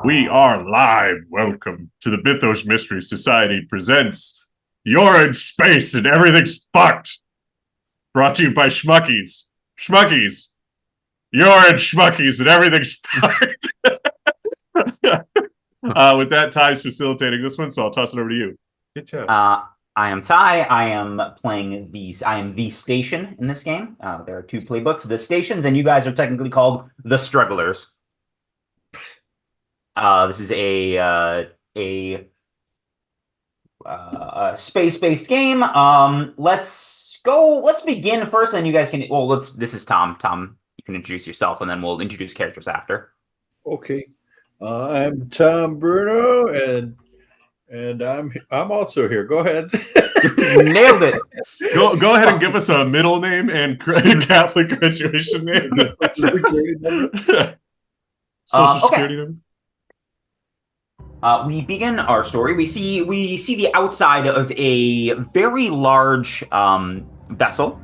We are live. Welcome to the Mythos Mystery Society presents You're in Space and Everything's Fucked. Brought to you by Schmuckies. Schmuckies. You're in Schmuckies and Everything's Fucked. With that, Ty's facilitating this one, so I'll toss it over to you. Good job. I am Ty. I am playing I am the station in this game. There are two playbooks, the stations, and you guys are technically called the strugglers. This is a space-based game. Let's begin first, and you guys can. Well, this is Tom. Tom, you can introduce yourself, and then we'll introduce characters after. Okay. I'm Tom Bruno, and I'm also here. Go ahead. Nailed it. Go ahead and give us a middle name and Catholic graduation name. Social Security number. We begin our story. We see the outside of a very large vessel.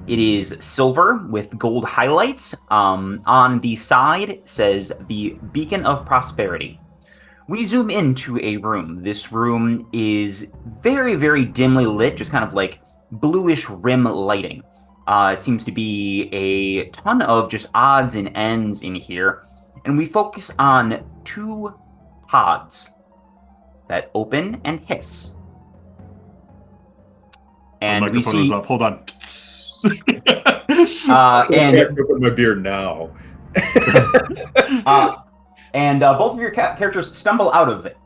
It is silver with gold highlights. On the side it says the Beacon of Prosperity. We zoom into a room. This room is very, very dimly lit, just kind of like bluish rim lighting. It seems to be a ton of just odds and ends in here. And we focus on two pods that open and hiss. And my we microphone see... was off. Hold on. And I open my beer now. And both of your characters stumble out of it.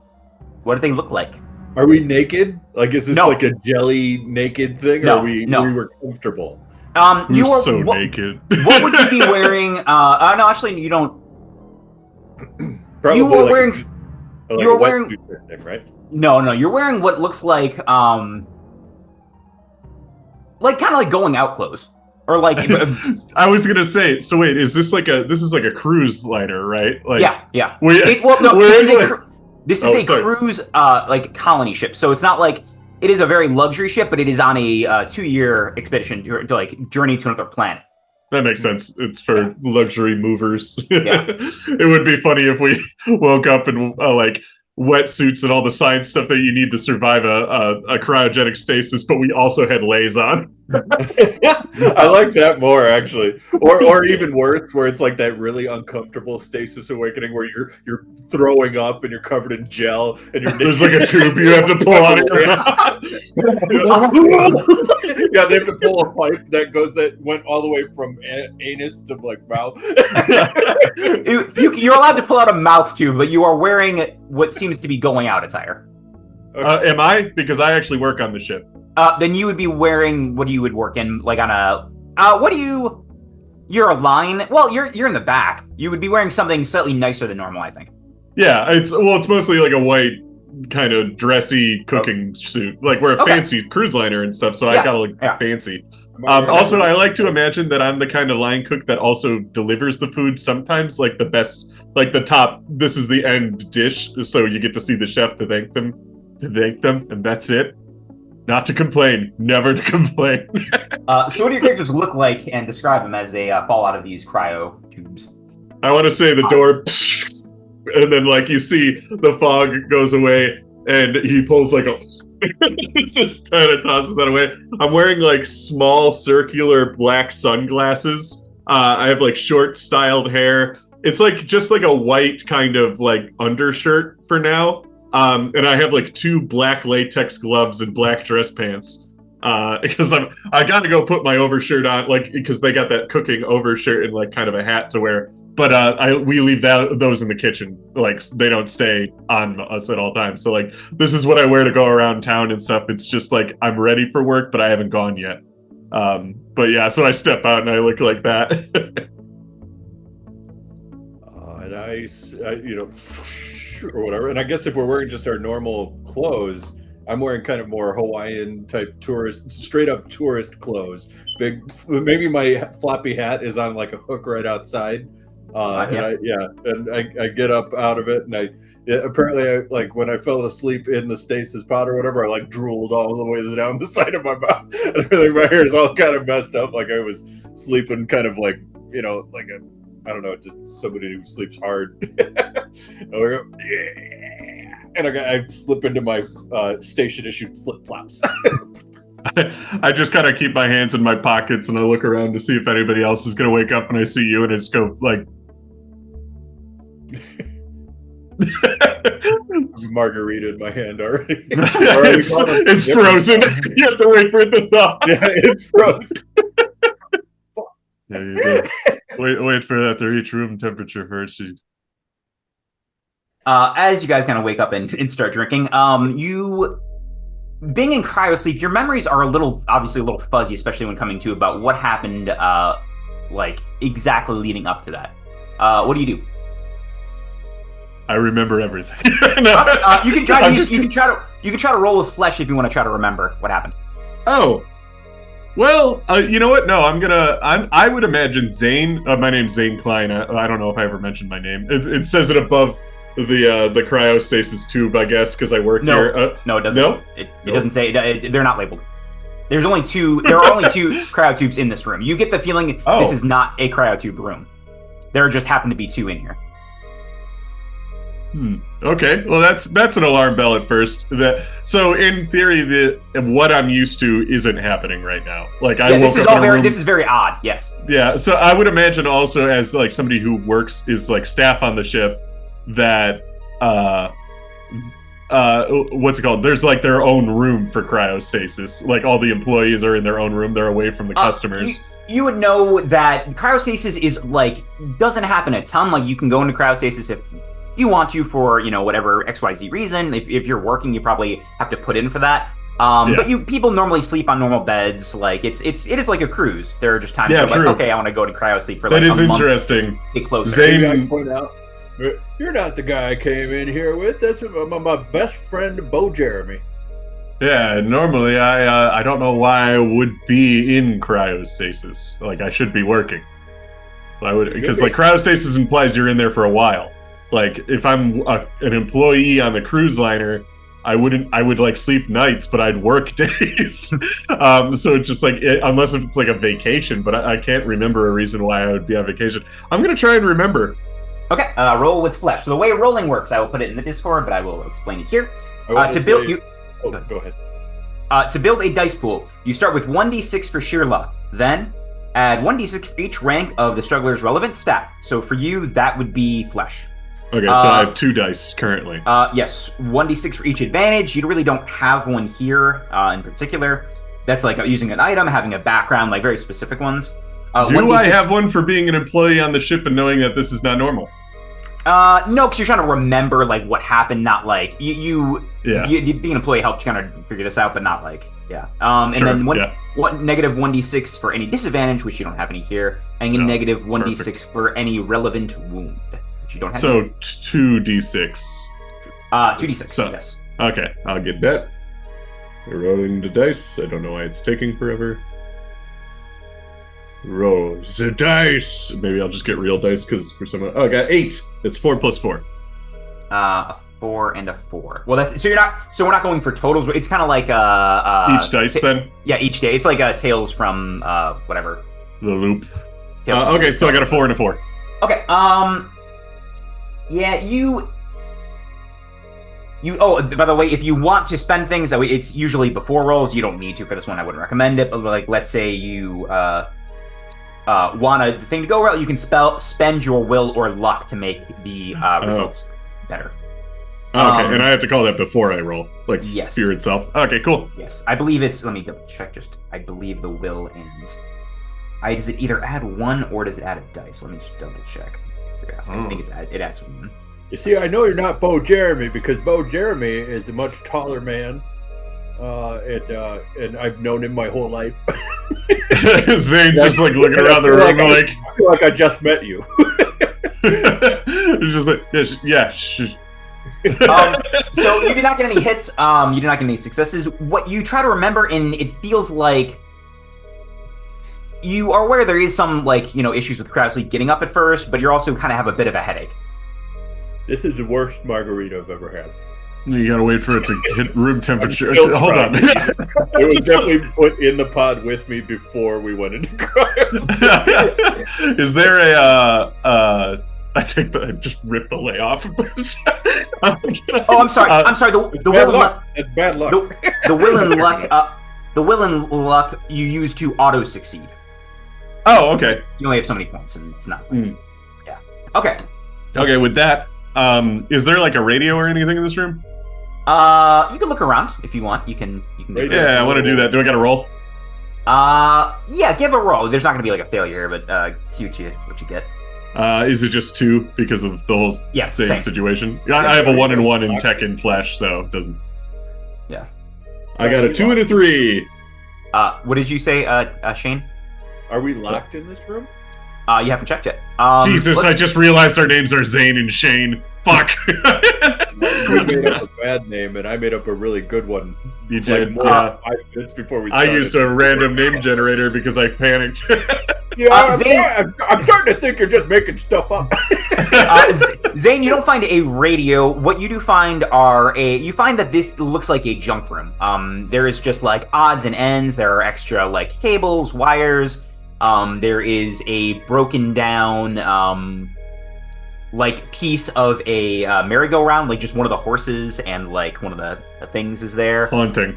What do they look like? Are we naked? Like, is this like a jelly naked thing? No, or we were comfortable? You are so naked. What would you be wearing? No, actually, you don't. Probably you were like wearing. you were wearing thing, right? No, you're wearing what looks like kind of like going out clothes. Or like I was gonna say. So wait, is this like a cruise liner, right? Like yeah. This is a cruise like colony ship. So it's not like it is a very luxury ship, but it is on a 2-year expedition to like journey to another planet. That makes sense. It's for luxury movers. Yeah. It would be funny if we woke up and like wetsuits and all the science stuff that you need to survive a cryogenic stasis, but we also had lays on. I like that more, actually. Or even worse, where it's like that really uncomfortable stasis awakening where you're throwing up and you're covered in gel and there's like a tube you have to pull out of your mouth. Yeah, they have to pull a pipe that went all the way from anus to like mouth. You're allowed to pull out a mouth tube, but you are wearing what seems to be going out attire. Am I? Because I actually work on the ship. Then you would be wearing what you would work in, like on a you're a line. Well, you're in the back. You would be wearing something slightly nicer than normal, I think. Yeah, it's mostly like a white kind of dressy cooking suit. Like we're a fancy cruise liner and stuff, so I gotta look fancy. Also, I like to imagine that I'm the kind of line cook that also delivers the food sometimes, like the best, like the top, this is the end dish, so you get to see the chef to thank them, and that's it. Not to complain, never to complain. So what do your characters look like, and describe them as they fall out of these cryo tubes? I want to say the door, and then like you see the fog goes away, and he pulls like a, just kind of tosses that away. I'm wearing like small circular black sunglasses. I have like short styled hair. It's like just like a white kind of like undershirt for now. And I have like 2 black latex gloves and black dress pants. Because I got to go put my overshirt on, like, because they got that cooking overshirt and like kind of a hat to wear. But we leave those in the kitchen. Like they don't stay on us at all times. So like this is what I wear to go around town and stuff. It's just like I'm ready for work, but I haven't gone yet. But yeah, so I step out and I look like that. And I or whatever. And I guess if we're wearing just our normal clothes, I'm wearing kind of more Hawaiian type straight up tourist clothes. Maybe my floppy hat is on like a hook right outside. And I get up out of it, and apparently like when I fell asleep in the stasis pod or whatever, I like drooled all the ways down the side of my mouth, and I think my hair is all kind of messed up, like I was sleeping kind of like like a I don't know, just somebody who sleeps hard. And we go, yeah. And I slip into my station issued flip flops. I just kind of keep my hands in my pockets and I look around to see if anybody else is going to wake up, and I see you and I just go like, Margarita in my hand already. it's frozen. You have to wait for it to thaw. Yeah, it's frozen. Yeah, you do. Wait for that to reach room temperature first. As you guys kind of wake up and start drinking, you being in cryosleep, your memories are obviously a little fuzzy, especially when coming to about what happened, like exactly leading up to that. What do you do? I remember everything. You can try to roll with flesh if you want to try to remember what happened. Oh, well, you know what? No, I would imagine Zane. My name's Zane Klein. I don't know if I ever mentioned my name. It says it above the cryostasis tube, I guess, because I work here. No, it doesn't. No, it doesn't say. They're not labeled. There are only two cryotubes in this room. You get the feeling this is not a cryotube room. There just happen to be two in here. Okay, well that's an alarm bell at first. So in theory, what I'm used to isn't happening right now. Like I woke up in a room. This is very odd. Yes. Yeah, so I would imagine also as like somebody who is like staff on the ship that what's it called? There's like their own room for cryostasis. Like all the employees are in their own room. They're away from the customers. You would know that cryostasis is like doesn't happen a ton. Like you can go into cryostasis if you want to for, whatever XYZ reason. If you're working, you probably have to put in for that. But people normally sleep on normal beds. Like it is like a cruise. There are just times where like, okay, I want to go to cryosleep for like a month. That is interesting. Get closer. Zane, point out, you're not the guy I came in here with. That's my best friend, Bo Jeremy. Yeah, normally I don't know why I would be in cryostasis. Like I should be working. Because like cryostasis implies you're in there for a while. Like if I'm an employee on the cruise liner, I would like sleep nights, but I'd work days. So it's just like, unless if it's like a vacation, but I can't remember a reason why I would be on vacation. I'm going to try and remember. Okay, roll with flesh. So the way rolling works, I will put it in the Discord, but I will explain it here. Go ahead. To build a dice pool, you start with 1d6 for sheer luck. Then add 1d6 for each rank of the struggler's relevant stat. So for you, that would be flesh. Okay, so I have 2 dice currently. Yes, 1d6 for each advantage. You really don't have one here in particular. That's like using an item, having a background, like very specific ones. Do I have one for being an employee on the ship and knowing that this is not normal? No, because you're trying to remember like what happened, not like you being an employee helped you kind of figure this out, but not like and then negative 1d6 for any disadvantage, which you don't have any here, and negative 1d6 for any relevant wound. You don't have so 2d6. 2d6. Yes. Okay, I'll get that. We're rolling the dice. I don't know why it's taking forever. Roll the dice. Maybe I'll just get real dice because for some. Oh, I got 8. It's 4 plus 4. A 4 and a 4. Well, that's so you're not. So we're not going for totals. It's kind of like each dice then. Yeah, each day. It's like Tales from whatever. The Loop. Okay, so I got a 4 and a 4. Okay. Yeah, you. Oh, by the way, if you want to spend things, it's usually before rolls. You don't need to for this one. I wouldn't recommend it. But like, let's say you want a thing to go well, you can spend your will or luck to make the results better. Okay, and I have to call that before I roll, like fear itself. Okay, cool. Yes, I believe it's. Let me double check. I believe the will and does it either add 1 or does it add a dice? Let me just double check. I think it adds 1. You see, I know you're not Bo Jeremy because Bo Jeremy is a much taller man, and I've known him my whole life. Zane's just like looking around the room, like I feel like I just met you. It's just like so you did not get any hits. You did not get any successes. What you try to remember, and it feels like you are aware there is some issues with cryosleep getting up at first, but you're also kind of have a bit of a headache. This is the worst margarita I've ever had. You gotta wait for it to hit room temperature. still Hold on. It was definitely put in the pod with me before we went into cryosleep. Is there I just rip the layoff. Oh, I'm sorry. I'm sorry. The will and luck. That's bad luck. The will and luck. The will and luck you use to auto succeed. Oh, okay. You only have so many points, and it's not. Mm. Yeah. Okay. Okay. With that, is there like a radio or anything in this room? You can look around if you want. You can. Yeah, I want to do that. Do I got to roll? Yeah. Give a roll. There's not gonna be like a failure here, but see what you get. Is it just 2 because of the whole same situation? I have a 1 and 1 in Tech and Flash, so it doesn't. Yeah. I got a 2 and a 3. What did you say, Shane? Are we locked in this room? You haven't checked yet. Jesus, I just realized our names are Zane and Shane. Fuck. You made up a bad name, and I made up a really good one. You did. Like 5 minutes before we started. I used a random name generator because I panicked. Yeah, Zane, I'm starting to think you're just making stuff up. Zane, you don't find a radio. What you do find you find that this looks like a junk room. There is just like odds and ends. There are extra like cables, wires. There is a broken down like piece of a merry-go-round, like just one of the horses and like one of the things is there. Haunting.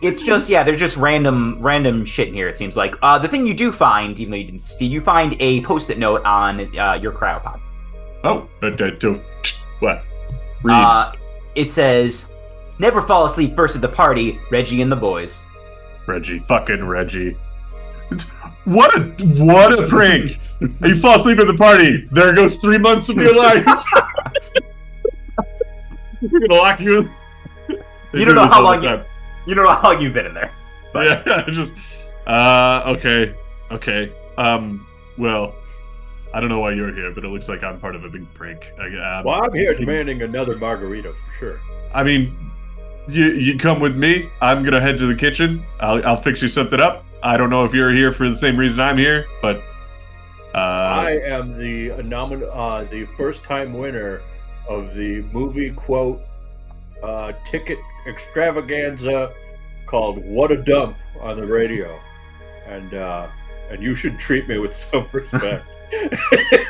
It's just they're just random shit in here. It seems like the thing you do find, even though you didn't see, you find a post-it note on your cryopod. Oh, what? Read. It says, "Never fall asleep first at the party, Reggie and the boys." Reggie, fucking Reggie. What a prank! You fall asleep at the party. There goes 3 months of your life. We're gonna lock you in. You don't know how long you don't know how long you've been in there. But. Yeah, just okay. Well, I don't know why you're here, but it looks like I'm part of a big prank. Well, I'm here demanding another margarita for sure. I mean, you come with me. I'm gonna head to the kitchen. I'll fix you something up. I don't know if you're here for the same reason I'm here, but I am the first-time winner of the movie quote ticket extravaganza called "What a Dump" on the radio, and you should treat me with some respect.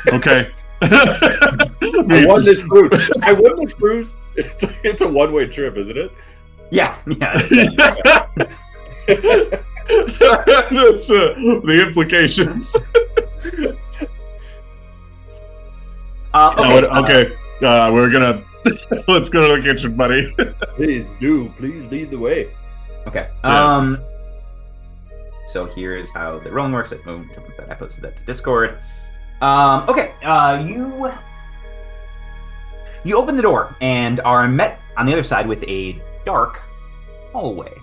Okay. I won this cruise. It's a one-way trip, isn't it? Yeah. It is. That's the implications. Okay. We're gonna let's go to the kitchen, buddy. Please lead the way. Okay. Yeah. So here's how the rolling works. I posted that to Discord. Okay. You open the door and are met on the other side with a dark hallway.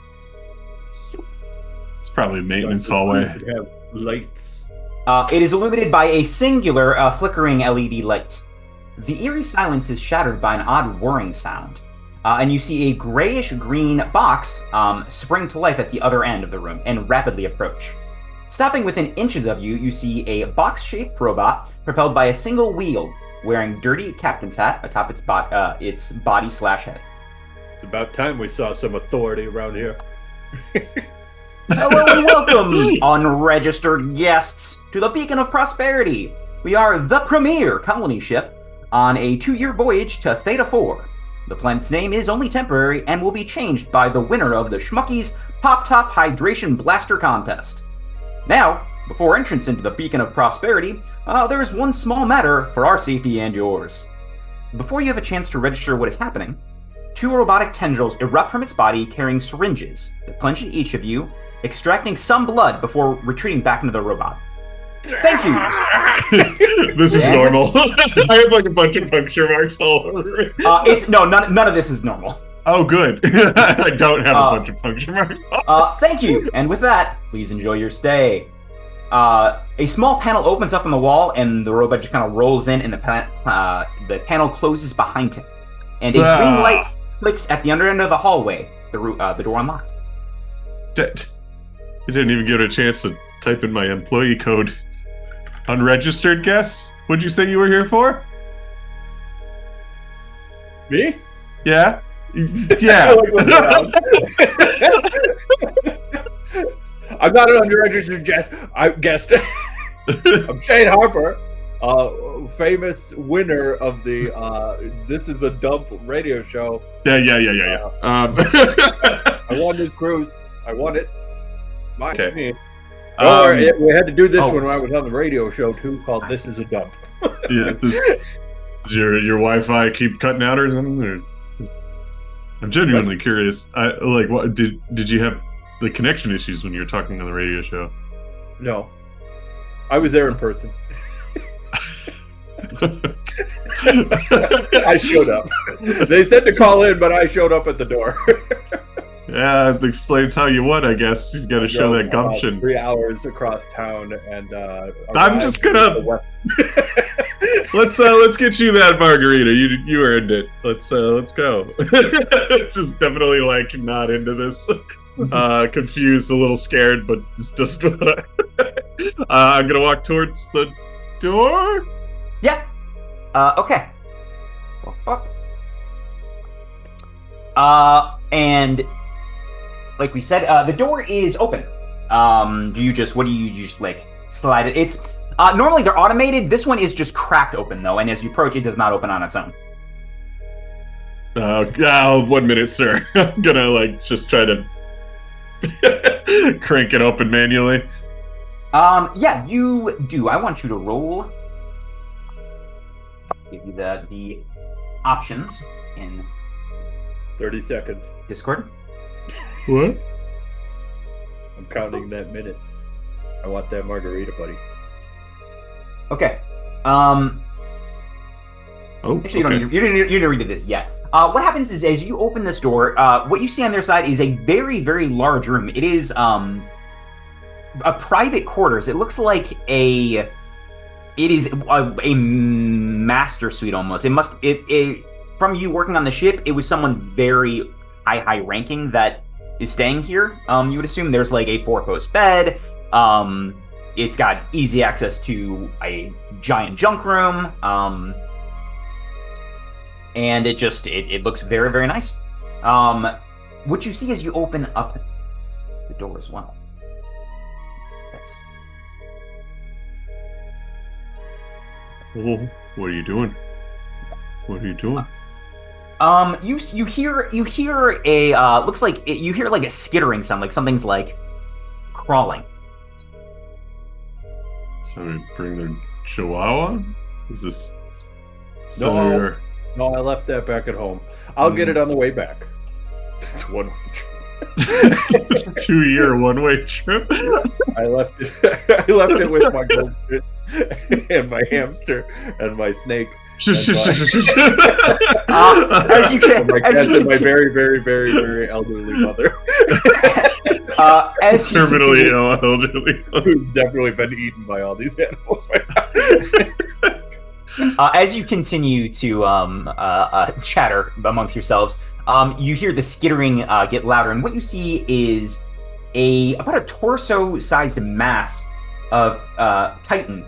It's probably a maintenance hallway. Have lights. It is illuminated by a singular flickering LED light. The eerie silence is shattered by an odd whirring sound, and you see a grayish-green box spring to life at the other end of the room and rapidly approach. Stopping within inches of you, you see a box-shaped robot propelled by a single wheel, wearing dirty captain's hat atop its body/head. It's about time we saw some authority around here. Hello and welcome, unregistered guests, to the Beacon of Prosperity. We are the premier colony ship on a 2-year voyage to Theta 4. The planet's name is only temporary and will be changed by the winner of the Schmuckies Pop Top Hydration Blaster Contest. Now, before entrance into the Beacon of Prosperity, there is one small matter for our safety and yours. Before you have a chance to register what is happening, 2 robotic tendrils erupt from its body carrying syringes that plunge into each of you, extracting some blood before retreating back into the robot. Thank you. This is normal. I have like a bunch of puncture marks all over it. None of this is normal. Oh, good. I don't have a bunch of puncture marks. Thank you. And with that, please enjoy your stay. A small panel opens up on the wall, and the robot just kind of rolls in, and the panel closes behind him. And a green light flicks at the under end of the hallway. The door unlocked. You didn't even give it a chance to type in my employee code. Unregistered guests? What'd you say you were here for? Me? Yeah? I Yeah. like looking around. I'm not an unregistered guest. I'm Shane Harper, famous winner of the This Is a Dump radio show. Yeah. I won this cruise. I won it. Okay. Me. Don't worry, we had to do this when I was on the radio show too, called This Is a Dump. Yeah, does your Wi-Fi keep cutting out or something? Or? I'm genuinely curious. What did you have the connection issues when you were talking on the radio show? No, I was there in person. I showed up. They said to call in, but I showed up at the door. Yeah, it explains how you won, I guess. He's got to show that gumption. 3 hours across town, and I'm just gonna let's get you that margarita. You earned it. Let's go. Just definitely like not into this. Confused, a little scared, but it's just what I'm gonna walk towards the door. Yeah. Okay. And like we said, the door is open. Do you just like slide it? It's normally they're automated. This one is just cracked open though, and as you approach, it does not open on its own. 1 minute, sir. I'm gonna like just try to crank it open manually. Yeah, you do. I want you to roll. Give you the options in 30 seconds. Discord. What? I'm counting that minute. I want that margarita, buddy. Okay. Actually, okay. you didn't need to read this yet. What happens is, as you open this door, what you see on their side is a very, very large room. It is a private quarters. It looks like it is a master suite almost. It from you working on the ship, it was someone very high ranking that is staying here. You would assume there's like a 4-post bed. It's got easy access to a giant junk room. And it looks very, very nice. What you see as you open up the door as well. Well, what are you doing? What are you doing? You hear a looks like you hear like a skittering sound, like something's like crawling. Somebody bring their chihuahua? Is this? No, I left that back at home. I'll get it on the way back. It's a one-way trip. 2-year one-way trip. I left it with my goldfish and my hamster and my snake. As you can, my very, very, very, very elderly mother. As you terminally ill elderly, who's definitely been eaten by all these animals. As you continue to chatter amongst yourselves, you hear the skittering get louder, and what you see is about a torso-sized mass of Titan,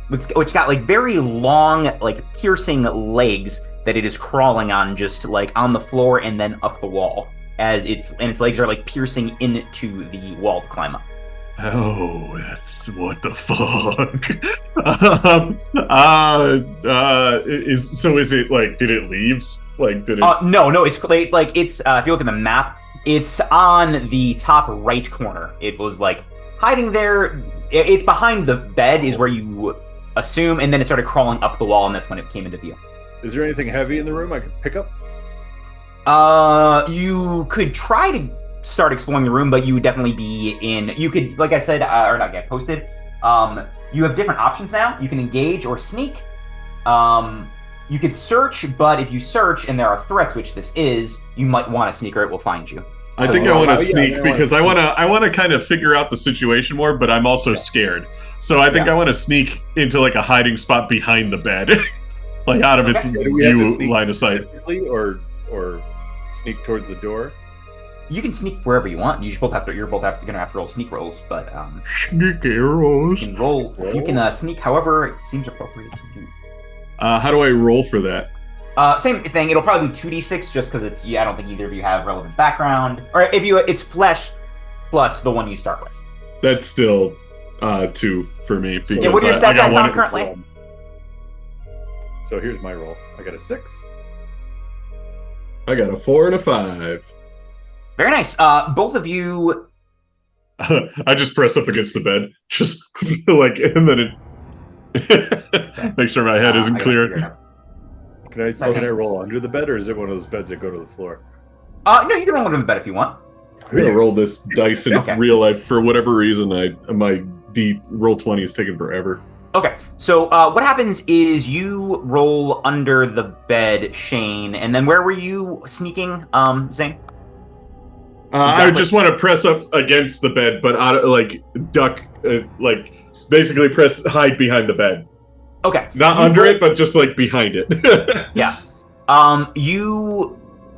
which got like very long, like piercing legs that it is crawling on, just like on the floor and then up the wall, as its legs are like piercing into the wall to climb up. Oh, that's what the fuck. Is it like? Did it leave? Like, did it? No. It's like it's. If you look at the map, it's on the top right corner. It was like hiding there. It's behind the bed, is where you assume, and then it started crawling up the wall, and that's when it came into view. Is there anything heavy in the room I could pick up? You could try to start exploring the room, but you would definitely be in. You could, like I said, or not get posted. You have different options now. You can engage or sneak. You could search, but if you search and there are threats, which this is, you might want to sneak, or it will find you. I think I want to sneak because I want to kind of figure out the situation more, but I'm also scared. So I think I want to sneak into like a hiding spot behind the bed, like out of its view line of sight. Or sneak towards the door. You can sneak wherever you want. You're both gonna have to roll sneak rolls, but sneaky rolls. You can roll. You can sneak however it seems appropriate to you. How do I roll for that? Same thing. It'll probably be 2d6 just because it's. I don't think either of you have relevant background. Or if you, it's flesh plus the one you start with. That's still 2 for me. Because Yeah, what are your stats at Tom currently? So here's my roll. I got a 6. I got a 4 and a 5. Very nice. Both of you. I just press up against the bed, just like, and then it make sure my head isn't clear. Can I roll under the bed, or is it one of those beds that go to the floor? No, you can roll under the bed if you want. I'm gonna roll this dice in real life for whatever reason. My roll 20 is taking forever. Okay, so what happens is you roll under the bed, Shane, and then where were you sneaking, Zane? I just want to press up against the bed, but duck, basically hide behind the bed. Okay. Not under it, but just like behind it. Yeah. You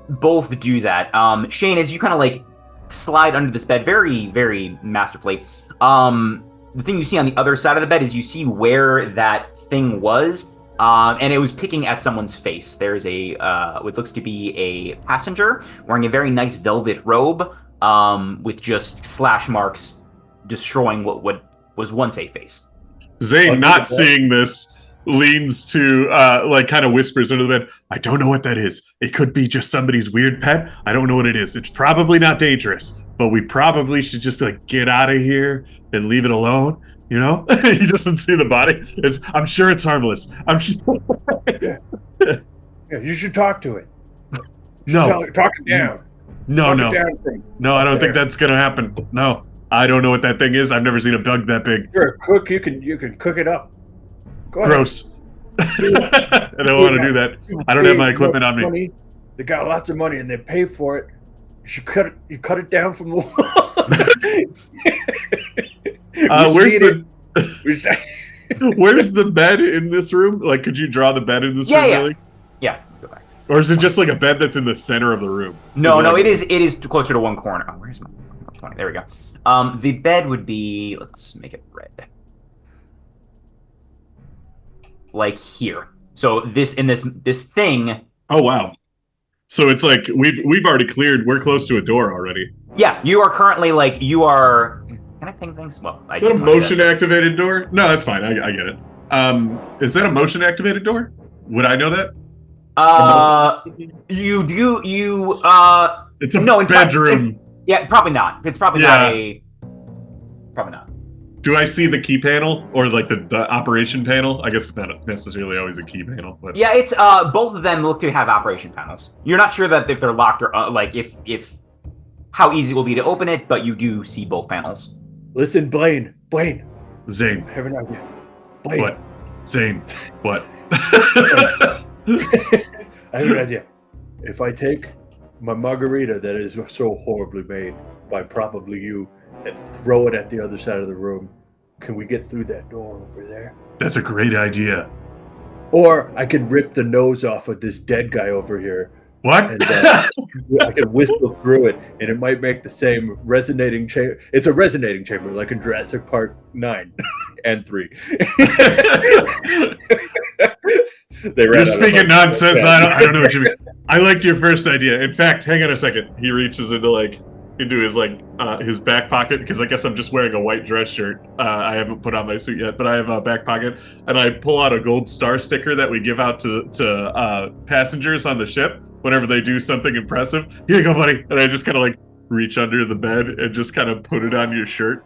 both do that. Shane, as you kind of like slide under this bed very, very masterfully, the thing you see on the other side of the bed is you see where that thing was, and it was picking at someone's face. There's a what looks to be a passenger wearing a very nice velvet robe, with just slash marks destroying what was once a face. Zane, not seeing this, leans to kind of whispers under the bed, I don't know what that is. It could be just somebody's weird pet. I don't know what it is. It's probably not dangerous, but we probably should just get out of here and leave it alone. You know? He doesn't see the body. I'm sure it's harmless. I'm sure. Yeah, you should talk to it. No. Talk it down. No. No, I don't think that's gonna happen. No. I don't know what that thing is. I've never seen a bug that big. You're a cook. You can cook it up. Go ahead. Gross. I don't want to do that. I don't have my equipment on me. Money. They got lots of money and they pay for it. You cut it down from the wall. Where's the bed in this room? Like, could you draw the bed in this room? Really? Yeah. Go back. Or is it just like a bed that's in the center of the room? No. It is closer to one corner. Oh, where's my 20? There we go. The bed would be. Let's make it red. Like here. So this thing. Oh wow. So it's like we've already cleared. We're close to a door already. Yeah, you are currently you are. Can I ping things? Well, is that a motion activated door? No, that's fine. I get it. Is that a motion activated door? Would I know that? You do. It's a bedroom. Yeah, probably not. It's probably not a. Probably not. Do I see the key panel or like the operation panel? I guess it's not necessarily always a key panel, but yeah, it's both of them look to have operation panels. You're not sure that if they're locked or if how easy it will be to open it, but you do see both panels. Listen, Blaine. Zane. I have an idea. Blaine. What? Zane. What? I have an idea. If I take my margarita that is so horribly made by probably you and throw it at the other side of the room, can we get through that door over there? That's a great idea. Or I could rip the nose off of this dead guy over here. What? And I could whistle through it, and it might make the same resonating chamber. It's a resonating chamber, like in Jurassic Park 9 and 3. You're speaking nonsense. I don't know what you mean. I liked your first idea. In fact, hang on a second. He reaches into his back pocket, because I guess I'm just wearing a white dress shirt. I haven't put on my suit yet, but I have a back pocket, and I pull out a gold star sticker that we give out to passengers on the ship whenever they do something impressive. Here you go, buddy. And I just kind of reach under the bed and just kind of put it on your shirt.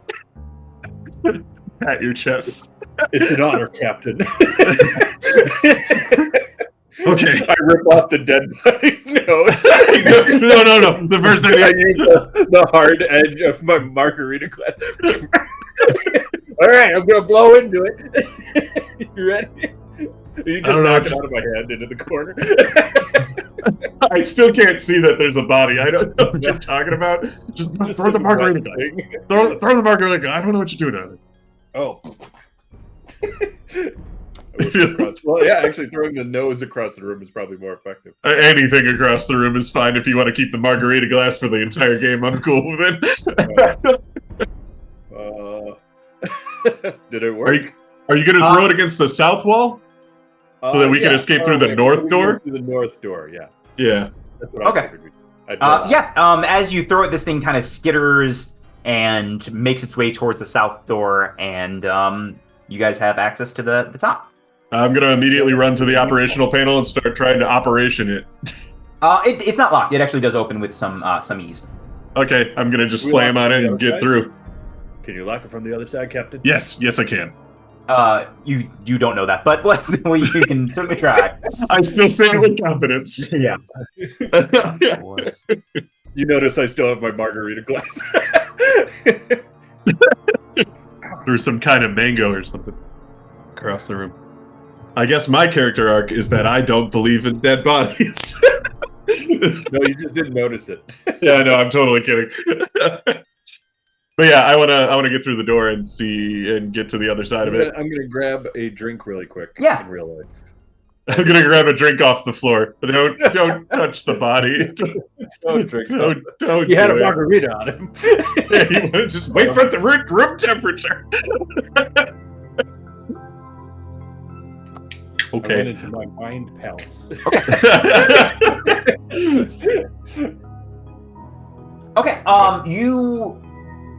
At your chest. It's an honor, Captain. Okay. I rip off the dead body's nose. No. The first thing I use the hard edge of my margarita glass. All right, I'm gonna blow into it. You ready? You just knock it out of my hand into the corner. I still can't see that there's a body. I don't know what you're talking about. Just throw the margarita guy. Throw the margarita guy. I don't know what you're doing. Oh. Well, yeah, actually throwing the nose across the room is probably more effective. Anything across the room is fine if you want to keep the margarita glass for the entire game. I'm cool with it. Did it work? Are you going to throw it against the south wall? So that we can escape through the north door? Through the north door, yeah. Yeah. That's what I Okay. figured. I'd go Yeah. As you throw it, this thing kind of skitters and makes its way towards the south door, and you guys have access to the top. I'm gonna immediately run to the operational panel and start trying to operation it. It's not locked. It actually does open with some ease. Okay, I'm gonna just We slam lock on it it the and other get side? through. Can you lock it from the other side, Captain? Yes, I can. You don't know that, but you can certainly try. I still say it with confidence. Yeah. You notice I still have my margarita glass. Through some kind of mango or something across the room. I guess my character arc is that I don't believe in dead bodies. No, you just didn't notice it. Yeah, no, I'm totally kidding. But yeah, I wanna get through the door and see and get to the other side of it. I'm gonna grab a drink really quick. Yeah. In real life. I'm gonna grab a drink off the floor. But don't touch the body. Don't drink. Don't. You had do a it. margarita on him. Yeah, you want to just wait for it to reach room temperature. I went Okay. into my mind palace. Okay.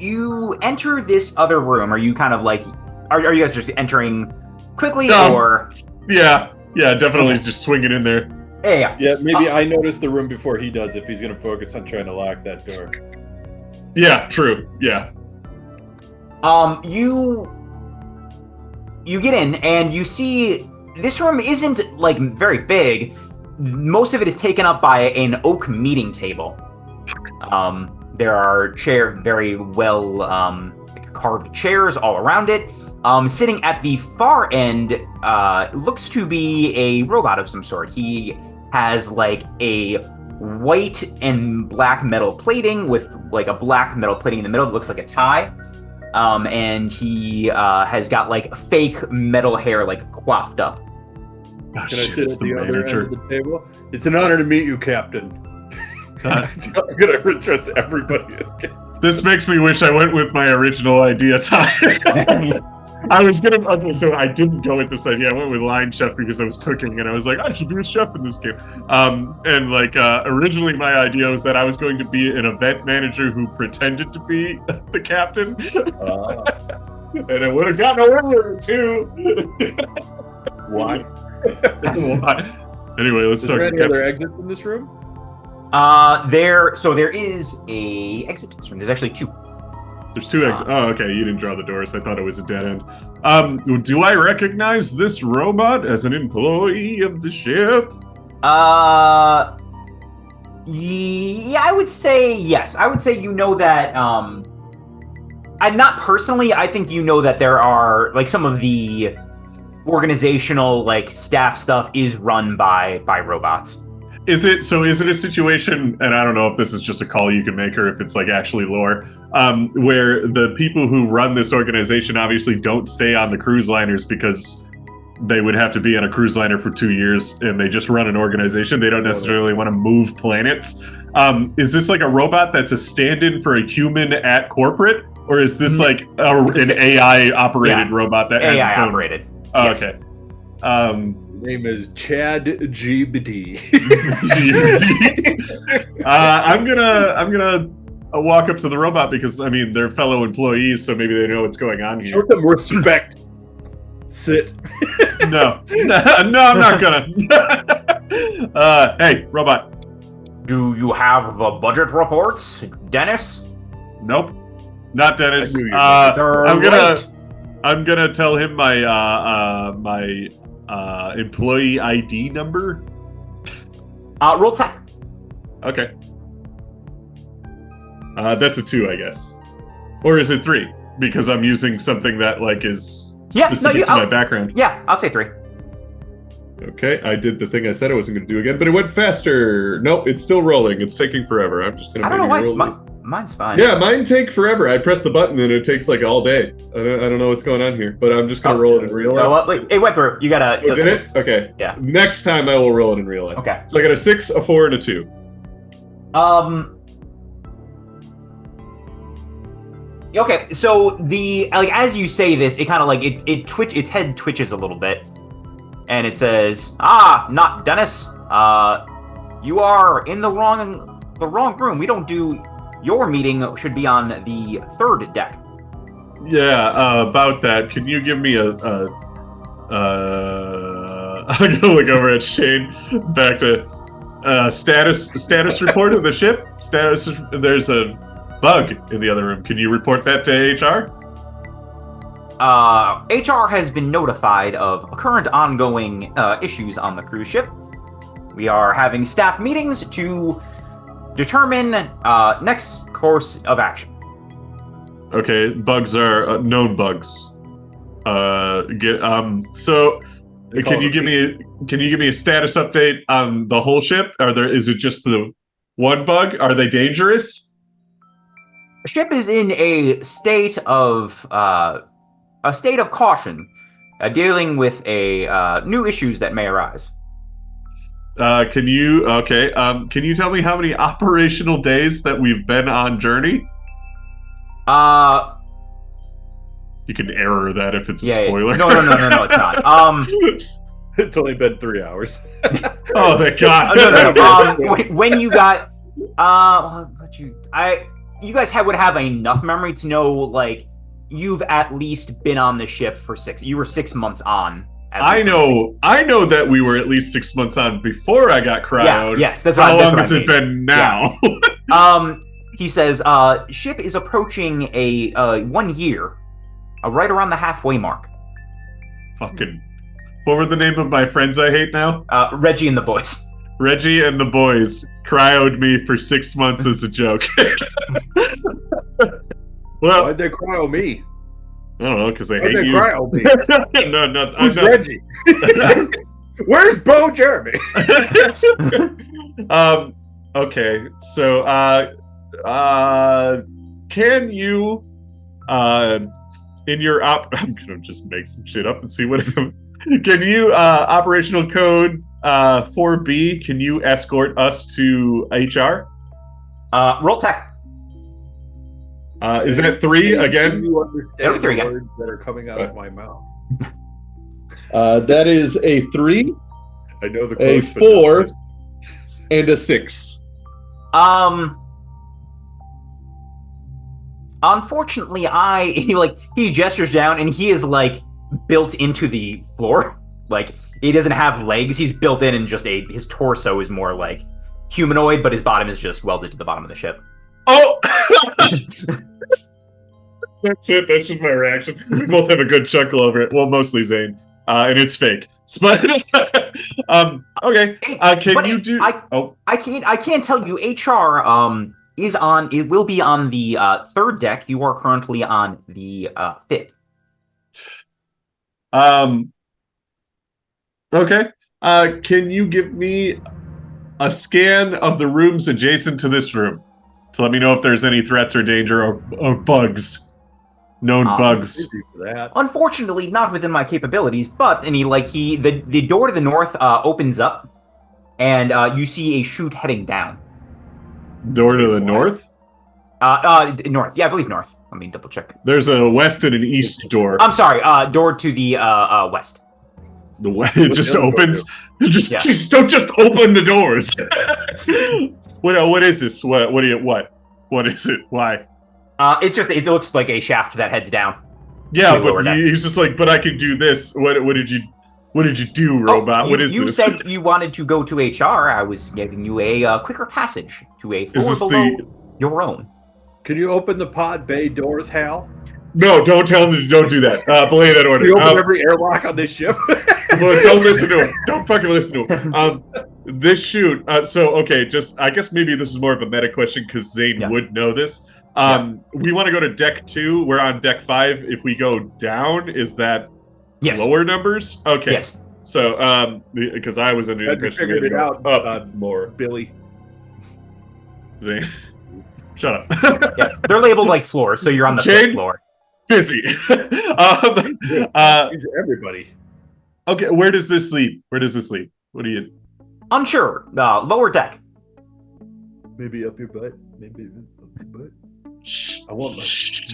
You enter this other room. Are you kind of like, are you guys just entering quickly or? Yeah, definitely just swinging in there. Yeah. Yeah, maybe I notice the room before he does if he's gonna focus on trying to lock that door. Yeah, true. Yeah. You get in and you see this room isn't like very big. Most of it is taken up by an oak meeting table. There are very well carved chairs all around it. Sitting at the far end looks to be a robot of some sort. He has like a white and black metal plating with like a black metal plating in the middle that looks like a tie. And he has got like fake metal hair like coiffed up. Oh, Can I shit, sit it's at the other manager. end of the table? It's an honor to meet you, Captain. I'm gonna address everybody as Captain. This makes me wish I went with my original idea, Ty. I was gonna. Okay, so I didn't go with this idea. I went with line chef because I was cooking, and I was like, I should be a chef in this game. And like originally, my idea was that I was going to be an event manager who pretended to be the captain, and I would have gotten away with it too. Why? Anyway, let's Is talk. there any other exits in this room? There is a exit to this room. There's actually two. There's two exits. Oh, okay. You didn't draw the doors. I thought it was a dead end. Do I recognize this robot as an employee of the ship? Yeah, I would say yes. I would say you know that. And not personally. I think you know that there are like some of the organizational like staff stuff is run by robots. Is it a situation, and I don't know if this is just a call you can make or if it's like actually lore, where the people who run this organization obviously don't stay on the cruise liners because they would have to be on a cruise liner for 2 years and they just run an organization. They don't necessarily want to move planets. Is this like a robot that's a stand-in for a human at corporate? Or is this like an AI operated robot that has its own... operated. Oh, Yes. okay. His name is Chad GBD. I'm gonna walk up to the robot because I mean they're fellow employees, so maybe they know what's going on Show here. them respect. Sit. No, I'm not gonna. Hey, robot. Do you have the budget reports, Dennis? Nope, not Dennis. I knew you I'm gonna tell him my employee ID number. Roll tech. Okay. That's a 2, I guess. Or is it 3? Because I'm using something that like is specific to my background. Yeah, I'll say 3. Okay, I did the thing I said I wasn't going to do again, but it went faster. Nope, it's still rolling. It's taking forever. I'm just going to. I don't know why mine's fine. Yeah, mine take forever. I press the button and it takes like all day. I don't know what's going on here, but I'm just going to roll it in real life. Well, it went through. You gotta. Oh, did it? Okay. Yeah. Next time I will roll it in real life. Okay. So I got a 6, a 4, and a 2. Okay, so the like as you say this, it kind of like its head twitches a little bit, and it says, not Dennis. You are in the wrong room. We don't do. Your meeting should be on the 3rd deck. Yeah, about that. Can you give me I'm gonna look over at Shane. Back to status report of the ship. Status. There's a bug in the other room. Can you report that to HR? HR has been notified of current ongoing issues on the cruise ship. We are having staff meetings to determine next course of action. Okay, bugs are known bugs. So can you give me a status update on the whole ship? Is it just the one bug? Are they dangerous? The ship is in a state of caution, dealing with new issues that may arise. Can you tell me how many operational days that we've been on journey? You can error that if it's a spoiler. No, it's not. It's only been 3 hours. Oh, thank God. No. When you got, you guys would have enough memory to know, like, you've at least been on the ship for 6. You were 6 months on. I know that we were at least 6 months on before I got cryoed. Yeah, yes, that's How long has it been now? Yeah. He says, ship is approaching a 1 year, right around the halfway mark. Fucking, what were the name of my friends I hate now? Reggie and the boys. Reggie and the boys cryoed me for 6 months as a joke. Well, why'd they cryo me? I don't know, because they Why'd hate they you. cryo me? No, Who's Reggie? Where's Bo Jeremy? Okay, so can you in your I'm gonna just make some shit up and see what can you operational code 4B, can you escort us to HR? Roll tech. Is that 3 again? You understand Three the again. words that are coming out of my mouth. That is a 3, I know the a quotes, but 4, not and a 6. Unfortunately, he gestures down and he is like built into the floor. Like, he doesn't have legs. He's built in and just his torso is more like humanoid, but his bottom is just welded to the bottom of the ship. Oh! That's it. That's just my reaction. We both have a good chuckle over it. Well, mostly Zane. And it's fake. But, okay. Can you do... I can't tell you. HR it will be on the 3rd deck. You are currently on the 5th. Okay. Can you give me a scan of the rooms adjacent to this room to let me know if there's any threats or danger or bugs? Known bugs. Unfortunately, not within my capabilities, but the door to the north opens up, and you see a chute heading down. Door to the north? North. Yeah, I believe north. Let me double check. There's a west and an east door. I'm sorry. Door to the west. The way it just opens. Just don't just open the doors. What is this? What is it? Why? It looks like a shaft that heads down. Yeah, but he's just like, but I can do this. What did you do, robot? What is this? You said you wanted to go to HR. I was giving you a quicker passage to a floor below your own. Can you open the pod bay doors, Hal? No, don't tell him to don't do that. Belay that order. Can you open every airlock on this ship? Well, don't listen to him. Don't fucking listen to him. This chute. Okay, I guess maybe this is more of a meta question because Zane would know this. We want to go to deck 2. We're on deck 5. If we go down, is that lower numbers? Okay. Yes. So, because I was under the impression we had to go up more. Billy. Zane. Shut up. Yeah, they're labeled like floors, so you're on the 5th floor. Busy. Everybody. Okay, where does this lead? What do you... Unsure. Lower deck. Maybe up your butt. Maybe up your butt. I want my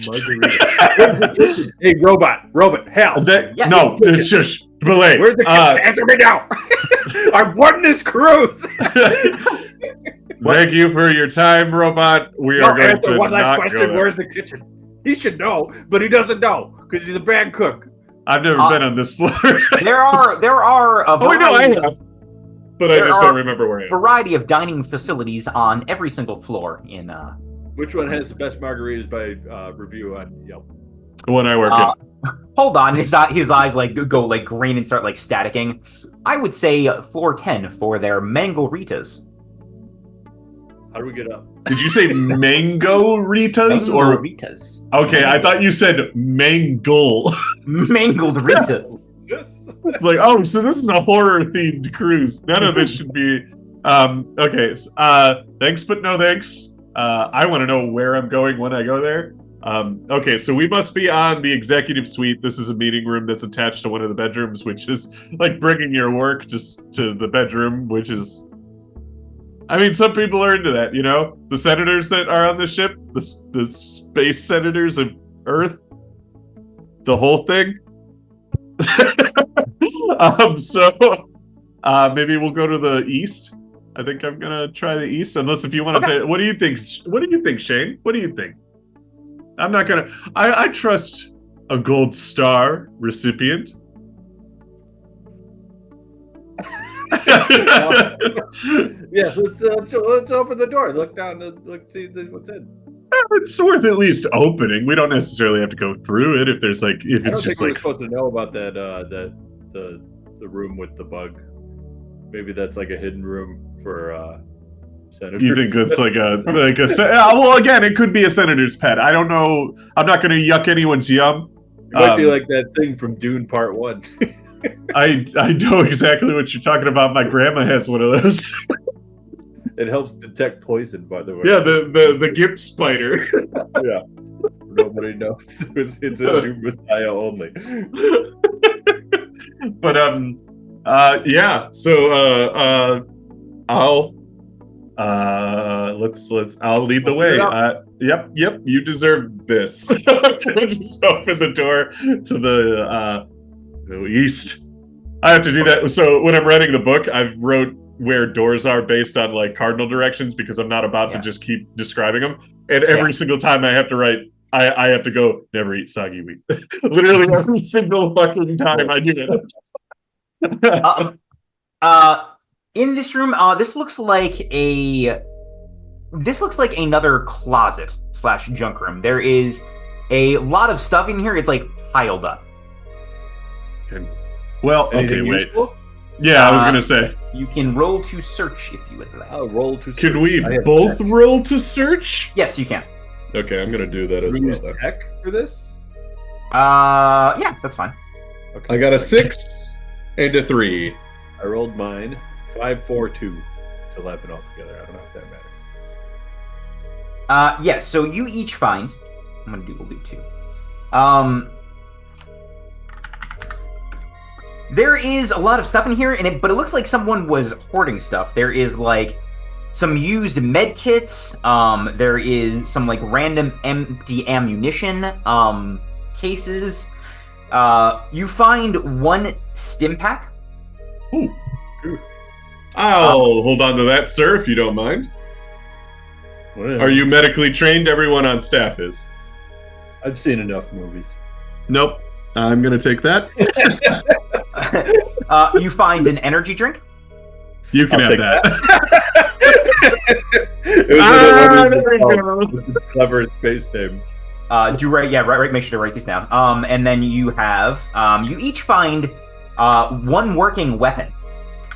margarita. Hey, robot, Hal. No, shush. Belay. Where's the kitchen? Answer me now. I won this cruise. Thank you for your time, robot. We are going answer to one last not question. go there. Where's the kitchen? He should know, but he doesn't know because he's a bad cook. I've never been on this floor. There are a Oh, wait, no, I variety, have. But I There just are- don't remember where I am. variety of dining facilities on every single floor in Which one has the best margaritas by review on Yelp? The one I work hold on, his eyes like go like green and start like staticking. I would say floor 10 for their mango-ritas. How do we get up? in. Did you say mango ritas or? Mango-ritas. Okay, I thought you said mangle. Mangled ritas. Like, oh, so this is a horror themed cruise. None of this should be. Okay. Thanks, but no thanks. I want to know where I'm going when I go there. Okay, so we must be on the executive suite. This is a meeting room that's attached to one of the bedrooms, which is like bringing your work to the bedroom, which is. I mean, some people are into that, you know? The senators that are on the ship, the space senators of Earth, the whole thing. So maybe we'll go to the east. I think I'm gonna try the east, unless if you want to. What do you think? What do you think, Shane? What do you think? I'm not gonna. I trust a gold star recipient. Yes, let's open the door. Look down and see what's in. It's worth at least opening. We don't necessarily have to go through it if there's like if I don't it's just think we're like. supposed to know about that the room with the bug. Maybe that's like a hidden room for senators. You think that's like a well, again, it could be a senator's pet. I don't know. I'm not going to yuck anyone's yum. It might be like that thing from Dune Part 1. I know exactly what you're talking about. My grandma has one of those. It helps detect poison, by the way. Yeah, the gimp spider. Yeah. Nobody knows. It's a Dune Messiah only. But yeah. So I'll I'll lead the way. Yep. You deserve this. Just open the door to the east. I have to do that. So when I'm writing the book, I've wrote where doors are based on like cardinal directions because I'm not about to just keep describing them. And every single time I have to write, I have to go, never eat soggy wheat. Literally every single fucking time I do it. In this room, this looks like another closet / junk room. There is a lot of stuff in here. It's like piled up. Well, Anything okay, wait. useful? Yeah, I was gonna say. You can roll to search if you would like. I'll roll to. Can we I have both tech. roll to search? Yes, you can. Okay, I'm gonna do that as Can we use well. tech for this? Yeah, that's fine. Okay. I got a 6 and a 3. I rolled mine. 5, 4, 2. It's 11 altogether. I don't know if that matters. Yeah, so you each find. We'll do 2. There is a lot of stuff in here, but it looks like someone was hoarding stuff. There is like some used med kits. There is some like random empty ammunition cases. You find one stim pack. Ooh. I'll hold on to that, sir, if you don't mind. Well, Are you medically trained? Everyone on staff is. I've seen enough movies. Nope. I'm gonna take that. You find an energy drink. You can I'll have take that. It was with the clever space name. Right. Make sure to write these down. And then you have you each find one working weapon.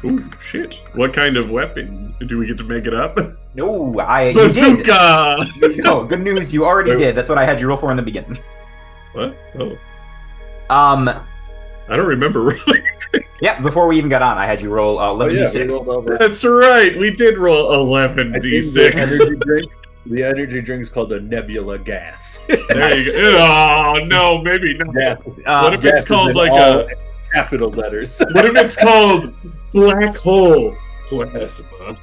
Ooh, shit. What kind of weapon? Do we get to make it up? No, you did. Bazooka! No, good news. You already Wait. did. That's what I had you roll for in the beginning. What? Oh, I don't remember really. Yeah, before we even got on, I had you roll 11d6. We rolled over. That's right. We did roll I think 11d6. The energy drink's called a nebula gas. There you go. Oh, no, maybe not. Gas. What if Gas it's is called in like all a... capital letters? What if it's called black hole plasma?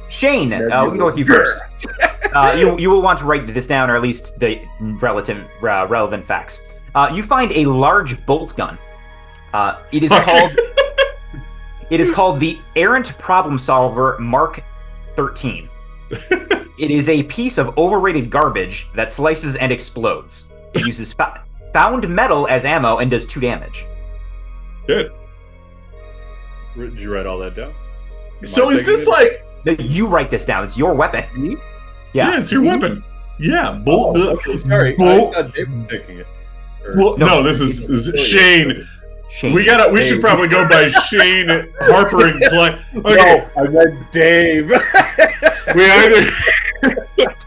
Shane, we can go with you first. You will want to write this down, or at least the relevant facts. You find a large bolt gun. It is Fuck. called. It is called the Errant Problem Solver Mark 13. It is a piece of overrated garbage that slices and explodes. It uses found metal as ammo and does 2 damage. Good. Did you write all that down? So is this like? No, you write this down. It's your weapon. Me? Yeah, it's your weapon. Yeah, bolt. Okay, sorry. Bolt. I thought Dave was taking it. Or- Well, no, this is Shane. We should probably go by Shane, Harper, and Klein. Okay, No, I meant Dave. we either.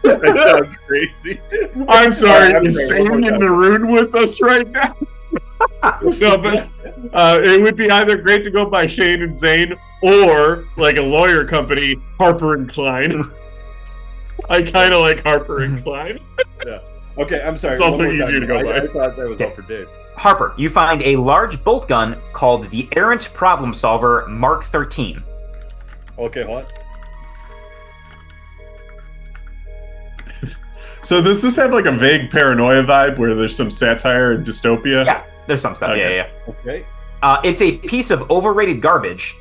That sounds crazy. I'm sorry, I'm is sorry, one Shane more in time. the room with us right now? No, but it would be either great to go by Shane and Zane, or like a lawyer company, Harper and Klein. I kind of like Harper and Klein. Okay, I'm sorry. It's also one more easier time. to go by. I thought that was all for Dave. Harper, you find a large bolt gun called the Errant Problem Solver Mark 13. Okay, hold on. So does this have like a vague paranoia vibe where there's some satire and dystopia? Yeah, there's some stuff. Okay. Yeah. Okay. It's a piece of overrated garbage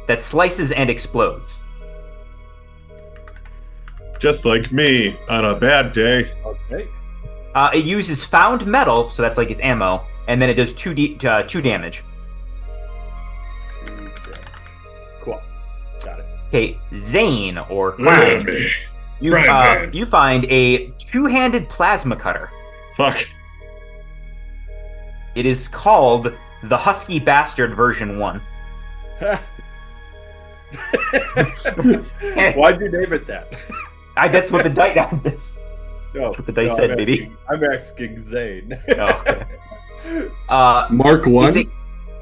that slices and explodes. Just like me on a bad day. Okay. It uses found metal, so that's like its ammo, and then it does 2 damage. Cool. Got it. Okay, Zane or Klein, you find a 2-handed plasma cutter. Fuck. It is called the Husky Bastard version 1. Why'd you name it that? That's what the dice. That's No, what the dice said, I'm baby. asking- I'm asking Zane. Oh, okay. Mark 1? It's a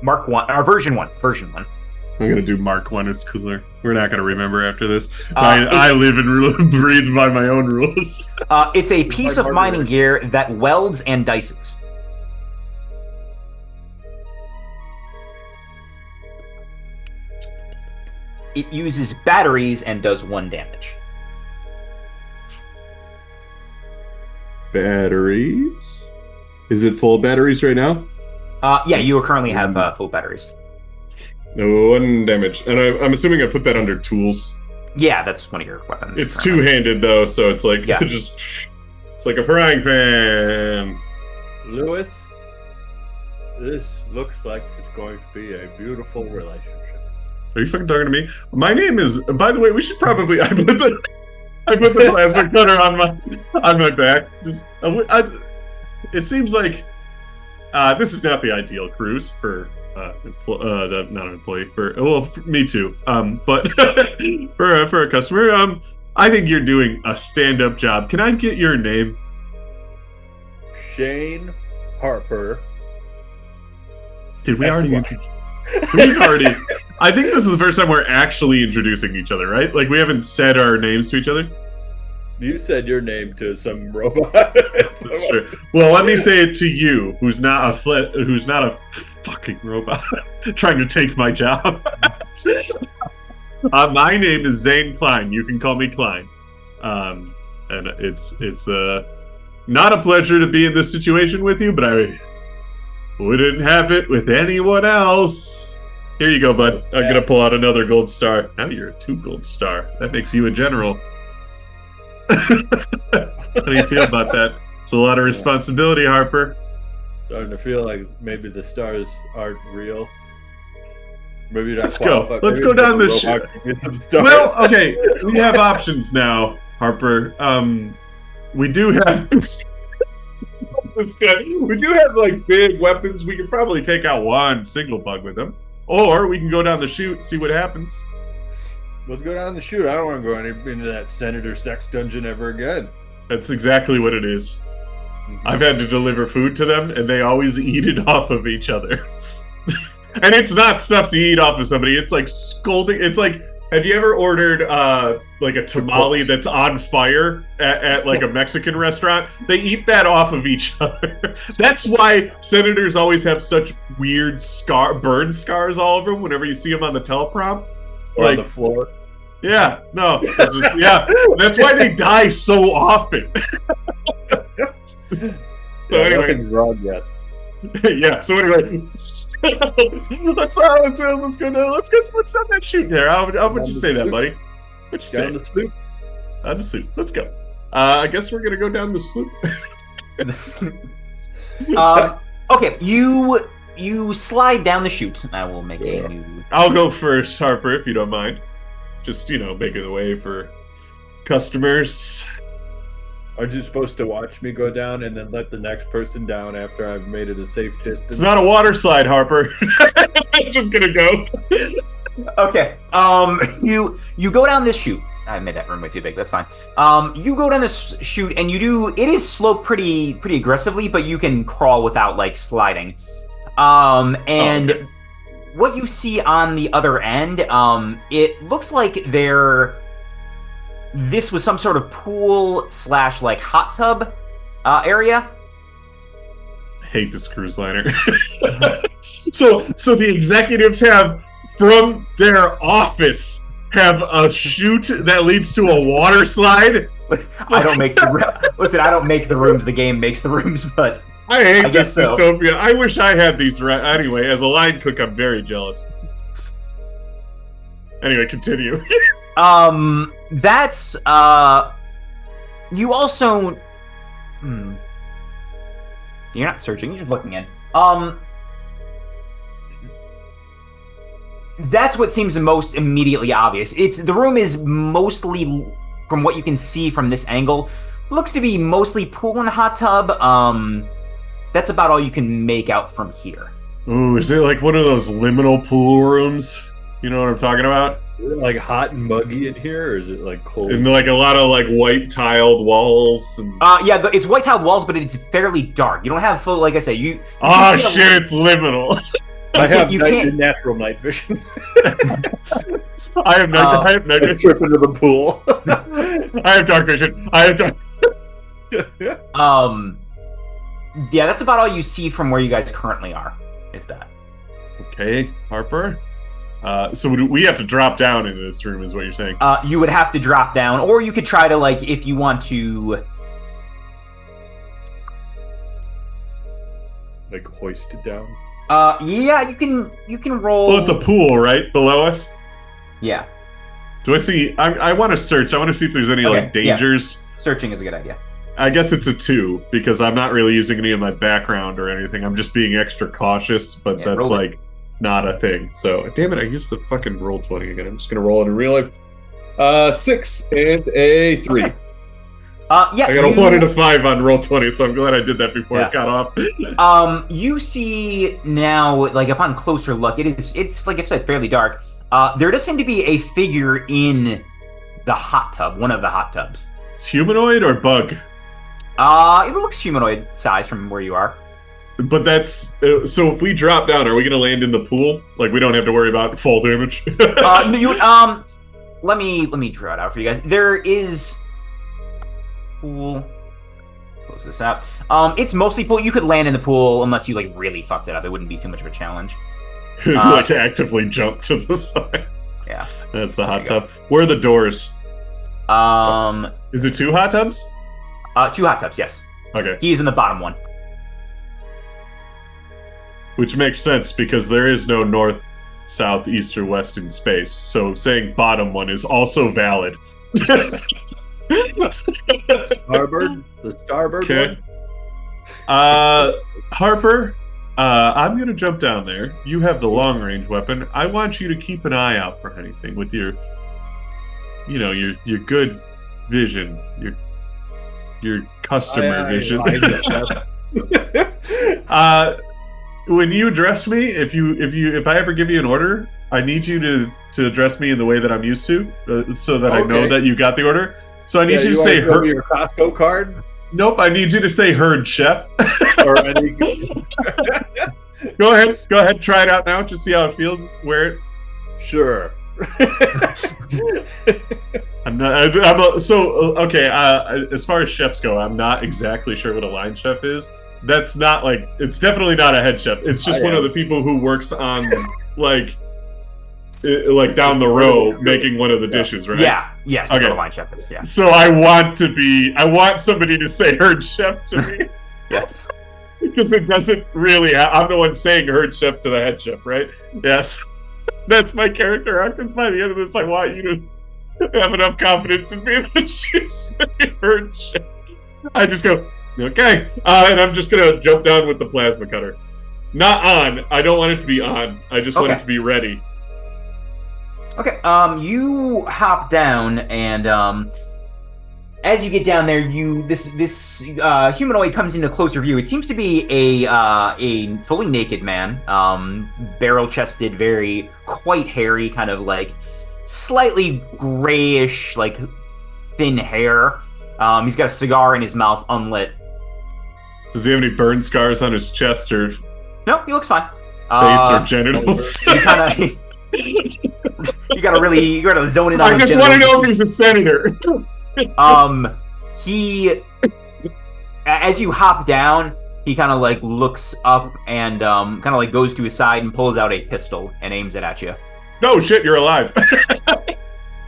Mark 1 or version 1. Version 1. I'm gonna do Mark 1, it's cooler. We're not gonna remember after this. It's- I live and breathe by my own rules. It's a piece of mining gear that welds and dices. It uses batteries and does 1 damage. Batteries? Is it full of batteries right now? Yeah, you currently have full batteries. No, 1 damage. And I'm assuming I put that under tools. Yeah, that's one of your weapons. It's currently. 2-handed though, so it's like Yeah. it's like a frying pan. Lewis, this looks like it's going to be a beautiful relationship. Are you fucking talking to me? My name is. By the way, we should probably. I put the plasma cutter on my back. It seems like this is not the ideal cruise for not an employee for me too. But for a customer, I think you're doing a stand-up job. Can I get your name? Shane Harper. Did we That's already? what- We've already. I think this is the first time we're actually introducing each other, right? Like we haven't said our names to each other. You said your name to some robot. That's true. Well, let me say it to you, who's not a fucking robot trying to take my job. My name is Zane Klein. You can call me Klein. And it's not a pleasure to be in this situation with you, but I wouldn't have it with anyone else. Here you go, bud. I'm gonna pull out another gold star. Now you're a 2 gold star. That makes you a general. How do you feel about that? It's a lot of responsibility, Harper. Starting to feel like maybe the stars aren't real. Maybe you're not Let's go. qualified. Let's Maybe go down the this robot can get some stars. Well, okay, we have options now, Harper. We do have this guy. We do have like big weapons. We could probably take out one single bug with them, or we can go down the chute and see what happens. Let's go down the chute. I don't want to go into that senator sex dungeon ever again. That's exactly what it is. I've had to deliver food to them, and they always eat it off of each other. And it's not stuff to eat off of somebody. It's like scolding. It's like, have you ever ordered like a tamale that's on fire at like a Mexican restaurant? They eat that off of each other. That's why senators always have such weird burn scars all over them whenever you see them on the teleprompt. Or Like- on the floor. Yeah, no, yeah, that's why they die so often. So Yeah, anyway, nothing's wrong yet. Yeah. So anyway, let's go now. Let's stop that shoot there. How would you say that, buddy? What'd you say? Down the sloop. On the sloop. Let's go. I guess we're gonna go down the sloop. Okay, you slide down the chute. I will make a new. I'll go first, Harper, if you don't mind. Just making the way for customers. Aren't you supposed to watch me go down and then let the next person down after I've made it a safe distance? It's not a water slide, Harper. I'm just gonna go. Okay. You go down this chute. I made that room way too big. That's fine. You go down this chute and you do. It is sloped pretty aggressively, but you can crawl without like sliding. And what you see on the other end, it looks like this was some sort of pool / like hot tub area. I hate this cruise liner. So the executives have from their office have a chute that leads to a water slide. I don't make listen. I don't make the rooms. The game makes the rooms, but I hate guess this so. dystopia. I wish I had these. Anyway, as a line cook, I'm very jealous. Anyway, continue. That's you also you're not searching, you're just looking in. That's what seems the most immediately obvious. The room is mostly, from what you can see from this angle, looks to be mostly pool and hot tub. That's about all you can make out from here. Ooh, is it like one of those liminal pool rooms? You know what I'm talking about? Is it like hot and muggy in here, or is it like cold? And like a lot of like white tiled walls. And... yeah, it's white tiled walls, but it's fairly dark. You don't have full, like I say, you. Oh shit! It's liminal. I have natural night vision. I have night vision. Trip into the pool. I have dark vision. Yeah, that's about all you see from where you guys currently are. Is that? Okay, Harper. So we have to drop down into this room, is what you're saying? You would have to drop down, or you could try to if you want to. Like hoist it down. Yeah, you can roll. Well, it's a pool, right, below us. Yeah. Do I see? I want to search. I want to see if there's any dangers. Yeah. Searching is a good idea. I guess it's a 2 because I'm not really using any of my background or anything. I'm just being extra cautious, but that's like not a thing. So damn it, I used the fucking roll 20 again. I'm just gonna roll it in real life. 6 and a 3. Okay. Yeah, I got a 1 and a 5 on roll 20, so I'm glad I did that before it got off. You see now, upon closer look, it's like I said, fairly dark. There does seem to be a figure in the hot tub, one of the hot tubs. It's humanoid or bug? It looks humanoid size from where you are. But that's so. If we drop down, are we gonna land in the pool? Like we don't have to worry about fall damage. Let me draw it out for you guys. There is pool. Close this out. It's mostly pool. You could land in the pool unless you really fucked it up. It wouldn't be too much of a challenge. Actively jump to the side. Yeah, that's the hot tub. Where are the doors? Is it 2 hot tubs? 2 hot tubs. Yes. Okay. He is in the bottom one. Which makes sense because there is no north, south, east, or west in space. So saying bottom one is also valid. Starboard? The starboard one? Harper, I'm going to jump down there. You have the long range weapon. I want you to keep an eye out for anything with your good vision, your customer vision. When you address me, if I ever give you an order, I need you to address me in the way that I'm used to, so that I know that you got the order. So I need you to say "herd." Your Costco card. Nope, I need you to say "herd, chef." Or any... Go ahead, try it out now. Just see how it feels. Wear it. Sure. As far as chefs go, I'm not exactly sure what a line chef is. That's not it's definitely not a head chef. It's just one of the people who works on down the row making one of the dishes, right? Yeah, yes, that's what a line chef is. Yeah. So I want somebody to say herd chef to me. Yes. Because it doesn't really. I'm the one saying herd chef to the head chef, right? Yes. That's my character arc. Because by the end of this, I want you to have enough confidence in me that she's herd chef. I just go, okay. And I'm just going to jump down with the plasma cutter. Not on. I don't want it to be on. I just want it to be ready. Okay. You hop down, and as you get down there, this humanoid comes into closer view. It seems to be a fully naked man, barrel-chested, very quite hairy, kind of like slightly grayish, like thin hair. He's got a cigar in his mouth, unlit. Does he have any burn scars on his chest or face No, he looks fine. or genitals? You kind of you gotta zone in on. I just want to know if he's a senator. He, as you hop down, he kind of like looks up and kind of like goes to his side and pulls out a pistol and aims it at you. No shit, you're alive.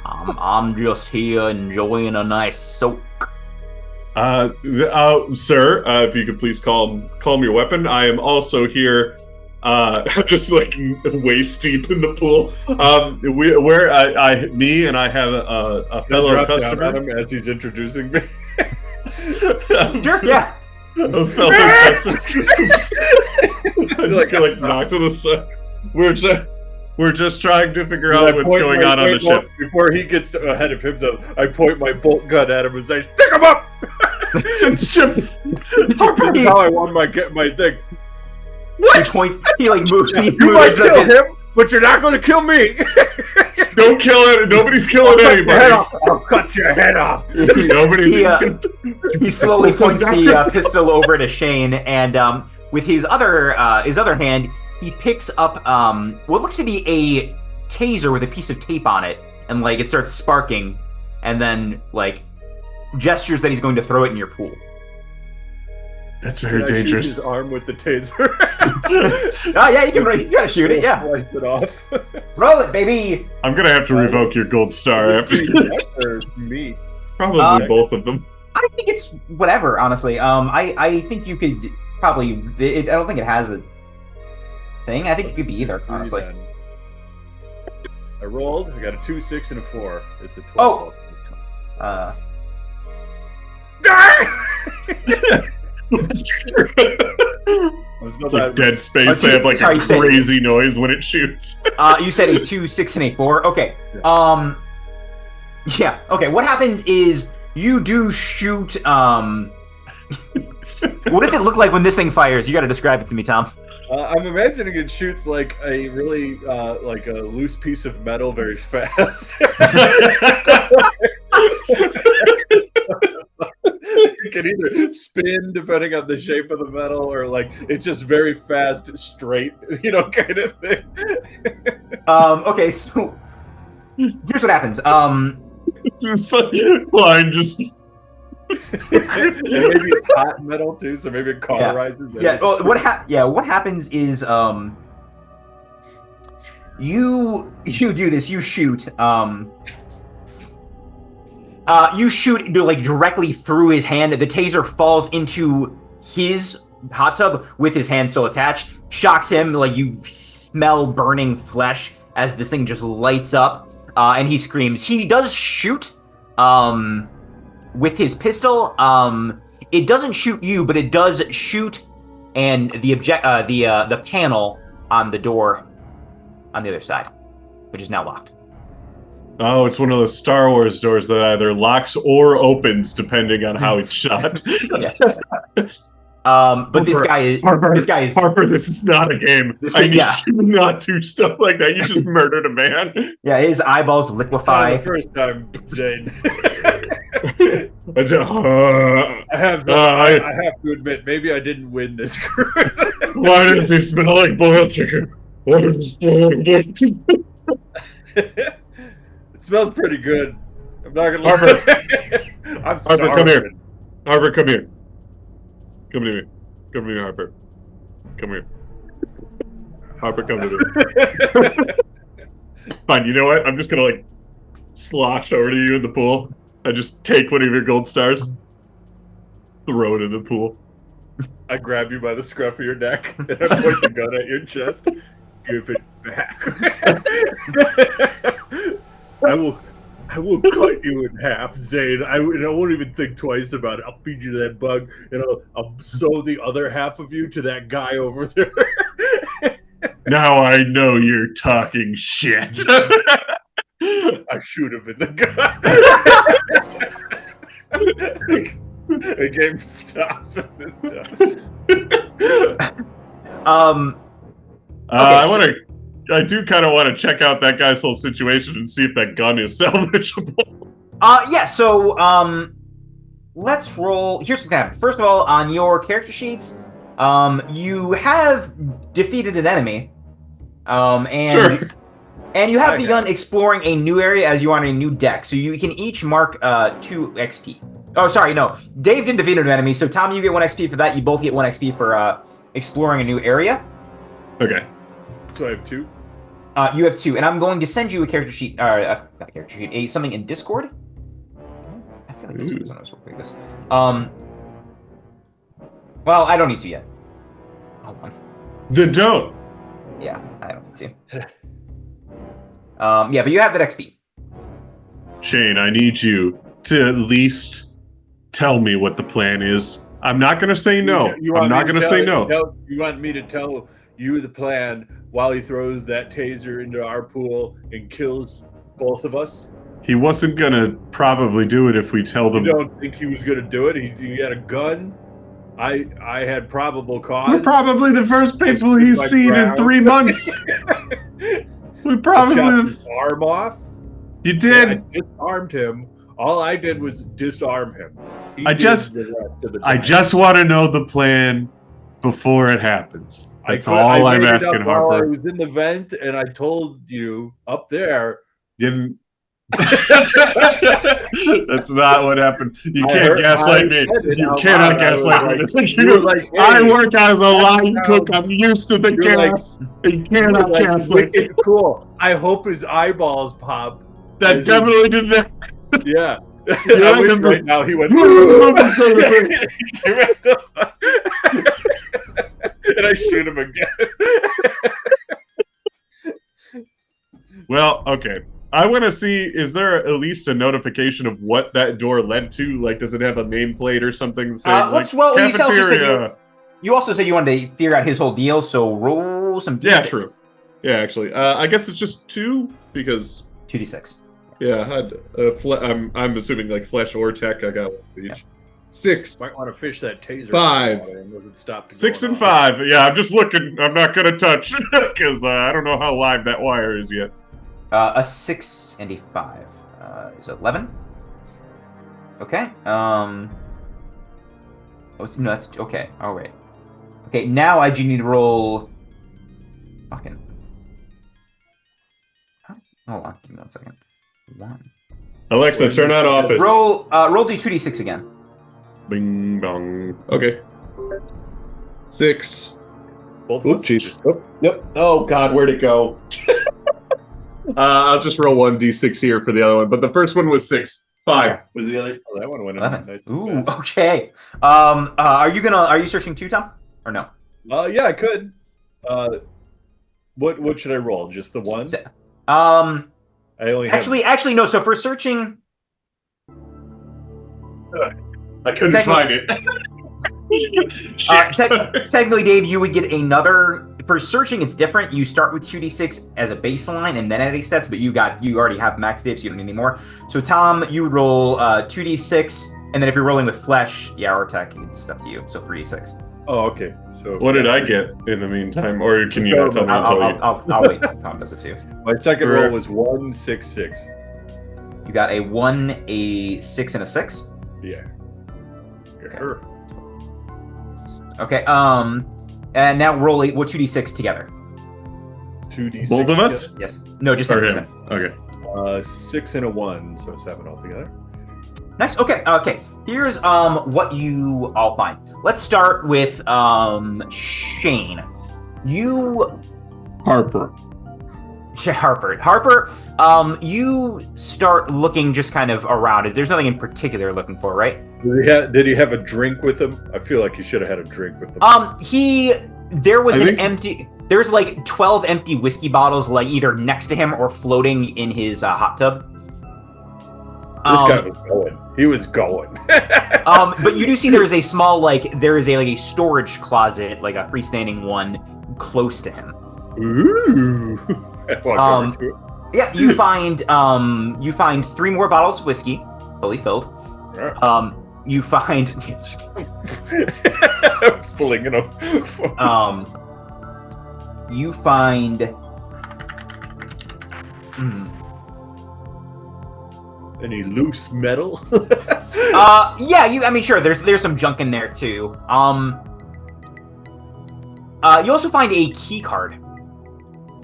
I'm just here enjoying a nice soak. Sir, if you could please calm your weapon. I am also here. Just like waist deep in the pool. Me and I have a fellow customer. At him as he's introducing me. Sure, yeah. A fellow customer. I just get like knocked to the side. We're just trying to figure out what's going on the ship. Before he gets ahead of himself, I point my bolt gun at him and say, "Stick him up!" That's how I want my thing. What? He like moves. You might kill him, but you're not going to kill me. Don't kill it. Nobody's killing anybody. I'll cut your head off. He slowly points the pistol over to Shane, and with his other hand, he picks up what looks to be a taser with a piece of tape on it, and like it starts sparking, and then like gestures that he's going to throw it in your pool. That's very dangerous. Shoot his arm with the taser. Oh yeah, you can shoot it. Yeah, slice it off. Roll it, baby. I'm gonna have to revoke your gold star after or me. Probably both of them. I think it's whatever. Honestly, I think you could probably. I don't think it has a thing. I think it could be either. Honestly, I rolled. I got a 2, 6, and a 4. It's a 12. It's like Dead Space. They have like a crazy noise when it shoots. You said a 2, 6, and a 4. Okay. Yeah. Okay. What happens is you do shoot. What does it look like when this thing fires? You got to describe it to me, Tom. I'm imagining it shoots like a really like a loose piece of metal very fast. It can either spin depending on the shape of the metal, or like it's just very fast, straight, kind of thing. Okay, so here's what happens. Line just. And maybe it's hot metal too, so maybe it cauterizes. Yeah. Well, what happens is you do this. You shoot. You shoot like directly through his hand. The taser falls into his hot tub with his hand still attached. Shocks him. Like you smell burning flesh as this thing just lights up, and he screams. He does shoot. With his pistol, it doesn't shoot you, but it does shoot, and the panel on the door on the other side, which is now locked. Oh, it's one of those Star Wars doors that either locks or opens depending on how it's shot. Yes. But Harper, this guy is Harper. This is not a game. I need you not do stuff like that. You just murdered a man. Yeah, his eyeballs liquefy. The first time, Zane. I have to admit, maybe I didn't win this cruise. Why does he smell like boiled chicken? Why does it smell like boiled chicken? It smells pretty good. I'm not gonna lie. I'm starving. Harper, come here. Harper, come here. Come to me. Come to me, Harper. Come here. Harper, come to me. Fine, you know what? I'm just gonna like slosh over to you in the pool. I just take one of your gold stars, throw it in the pool. I grab you by the scruff of your neck and I point the gun at your chest. Give it back. I will cut you in half, Zane. I won't even think twice about it. I'll feed you that bug, and I'll sew the other half of you to that guy over there. Now I know you're talking shit. I shoot him in the gun. The game stops at this time. I do kind of want to check out that guy's whole situation and see if that gun is salvageable. Yeah, so, let's roll. Here's what's gonna happen. First of all, on your character sheets, you have defeated an enemy. And you have begun exploring a new area as you are on a new deck. So you can each mark 2 XP. Oh, sorry, no. Dave didn't defeat an enemy, so Tom, you get 1 XP for that. You both get 1 XP for exploring a new area. Okay. So I have 2? You have 2, and I'm going to send you a character sheet, not a character sheet, something in Discord. I feel like Discord is when I was working like this. Well, I don't need to yet. Hold on. Then don't. Yeah, I don't need to. Yeah, but you have that XP. Shane, I need you to at least tell me what the plan is. I'm not going to say no. I'm not going to say no. You want me to tell you the plan while he throws that taser into our pool and kills both of us? He wasn't going to probably do it if we tell them. You don't think he was going to do it? He had a gun. I had probable cause. We're probably the first people he's seen in 3 months. We probably his arm off. You did. I disarmed him. All I did was disarm him. I just want to know the plan before it haps. That's all I'm asking, Harper. I was in the vent, and I told you up there. Didn't. That's not what happened. You can't gaslight me. You cannot gaslight me. Hey, I work as a line cook. I'm used to the gas. You cannot gaslight me. Cool. I hope his eyeballs pop. That definitely did that. Yeah. I wish right now he went. And I shoot him again. Well, okay. I want to see, is there at least a notification of what that door led to? Like, does it have a nameplate or something saying, cafeteria? You also said you wanted to figure out his whole deal, so roll some D6. Yeah, true. Yeah, actually. I guess it's just 2, because... 2d6. Yeah, I had I'm assuming, like, flesh or tech. I got 1 each. Yeah. 6. Might want to fish that taser. 5. 6 and 5. Yeah, I'm just looking. I'm not going to touch, because I don't know how live that wire is yet. A 6 and a 5 is 11. Okay. Oh, no, that's okay. All right. Okay, now I do need to roll. Fucking. Hold on, give me 1 second. 1. Alexa, turn on office. Roll D2d6 again. Bing bong. Okay. 6. Both. Oh, Jesus. Oh, yep. Oh God, where'd it go? I'll just roll 1d6 here for the other one, but the first one was 6. 5 was the other. Oh, that one went 11. Nice. Ooh, okay. Are you searching too, Tom, or no? Yeah, I could. What should I roll? Just the one? I only actually no. So for searching, I couldn't find it. Technically, Dave, you would get another. For searching, it's different. You start with 2d6 as a baseline and then add stats, but you already have max dips. You don't need any more. So Tom, you would roll 2d6, and then if you're rolling with flesh, or tech, it's up to you. So 3d6. Oh, okay. So what did I get in the meantime, or can you not tell me? I'll wait until Tom does it too. My second roll was 1, 6, 6. You got a 1, a 6, and a 6. Yeah. Okay. Okay. And now roll 2d6 together. 2d6. Both of us? Yes. No, just him. Okay. 6 and a 1, so 7 altogether. Nice. Okay. Okay. Here's what you all find. Let's start with Shane. Harper. Harper. Harper, you start looking just kind of around it. There's nothing in particular you're looking for, right? Did he have a drink with him? I feel like he should have had a drink with him. There's like 12 empty whiskey bottles, like either next to him or floating in his hot tub. This guy was going. He was going. But you do see there is a storage closet, like a freestanding one, close to him. Ooh. Yeah, you find 3 more bottles of whiskey, fully filled. You find I'm slinging them. You find any loose metal? sure, there's some junk in there too. You also find a key card.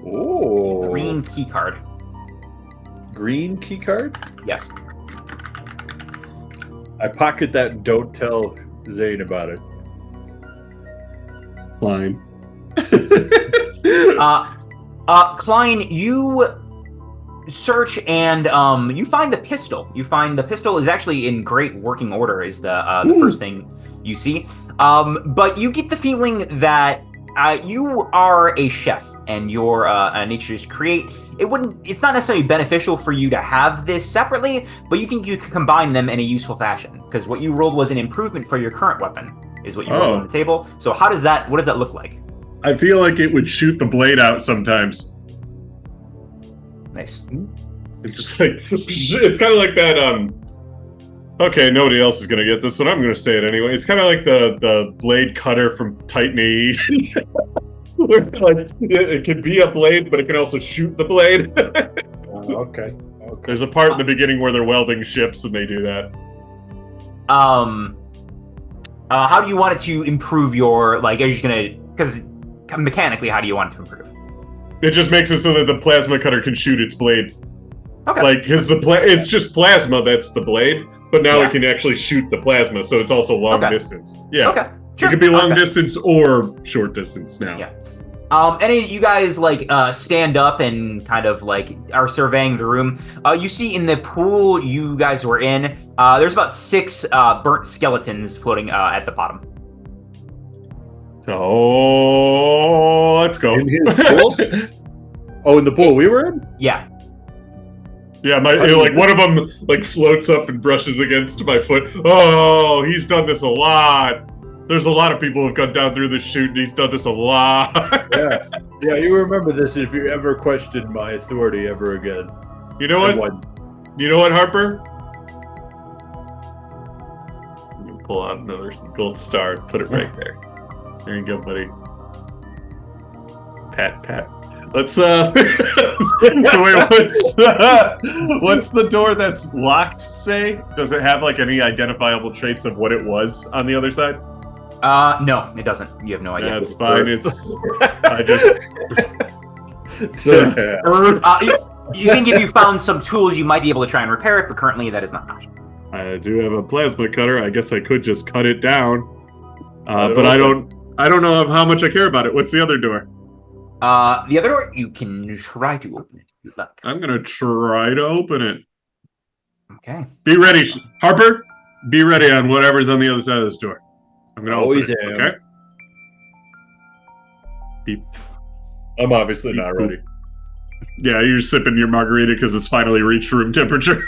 Oh. Green key card. Green key card? Yes. I pocket that and don't tell Zane about it. Fine. Klein, you search and you find the pistol. You find the pistol is actually in great working order, is the first thing you see. But you get the feeling that you are a chef and your nature is to create. It's not necessarily beneficial for you to have this separately, but you think you can combine them in a useful fashion, because what you rolled was an improvement for your current weapon, is what you rolled on the table. So what does that look like? I feel like it would shoot the blade out sometimes. Nice. It's just like, it's kind of like that, okay, nobody else is going to get this one. I'm going to say it anyway. It's kind of like the blade cutter from Titan AE. Like, it can be a blade, but it can also shoot the blade. Okay. There's a part in the beginning where they're welding ships and they do that. How do you want it to improve your, like, are you just going to, because mechanically, how do you want it to improve? It just makes it so that the plasma cutter can shoot its blade. Okay. Like, it's just plasma that's the blade, but now it can actually shoot the plasma, so it's also long distance. Yeah. Okay. Sure. It could be long distance or short distance now. Yeah. Any of you guys stand up and kind of like are surveying the room. You see in the pool you guys were in, there's about 6 burnt skeletons floating at the bottom. So let's go. In his pool? Oh, in the pool we were in? Yeah. Yeah, one of them like floats up and brushes against my foot. Oh, he's done this a lot. There's a lot of people who've gone down through this chute, and he's done this a lot. Yeah, you remember this if you ever questioned my authority ever again. You know what? You know what, Harper? I'm gonna pull out another gold star and put it right there. There you go, buddy. Pat. Let's so wait, what's the door that's locked say? Does it have like any identifiable traits of what it was on the other side? No, it doesn't. You have no idea. That's fine. I just Earth. You think if you found some tools, you might be able to try and repair it, but currently that is not an option. I do have a plasma cutter. I guess I could just cut it down, but I don't know of how much I care about it. What's the other door? The other door, you can try to open it. Good luck. I'm gonna try to open it. Okay. Be ready, Harper. Be ready on whatever's on the other side of this door. I'm gonna open it. Okay. Beep. I'm obviously not ready. Yeah, you're sipping your margarita because it's finally reached room temperature.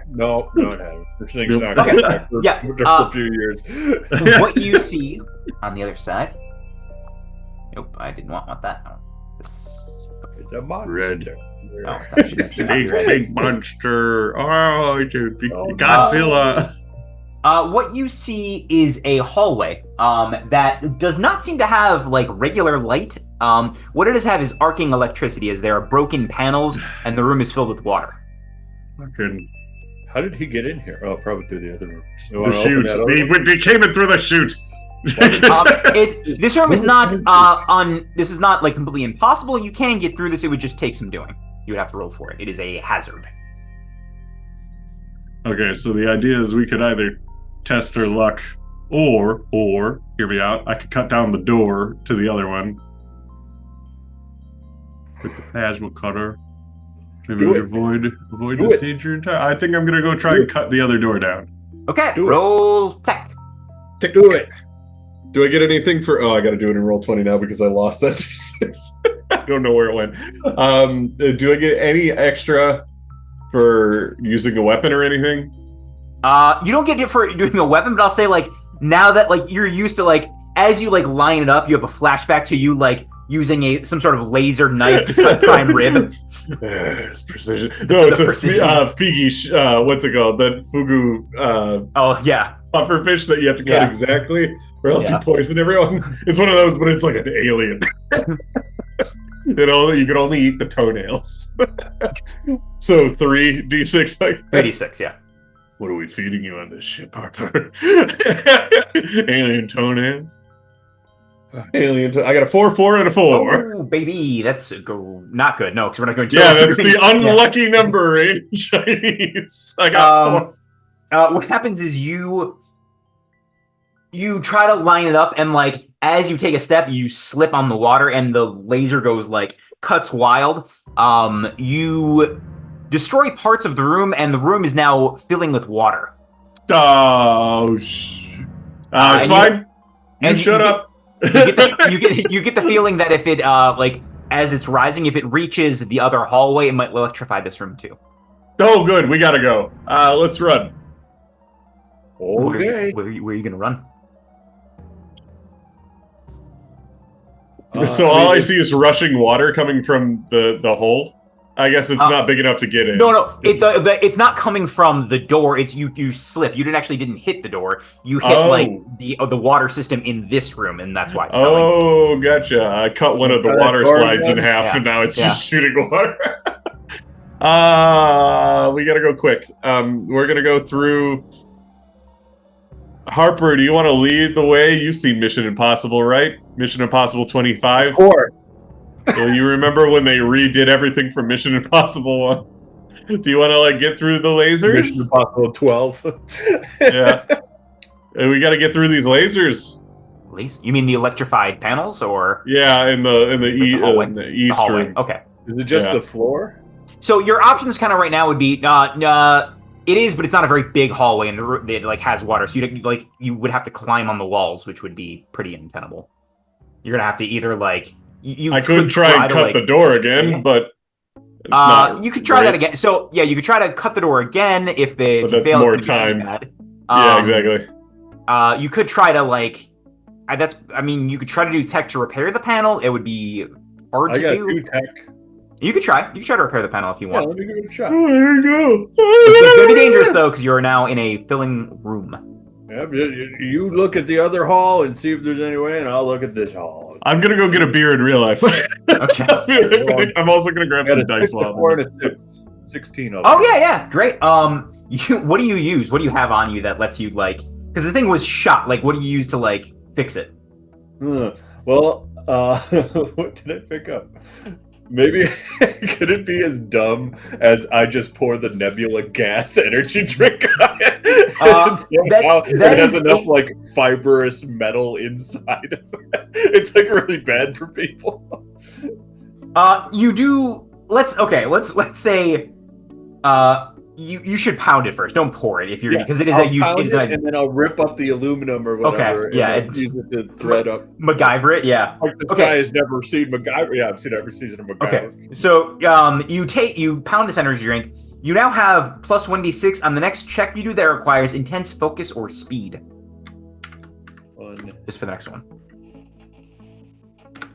No, it hasn't. This thing's not going back for a few years. What you see on the other side? Nope, I didn't want that. Oh, this. It's a monster. Red. Oh, it's actually Big monster. Oh, dude, Godzilla. What you see is a hallway that does not seem to have like regular light. What it does have is arcing electricity, as there are broken panels and the room is filled with water. How did he get in here? Oh, probably through the other room. The chute. He came in through the chute. This room is not this is not like completely impossible. You can get through this. It would just take some doing. You would have to roll for it. It is a hazard. Okay, so the idea is we could either test our luck, or hear me out. I could cut down the door to the other one. with the plasma cutter. Maybe Do we it. avoid Do this it. danger. I think I'm gonna go try Do and cut the other door down. Okay, Do it. roll tech. Do it. Do I get anything for? Oh, I got to do it in roll 20 now because I lost that D6. I don't know where it went. Do I get any extra for using a weapon or anything? You don't get it for doing a weapon, but I'll say like now that like you're used to like as you like line it up, you have a flashback to you like using some sort of laser knife to cut prime rib. It's precision. No, it's a figi. What's it called? That fugu. Oh yeah, Pufferfish that you have to cut Yeah. exactly, or else Yeah. you poison everyone. It's one of those, but it's like an alien. You know, you can only eat the toenails. So 3d6. Like 86. Yeah. what are we feeding you on this ship, Harper? Alien toenails. I got a 4, 4, and a 4. Oh baby, that's not good. No, because we're not going to. Yeah, that's the unlucky number in Chinese. I got 4. What happens is you try to line it up, and like as you take a step, you slip on the water, and the laser goes like cuts wild. You destroy parts of the room, and the room is now filling with water. Oh, it's and fine. and Shut you up. You get the feeling that if it like as it's rising, if it reaches the other hallway, it might electrify this room too. Oh, good. We gotta go. Let's run. Okay. Where are you gonna run? So all I see is rushing water coming from the hole. I guess it's not big enough to get in. No. It's not coming from the door. It's you slip. You didn't hit the door. You hit like the water system in this room, and that's why it's coming. Oh, gotcha. I cut one of the water slides in half, Yeah. and now it's just shooting water. We gotta go quick. We're gonna go through. Harper, do you want to lead the way? You've seen Mission Impossible, right? Mission Impossible 25. Or Well, you remember when they redid everything from Mission Impossible 1? Do you want to like get through the lasers? Mission Impossible 12. Yeah. And we got to get through these lasers. You mean the electrified panels, or Yeah, in the hallway? in the the east hallway? room. Okay. Is it just Yeah. the floor? So your options kind of right now would be it is, but it's not a very big hallway, and it like has water. So you would have to climb on the walls, which would be pretty untenable. You're gonna have to either like I could try and cut the door again, but it's not you could try that again. So yeah, you could try to cut the door again if But that's fail, more it's gonna be really time. bad. Yeah, exactly. You could try to like you could try to do tech to repair the panel. It would be hard I to got do. 2 tech. You could try to repair the panel if you Yeah, want. let me give it a shot. Oh, there you go. It's gonna be dangerous though, because you're now in a filling room. Yeah, you look at the other hall and see if there's any way, and I'll look at this hall. I'm gonna go get a beer in real life. Okay. I'll be right back. I'm also gonna grab I got some a dice 6, a while 4, I'm and a 6. 16 of Oh them. yeah, great. What do you use? What do you have on you that lets you like? Because the thing was shot. Like, what do you use to like fix it? Well, what did I pick up? Maybe could it be as dumb as I just pour the Nebula gas energy drink on it? And somehow that it has is enough like fibrous metal inside of it. It's like really bad for people. You do. Let's say. You should pound it first. Don't pour it if you're because it is I'll a use. pound it, and then I'll rip up the aluminum or whatever. Okay, yeah, and I'll use it to thread up. MacGyver it, yeah. Like the Okay. guy has never seen MacGyver. Yeah, I've seen every season of MacGyver. Okay, so you pound this energy drink. You now have plus 1d6 on the next check you do that requires intense focus or speed. Just for the next one.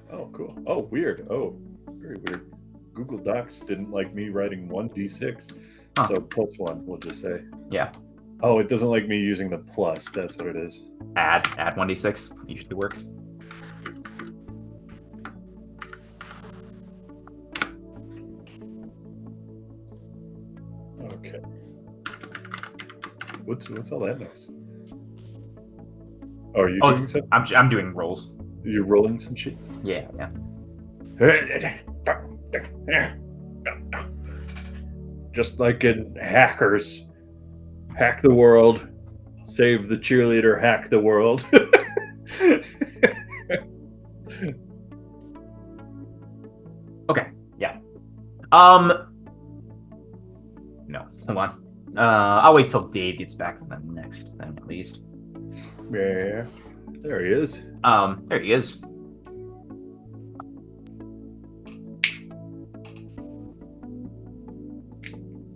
Oh, cool. Oh, weird. Oh, very weird. Google Docs didn't like me writing 1d6. Huh. So plus 1, we'll just say. Yeah. Oh, it doesn't like me using the plus. That's what it is. Add 1d6 usually works. Okay. What's all that noise? Oh, are you doing something? I'm doing rolls. You're rolling some shit? Yeah. Just like in Hackers. Hack the world. Save the cheerleader, hack the world. Okay. Yeah. No, hold on. I'll wait till Dave gets back from the next thing, at least. Yeah, there he is. There he is.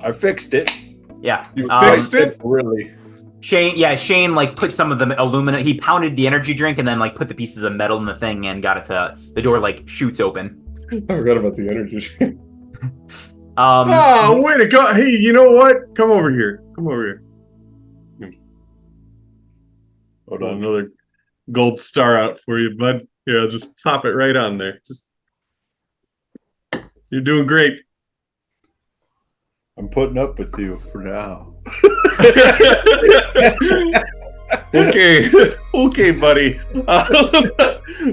I fixed it. Yeah. You fixed it? Really? Shane like put some of the aluminum. He pounded the energy drink and then like put the pieces of metal in the thing and got it to the door like shoots open. I forgot about the energy. Um, way to go! Hey, you know what? Come over here. Come over here. Hold on, another gold star out for you, bud. Here, I'll just pop it right on there. You're doing great. I'm putting up with you for now. Okay, okay, buddy.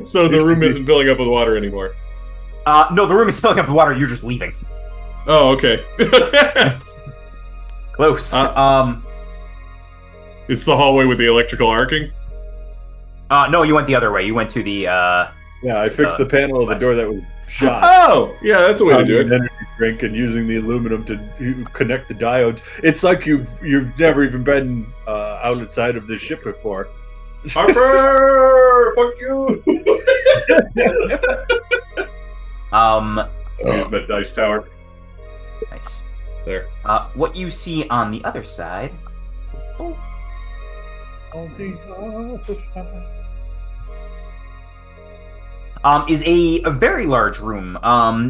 So the room isn't filling up with water anymore. no, the room is filling up with water. You're just leaving. Oh, okay. Close. It's the hallway with the electrical arcing. No, you went the other way. You went to the. Yeah, I fixed the panel of the door that was shot. Oh, yeah, that's a way to do An it. energy drink and using the aluminum to connect the diodes. It's like you've never even been outside of this ship before. Harper, fuck you. Use that dice tower. Nice. There. What you see on the other side. Is a very large room.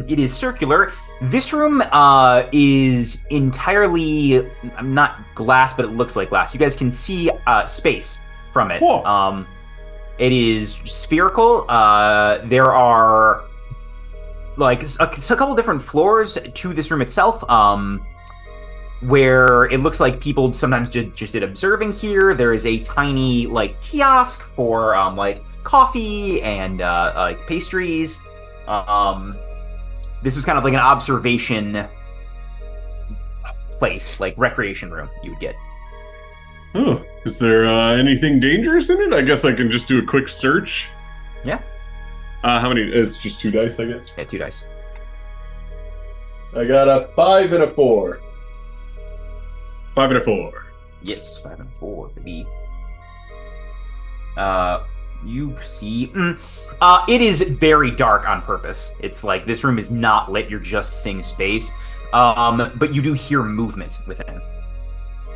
It is circular. This room is entirely not glass, but it looks like glass. You guys can see space from it. Whoa. It is spherical. There are like a couple different floors to this room itself. Where it looks like people sometimes just did observing here. There is a tiny like kiosk for like coffee and like pastries. This was kind of like an observation place, like recreation room you would get. Oh, is there anything dangerous in it? I guess I can just do a quick search. Yeah. How many? It's just 2 dice, I guess. Yeah, 2 dice. I got a 5 and a 4. 5 and a 4. Yes, 5 and 4, baby. You see, it is very dark on purpose. It's like this room is not lit. You're just seeing space. But you do hear movement within.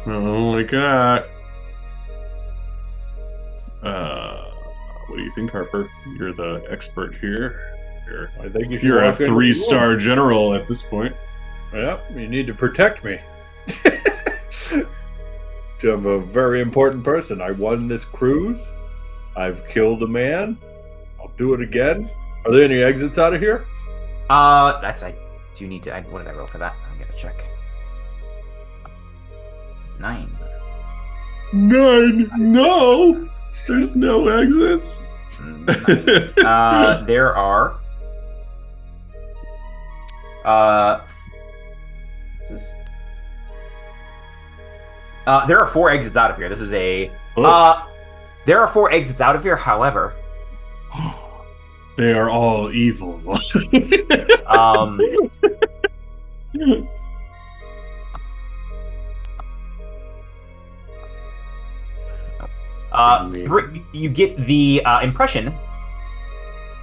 Oh my god. What do you think, Harper? You're the expert here. I think you should You're a walk in 3-star general at this point. Yeah, you need to protect me. I'm a very important person. I won this cruise. I've killed a man. I'll do it again. Are there any exits out of here? I do need to. What did I roll for that? I gotta check. 9. 9. No, there's no exits. 9. There are. There are 4 exits out of here. This is a. There are 4 exits out of here. However, they are all evil. You get the impression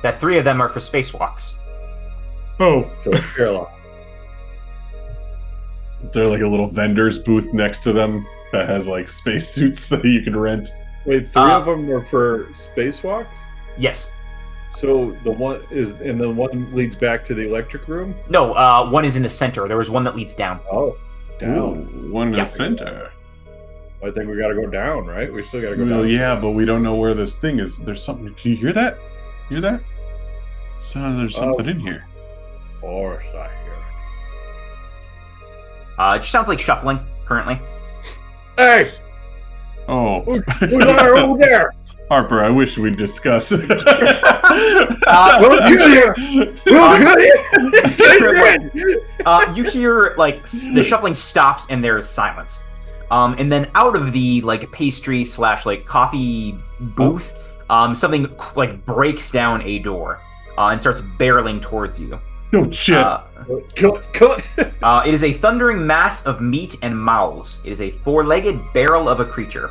that 3 of them are for spacewalks. Oh, So Sherlock. is there like a little vendor's booth next to them that has like spacesuits that you can rent? Wait, 3 of them are for spacewalks? Yes. So the one is, and the one leads back to the electric room? No, one is in the center. There was one that leads down. Oh, down. Ooh, one in Yeah. the center. I think we gotta go down, right? We still gotta go Well, down. yeah, but we don't know where this thing is. There's something. Can you hear that? Hear that? There's something in here. Of course I hear It just sounds like shuffling currently. it. Hey! Oh, Who's there over there? Harper, I wish we'd discuss. We'll get here! We'll get here! You hear like the shuffling stops and there's silence. And then out of the like pastry / like coffee booth, something like breaks down a door and starts barreling towards you. No shit. Kill it. It is a thundering mass of meat and mouths. It is a four-legged barrel of a creature.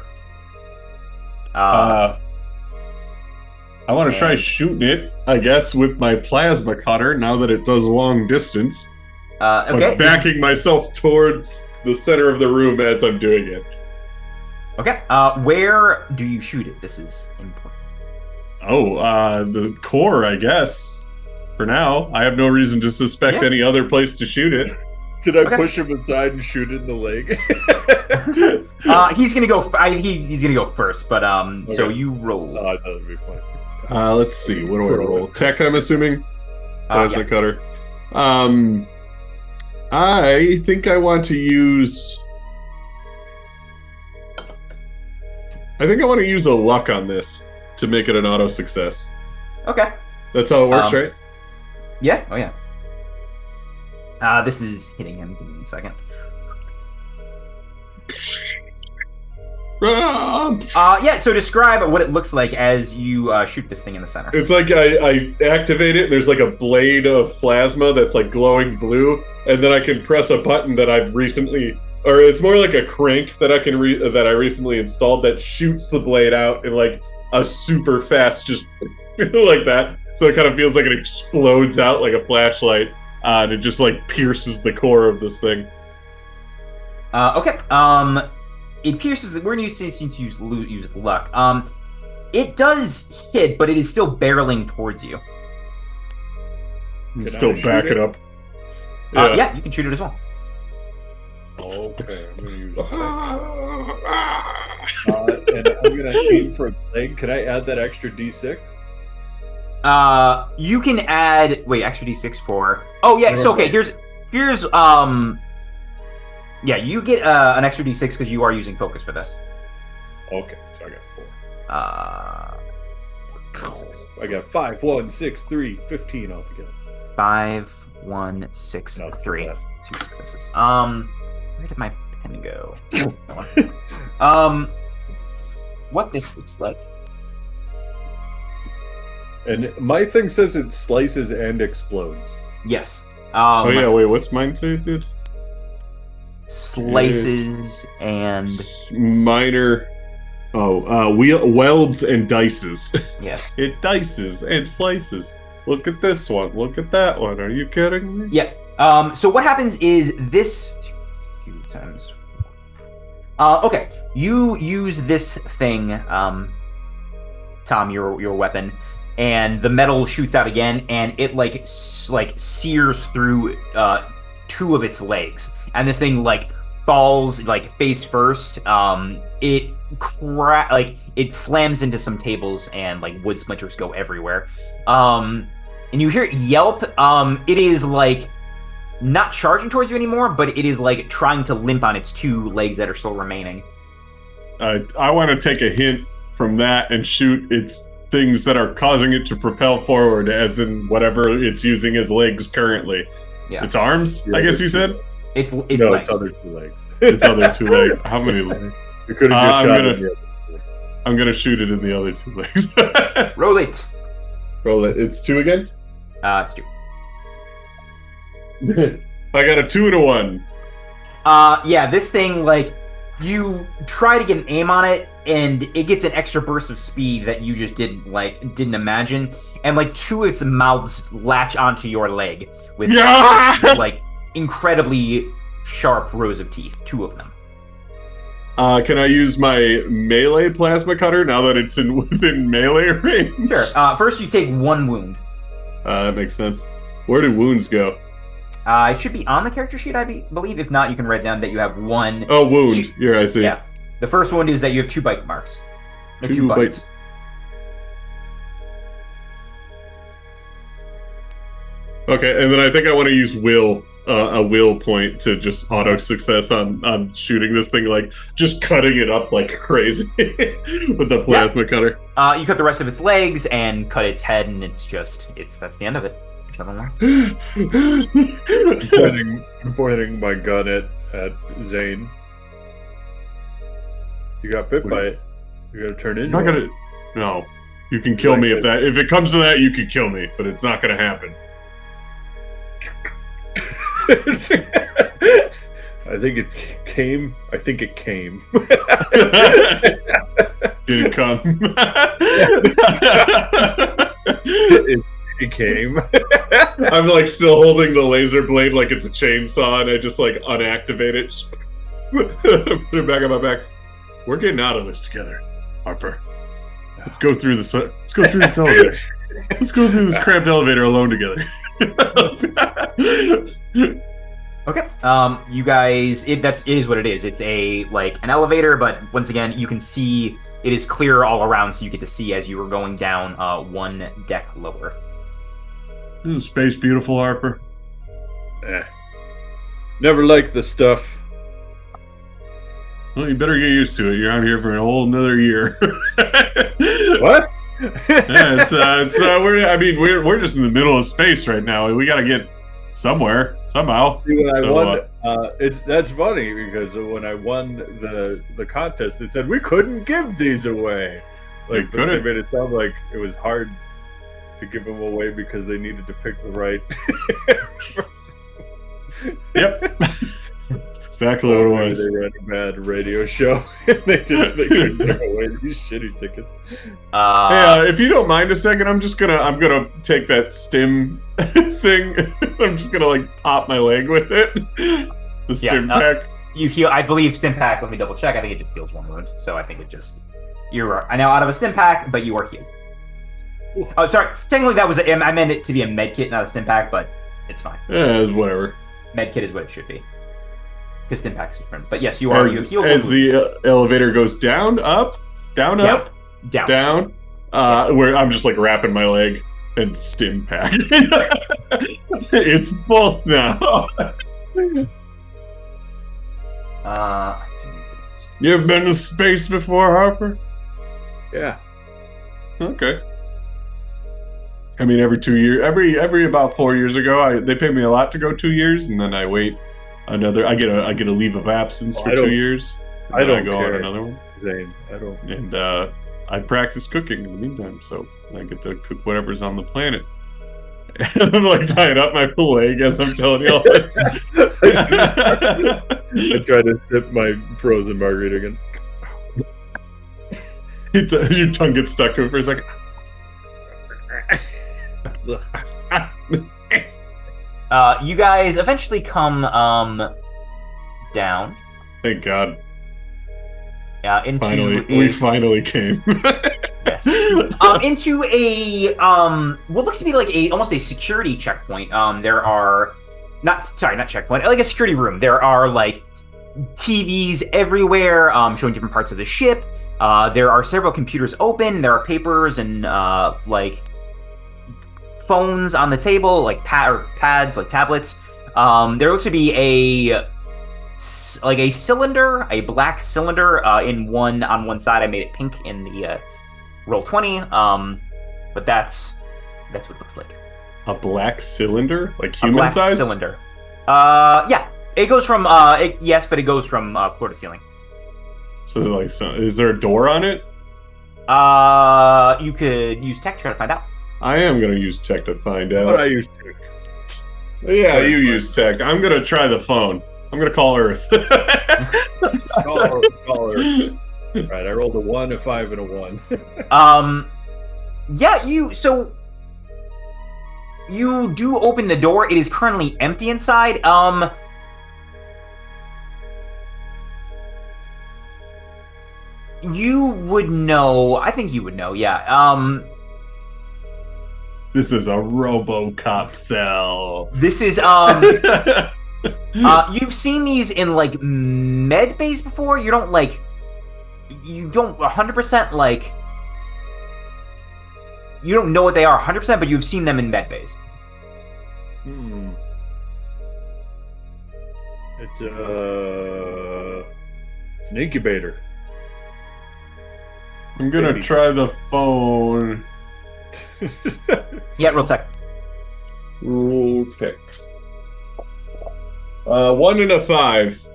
I want to try and- shooting it, I guess, with my plasma cutter now that it does long distance. Okay. But backing myself towards the center of the room as I'm doing it. Okay. Where do you shoot it? This is important. Oh, the core, I guess. For now, I have no reason to suspect any other place to shoot it. Could I Okay. push him aside and shoot it in the leg? He's gonna go. He's gonna go first, but So Okay. you roll. Oh, that would be fun. Let's see. What do I roll? Tech, I'm assuming. Plasma Yeah. cutter. I think I want to use. I think I want to use a luck on this to make it an auto success. Okay. That's how it works, right? Yeah. Oh yeah. This is hitting him. Give me a second. Yeah. So describe what it looks like as you shoot this thing in the center. It's like I activate it, and there's like a blade of plasma that's like glowing blue, and then I can press a button that I've recently, or it's more like a crank that I can that I recently installed that shoots the blade out in like a super fast, just like that. So it kind of feels like it explodes out like a flashlight, and it just like pierces the core of this thing. Okay. It pierces. We're gonna use luck. It does hit, but it is still barreling towards you. I'm Can still I shoot back it? it up. Yeah, you can shoot it as well. Okay, I'm gonna use that. And I'm gonna aim for a leg. Can I add that extra D6? You can add extra d6 for. Oh yeah, so okay. Here's yeah, you get an extra d6 because you are using focus for this. Okay, so I got 4. Uh, I got 5, 1, 6, 3, 15 altogether. 5, 1, 6, Not 3. bad. 2 successes. Where did my pen go? That one. What this looks like. And my thing says it slices and explodes. Yes. Oh yeah, wait, what's mine say, dude? Slices and Minor. Welds and dices. yes. It dices and slices. Look at this one. Look at that one. Are you kidding me? Yeah. So what happens is this 2 times. Okay. You use this thing, Tom, your weapon, and the metal shoots out again, and it like sears through 2 of its legs, and this thing like falls like face first. It slams into some tables, and like wood splinters go everywhere. And you hear it yelp. It is like not charging towards you anymore, but it is like trying to limp on its 2 legs that are still remaining. I want to take a hint from that and shoot its things that are causing it to propel forward, as in whatever it's using as legs currently. Yeah. Its arms, Yeah, I guess you said? It's No, legs. it's other 2 legs. Its other 2 legs. How many legs? You could have just I'm shot gonna- it in the other legs. I'm going to shoot it in the other 2 legs. Roll it. Roll it. It's 2 again? It's 2. I got a 2 and a 1. Yeah, this thing, like, you try to get an aim on it, and it gets an extra burst of speed that you just didn't imagine, and like 2 of its mouths latch onto your leg with Yeah! like incredibly sharp rows of teeth. 2 of them. Can I use my melee plasma cutter now that it's within melee range? Sure. First, you take 1 wound. That makes sense. Where do wounds go? It should be on the character sheet, I believe. If not, you can write down that you have 1. Oh, wound. Here, I see. Yeah. The first wound is that you have 2 bite marks. No, 2 2 bites. bites. Okay, and then I think I want to use a will point to just auto success on shooting this thing, like just cutting it up like crazy with the plasma cutter. You cut the rest of its legs and cut its head, and that's the end of it. There's nothing left. I'm pointing my gun at Zane. You got bit by it. You gotta turn in. I'm not gonna. No, you can kill me if it comes to that. You can kill me, but it's not gonna happen. I think it came. I think it came. Did it come? It came. I'm like still holding the laser blade like it's a chainsaw, and I just like unactivate it. Just put it back on my back. We're getting out of this together, Harper. Let's go through this. Let's go through this elevator. Let's go through this cramped elevator alone together. Okay. You guys, it is what it is. It's an elevator, but once again, you can see it is clear all around, so you get to see as you were going down one deck lower. Isn't space beautiful, Harper? Never liked the stuff. Well, you better get used to it. You're out here for a whole another year. What? We're just in the middle of space right now. We gotta get somewhere somehow. See, when I won, that's funny because when I won the contest, it said we couldn't give these away. Like, couldn't. They made it sound like it was hard to give them away because they needed to pick the right person. Yep. That's exactly what it was. They ran a bad radio show and they couldn't give away these shitty tickets. Hey, if you don't mind a second, I'm gonna take that stim thing. I'm just gonna like pop my leg with it. The stim pack. You heal. I believe stim pack. Let me double check. I think it just heals one wound. So I think it just you're now out of a stim pack, but you are healed. Oh, sorry. Technically, I meant it to be a med kit, not a stim pack, but it's fine. Yeah, it's whatever. Med kit is what it should be. Because stim pack is different. But yes, you are healed. As the elevator goes down, up, down, up, down. Where I'm just like wrapping my leg and stim pack. It's both now. You ever been to space before, Harper? Yeah. Okay. I mean, every 2 years, every about 4 years ago, they pay me a lot to go 2 years, and then I wait another. I get a leave of absence for 2 years. I don't go care. on another one. Zane, I don't. And I practice cooking in the meantime, so I get to cook whatever's on the planet. And I'm like tying up my leg as I'm telling you all this. I try to sip my frozen margarita again. Your tongue gets stuck to it for a second. You guys eventually come down. Thank God. We finally came. Yes. Into a what looks to be like almost a security checkpoint. There are not checkpoint, like a security room. There are like TVs everywhere, showing different parts of the ship. There are several computers open. There are papers and like phones on the table, like pads, like tablets. There looks to be a cylinder, a black cylinder on one side. I made it pink in the roll 20. But that's what it looks like. A black cylinder, like human size. A black cylinder. Yeah. It goes from yes, but it goes from floor to ceiling. So is there a door on it? You could use tech to try to find out. I am gonna use tech to find out. But I use tech. Yeah, you use tech. I'm gonna try the phone. I'm gonna call Earth. Call Earth. Right, I rolled a 1, a 5, and a 1. Yeah, you do open the door. It is currently empty inside. You would know. I think you would know. Yeah. This is a RoboCop cell. This is you've seen these in like med bays before. You don't 100% like. You don't know what they are 100%, but you've seen them in med bays. It's an incubator. I'm gonna try the phone. Yeah, roll tech. Roll tech. 1 and a 5.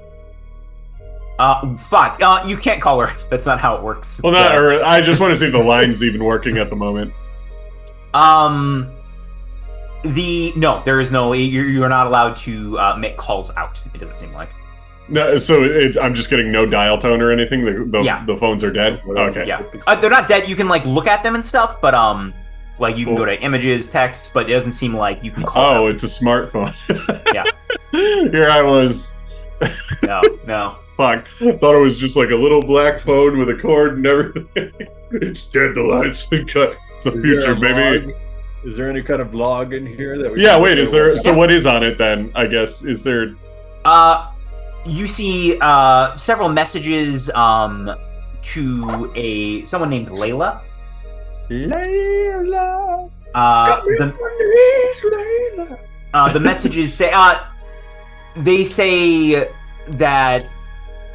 5. You can't call Earth. That's not how it works. Well, not Earth. I just want to see if the line's even working at the moment. No, there is no. You're not allowed to make calls out. It doesn't seem like. No, so I'm just getting no dial tone or anything. The phones are dead. Okay. Yeah, they're not dead. You can like look at them and stuff, but like you can go to images, text, but it doesn't seem like you can call. Oh, out. it's a smartphone. Yeah. Here I was. No. Fuck. Thought it was just like a little black phone with a cord and everything. It's dead. The lights been cut. It's the future, baby. Is there any kind of log in here that we Yeah. Wait. Is there? So what is on it then? I guess is there? You see several messages to someone named Layla. Layla. The messages say they say that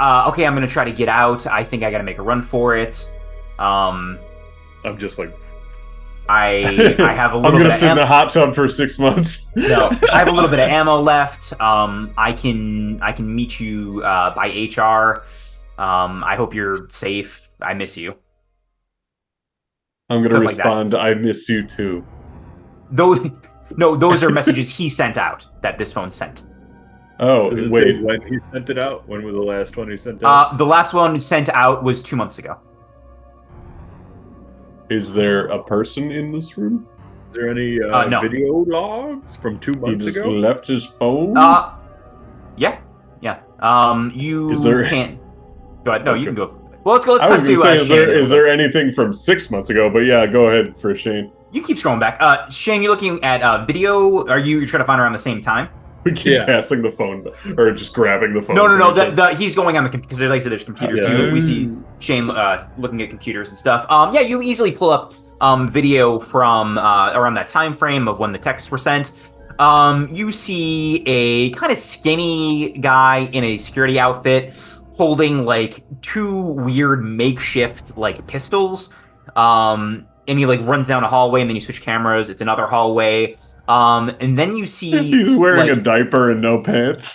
okay, I'm gonna try to get out. I think I gotta make a run for it. I'm just like I have a little. I'm gonna bit sit in of the hot tub for 6 months. No, I have a little bit of ammo left. I can meet you by HR. I hope you're safe. I miss you. I'm gonna Something like respond. I miss you too. Those are messages he sent out that this phone sent. Oh, Does it wait. say when he sent it out? When was the last one he sent out? The last one sent out was 2 months ago. Is there a person in this room? Is there any no. video logs from 2 He months just ago? left his phone? Yeah. You Is there- can't. Go ahead. No, you Okay. can go. Well, let's go. Let's I cut was to gonna say, Shane. is there anything from 6 months ago? But yeah, go ahead for Shane. You keep scrolling back. Shane, you're looking at video. Are you're trying to find her around the same time? We keep passing the phone, or just grabbing the phone. No. He's going on the computer because like I said, there's computers Yeah. too. We see Shane looking at computers and stuff. Yeah, you easily pull up video from around that time frame of when the texts were sent. You see a kind of skinny guy in a security outfit holding like two weird makeshift like pistols. And he like runs down a hallway, and then you switch cameras. It's another hallway. And then you see He's wearing like, a diaper and no pants.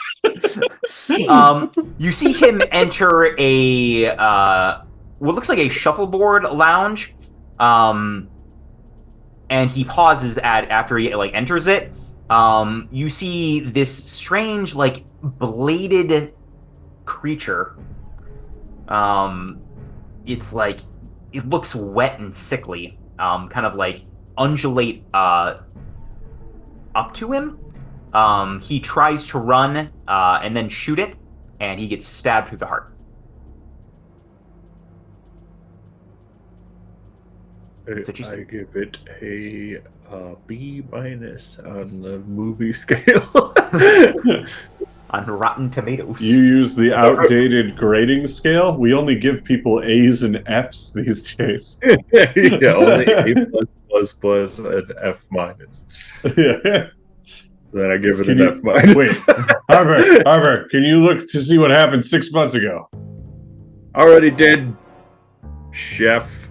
you see him enter a what looks like a shuffleboard lounge. And he pauses after he like enters it. You see this strange like bladed creature. It's like it looks wet and sickly. Kind of like undulate up to him. He tries to run and then shoot it, and he gets stabbed through the heart. I give it a B- on the movie scale. On Rotten Tomatoes. You use the outdated grading scale. We only give people A's and F's these days. Yeah, only A+++ and F-. Yeah. Then I give it Can an you- F-. Wait, Harper, can you look to see what happened 6 months ago? Already did, chef.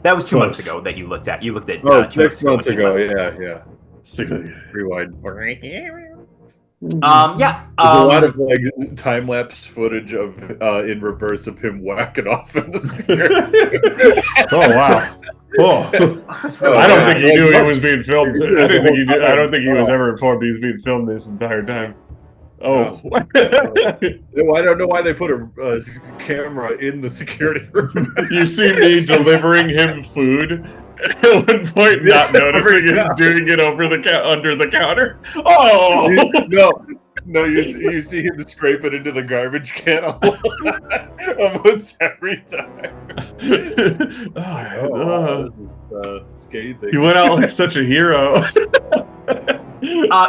That was 2 months Close. ago that you looked at. You looked at 6 months ago. when you Yeah. Sick of you. Rewind. left. There's a lot of like time lapse footage of in reverse of him whacking off in the security. Oh wow. Oh. I don't think he knew he was being filmed. I don't think he was ever informed he was being filmed this entire time. Oh. I don't know why they put a camera in the security room. You see me delivering him food at one point, not noticing it, doing it under the counter. Oh No, you see him scrape it into the garbage can almost every time. This is scathing. You went out like such a hero.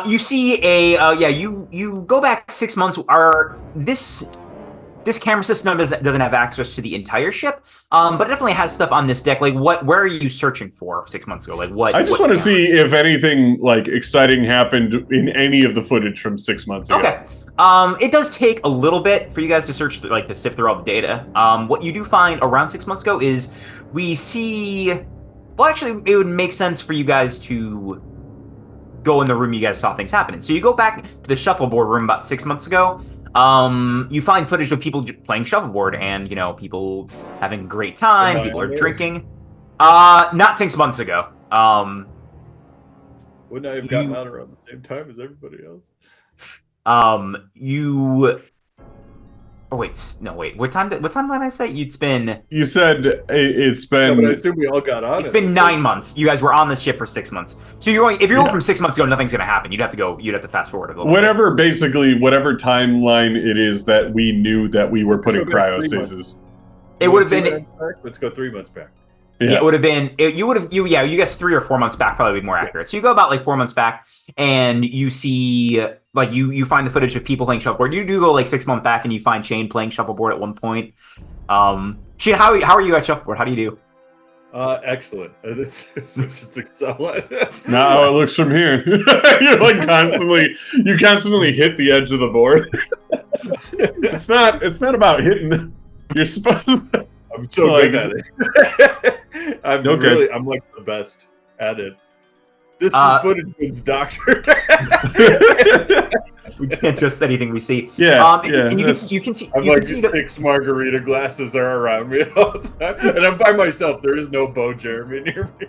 You see you go back 6 months. This camera system doesn't have access to the entire ship, but it definitely has stuff on this deck. Like where are you searching for 6 months ago? Like what? I just want to see if anything like exciting happened in any of the footage from 6 months ago. Okay. It does take a little bit for you guys to search, like to sift through all the data. What you do find around 6 months ago is we see. Well, actually, it would make sense for you guys to go in the room you guys saw things happening. So you go back to the shuffleboard room about 6 months ago. You find footage of people playing shuffleboard and, people having a great time. People are drinking. Not 6 months ago. Wouldn't I have gotten out around the same time as everybody else? You. Oh wait, no wait. What time did I say? It's been. You said it's No, been. but I assume we all got on. It's been 9 months. You guys were on this ship for 6 months. So you're going. If you're going from 6 months ago, nothing's gonna happen. You'd have to fast forward a little. Whatever, basically, whatever timeline it is that we knew that we were putting cryostasis. It would have been. Let's go 3 months back. Yeah, it would have been. You guess 3 or 4 months back probably would be more accurate. So you go about like 4 months back, and you see like you find the footage of people playing shuffleboard. You do go like 6 months back, and you find Shane playing shuffleboard at one point. Shane, how are you at shuffleboard? How do you do? Excellent. It's just excellent. Not how it looks from here. You're like constantly hit the edge of the board. It's not about hitting. You're supposed to. I'm so good at it. I'm like the best at it. This footage is doctored. We can't trust anything we see. Yeah, And you can see. I'm like 6 margarita glasses are around me all the time, and I'm by myself. There is no Bo Jeremy near me.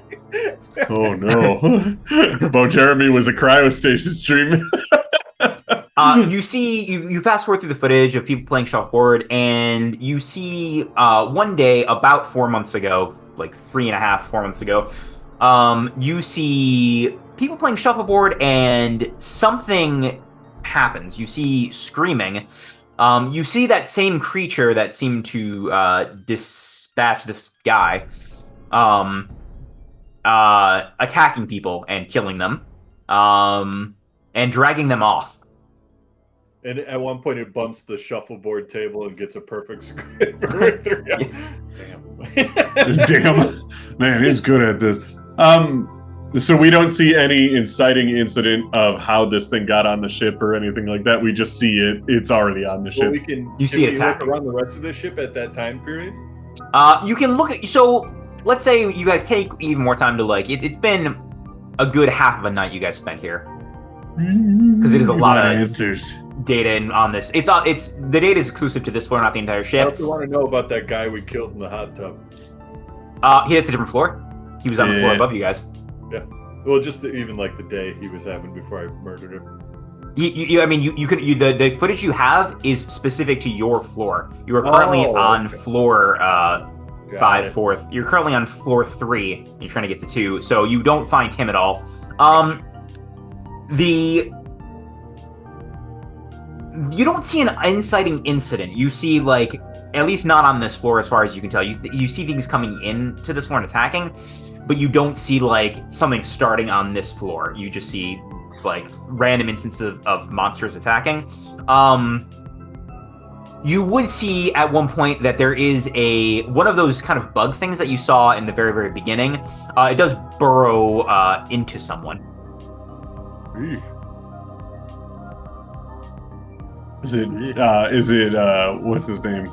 Oh no, Bo Jeremy was a cryostasis dream. You see, you fast forward through the footage of people playing shuffleboard, and you see one day about 4 months ago, like 3.5, 4 months ago, you see people playing shuffleboard, and something happens. You see screaming. You see that same creature that seemed to dispatch this guy, attacking people and killing them, and dragging them off. And at one point, it bumps the shuffleboard table and gets a perfect square right through. Yes. Damn, man, he's good at this. So we don't see any inciting incident of how this thing got on the ship or anything like that. We just see it. It's already on the ship. Well, we can. You see it look around the rest of the ship at that time period. You can look at. So let's say you guys take even more time to like. It's been a good half of a night you guys spent here because it is a lot of answers. Data on this. It's the data is exclusive to this floor, not the entire I ship. also want to know about that guy we killed in the hot tub. Hits a different floor. He was on the floor above you guys. Yeah. Well, just even like the day he was having before I murdered him. The footage you have is specific to your floor. You are currently on floor 5, 4th. You're currently on floor 3. You're trying to get to 2, so you don't find him at all. You don't see an inciting incident. You see, like, at least not on this floor as far as you can tell. You see things coming into this floor and attacking, but you don't see, like, something starting on this floor. You just see, like, random instances of monsters attacking. You would see at one point that there is one of those kind of bug things that you saw in the very, very beginning. It does burrow into someone. Is it what's his name?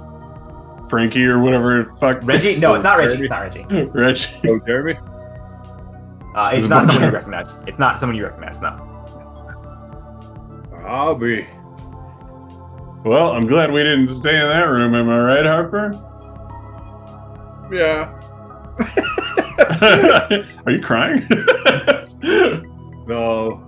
Frankie or whatever. Fuck. Reggie? No, it's not Reggie. It's not Reggie. Reggie. Oh, Jeremy? It's not someone you recognize. It's not someone you recognize, no. I'll be. Well, I'm glad we didn't stay in that room. Am I right, Harper? Yeah. Are you crying? No.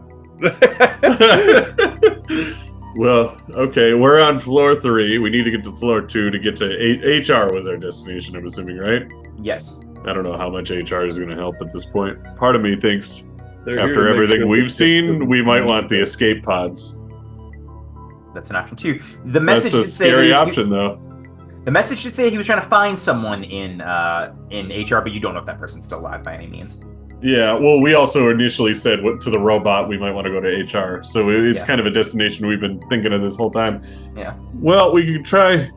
Well, okay, we're on floor 3. We need to get to floor 2 to get to HR was our destination, I'm assuming, right? Yes. I don't know how much HR is going to help at this point. Part of me thinks, They're here after to make everything sure we've seen, we might want the escape pods. That's an option too. The message That's a should say scary option, though. The message should say he was trying to find someone in HR, but you don't know if that person's still alive by any means. Yeah, well, we also initially said to the robot we might want to go to HR, so it's kind of a destination we've been thinking of this whole time. Yeah. Well, we could try.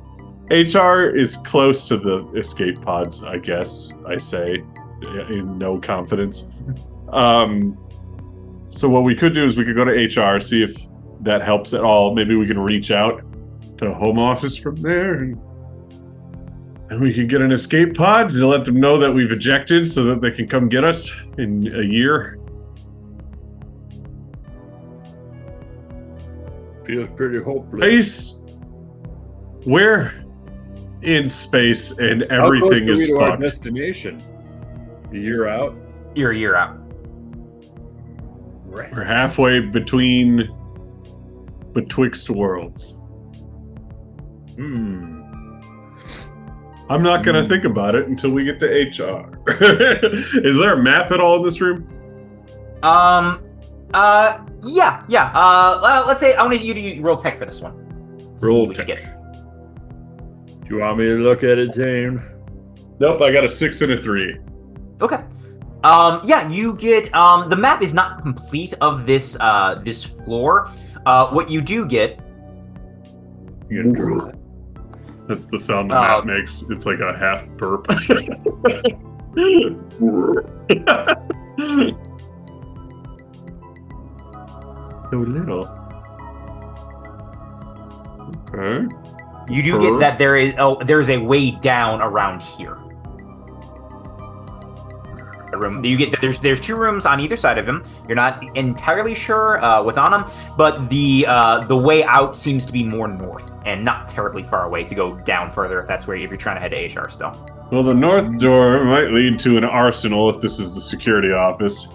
HR is close to the escape pods, I guess, I say, in no confidence. So what we could do is we could go to HR, see if that helps at all. Maybe we can reach out to home office from there, and we can get an escape pod to let them know that we've ejected so that they can come get us in a year. Feels pretty hopeless. Space. We're in space and everything is Our fucked. destination. A year out. You're a year out. We're halfway betwixt worlds. I'm not going to think about it until we get to HR. Is there a map at all in this room? Yeah. Let's say I want you to roll tech for this one. Roll tech. Do you want me to look at it, James? Nope, I got a 6 and a 3. Okay. Yeah, you get the map is not complete of this this floor. What you do get. You gonna draw that? That's the sound the map makes. It's like a half burp. So little. Okay. You do get that there is a way down around here. A room. You get that there's 2 rooms on either side of him. You're not entirely sure what's on them, but the way out seems to be more north and not terribly far away to go down further if you're trying to head to HR still. Well, the north door might lead to an arsenal if this is the security office.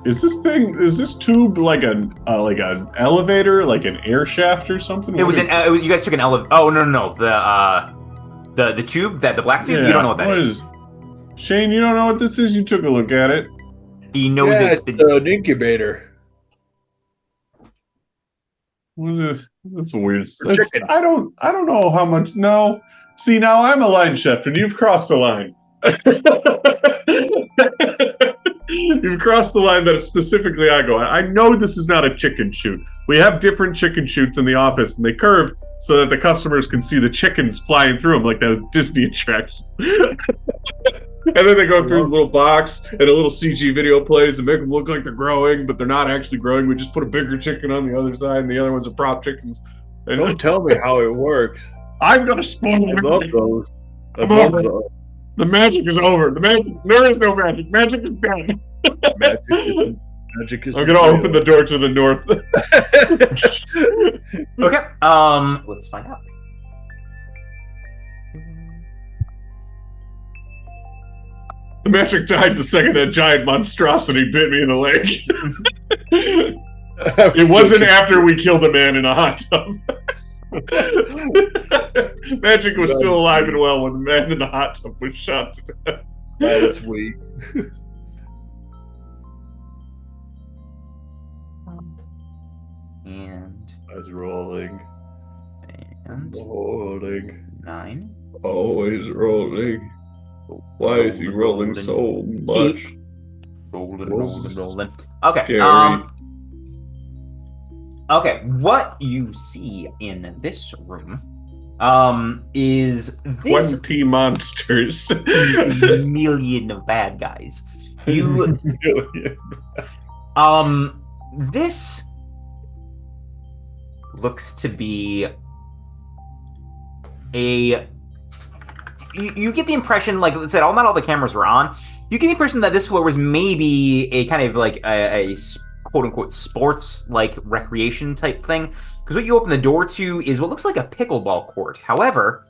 Is this tube like an elevator, like an air shaft or something? You guys took an elevator. Oh no, the tube, the black tube. Yeah, You don't know what that is. Shane, you don't know what this is? You took a look at it. He knows it's an incubator. That's weird. I don't know how much. No, see, now I'm a line chef, and you've crossed a line. You've crossed the line that specifically I go. I know this is not a chicken shoot. We have different chicken shoots in the office, and they curve so that the customers can see the chickens flying through them like that Disney attraction. And then they go through the little box, and a little CG video plays and make them look like they're growing, but they're not actually growing. We just put a bigger chicken on the other side, and the other ones are prop chickens. And don't tell me how it works. I'm gonna spoil I love those. The magic is over. There is no magic. Magic is dead. Magic is. I'm gonna open the door to the north. Okay. Let's find out. The magic died the second that giant monstrosity bit me in the leg. It wasn't after we killed a man in a hot tub. Magic was still alive and well when the man in the hot tub was shot to death. That's weak. And I was rolling. And Rolling. 9. Always rolling. Why is he rolling so much? Rolling. Okay. Gary. Okay. What you see in this room, is this 20 monsters. a million of bad guys. This looks to be you get the impression, like I said, not all the cameras were on. You get the impression that this floor was maybe a kind of like a quote-unquote sports, like recreation type thing. Because what you open the door to is what looks like a pickleball court. However,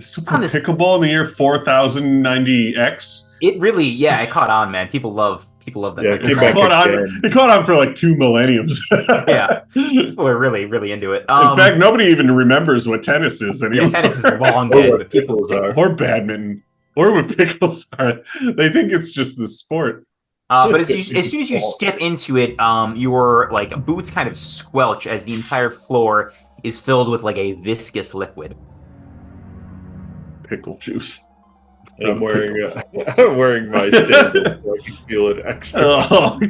pickleball in the year 4090X. It really, it caught on, man. People love that. Yeah, it caught on for like 2 millenniums. Yeah, people are really, really into it. In fact, nobody even remembers what tennis is anymore. Yeah, tennis is long dead, but people are. Or badminton, or what pickles are. They think it's just the sport. But as soon as you step into it, your like boots kind of squelch as the entire floor is filled with like a viscous liquid. Pickle juice. I'm wearing my sandals so I can feel it extra. Oh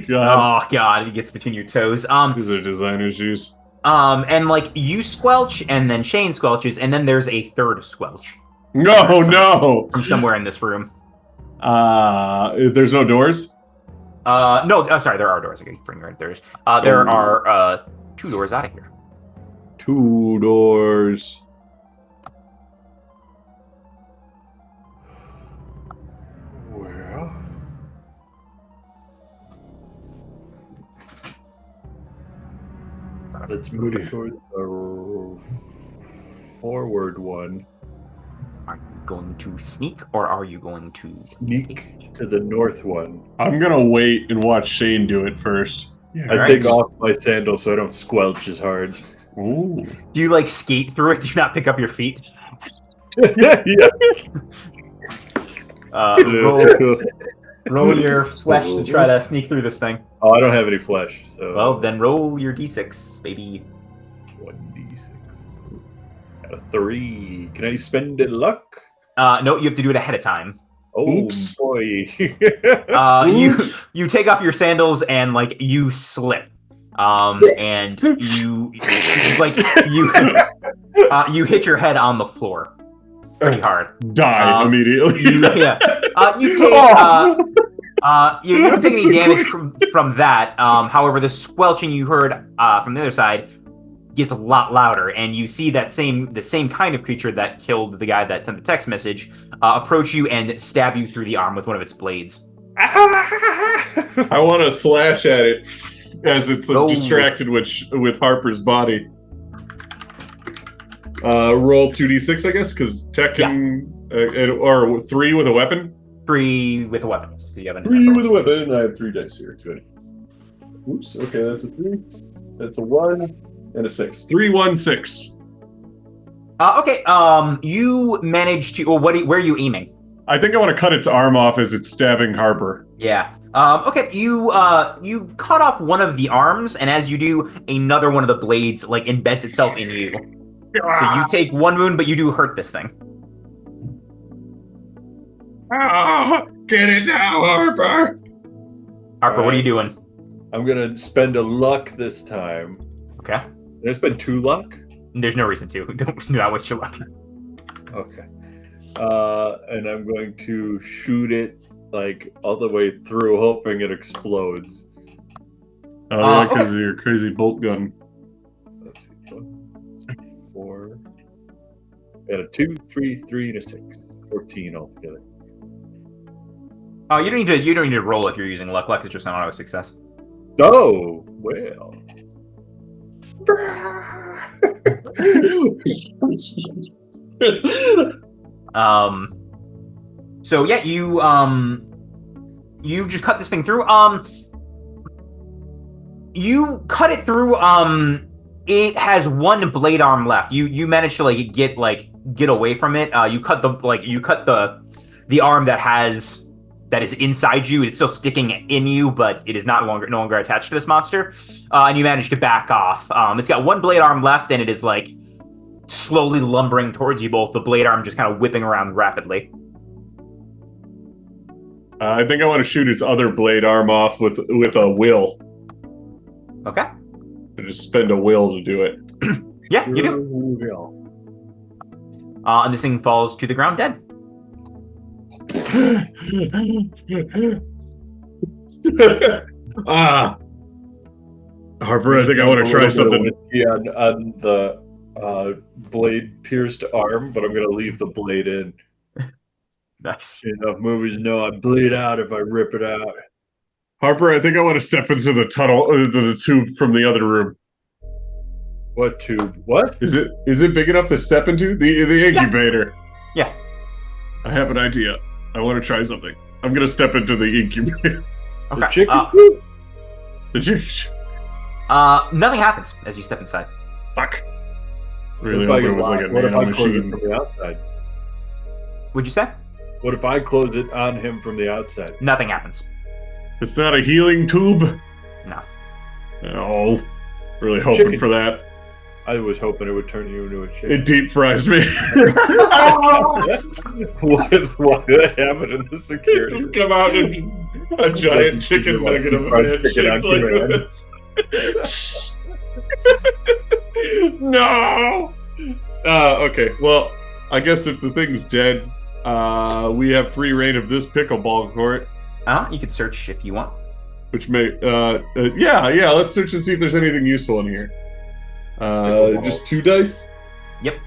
god! It gets between your toes. These are designer shoes. And like you squelch, and then Shane squelches, and then there's a third squelch. No! From somewhere in this room. There's no doors? No. Sorry, there are doors. Okay, bring right there. There are 2 doors out of here. 2 doors. Let's move towards the forward one. Are you going to sneak or are you going to Sneak to the north one. I'm gonna wait and watch Shane do it first. I Alright. take off my sandals so I don't squelch as hard. Ooh. Do you like skate through it? Do you not pick up your feet? Yeah. Roll your flesh to try to sneak through this thing. Oh, I don't have any flesh, so. Well, then roll your d6, baby. 1d6. Got a 3. Can I spend it luck? No, you have to do it ahead of time. Oh Oops. boy. You take off your sandals and like you slip. And you hit your head on the floor pretty hard. Die immediately. You take you don't take any damage from that. However, the squelching you heard from the other side gets a lot louder, and you see the same kind of creature that killed the guy that sent the text message approach you and stab you through the arm with one of its blades. I want to slash at it as it's distracted with Harper's body. Roll 2d6, I guess, because Tekken or 3 with a weapon. 3 with a weapon. Yes, you have an 3 with a weapon, and I have 3 dice here. Good. Oops. Okay, that's a 3. That's a 1 and a 6. 3, 1, 6. Okay. You managed to. Well, where are you aiming? I think I want to cut its arm off as it's stabbing Harper. Yeah. Okay. You cut off one of the arms, and as you do, another one of the blades like embeds itself in you. So you take 1 wound, but you do hurt this thing. Get it now, Harper. Harper, what are you doing? I'm gonna spend a luck this time. Okay. Did I spend 2 luck? There's no reason to. Do not waste your luck. Okay. And I'm going to shoot it like all the way through, hoping it explodes. Oh, yeah, because okay. of your crazy bolt gun. Let's see. 1, 4. Got a 2, 3, 3, and a 6. 14 altogether. You don't need to roll if you're using luck. Luck is just an auto success. Oh well. So yeah, you just cut this thing through. You cut it through. It has 1 blade arm left. You managed to get away from it. You cut the arm that is inside you. It's still sticking in you, but it is no longer attached to this monster. And you managed to back off. It's got 1 blade arm left, and it is slowly lumbering towards you both. The blade arm just kind of whipping around rapidly. I think I want to shoot its other blade arm off with a will. Okay. I just spend a will to do it. Yeah, you do. And this thing falls to the ground dead. Harper, I think I want to try something. On the blade pierced arm, but I'm gonna leave the blade in. Nice. Enough movies know I bleed out if I rip it out. Harper, I think I want to step into the tunnel, the tube from the other room. What tube? What? Is it big enough to step into the incubator? Yeah. I have an idea. I want to try something. I'm gonna step into the incubator. Okay. The chicken? The chicken. Nothing happens as you step inside. Fuck. Really hope it was like a nano machine. From the outside? What'd you say? What if I close it on him from the outside? Nothing happens. It's not a healing tube? No. Oh. Really hoping Chicken. for that. I was hoping it would turn you into a chicken. It deep fries me. What happened in the security? Just come out and a giant chicken nugget of a man shaped like this. No! Okay, well, I guess if the thing's dead, we have free reign of this pickleball court. You could search if you want. Which may, yeah, let's search and see if there's anything useful in here. Just 2 dice? Yep.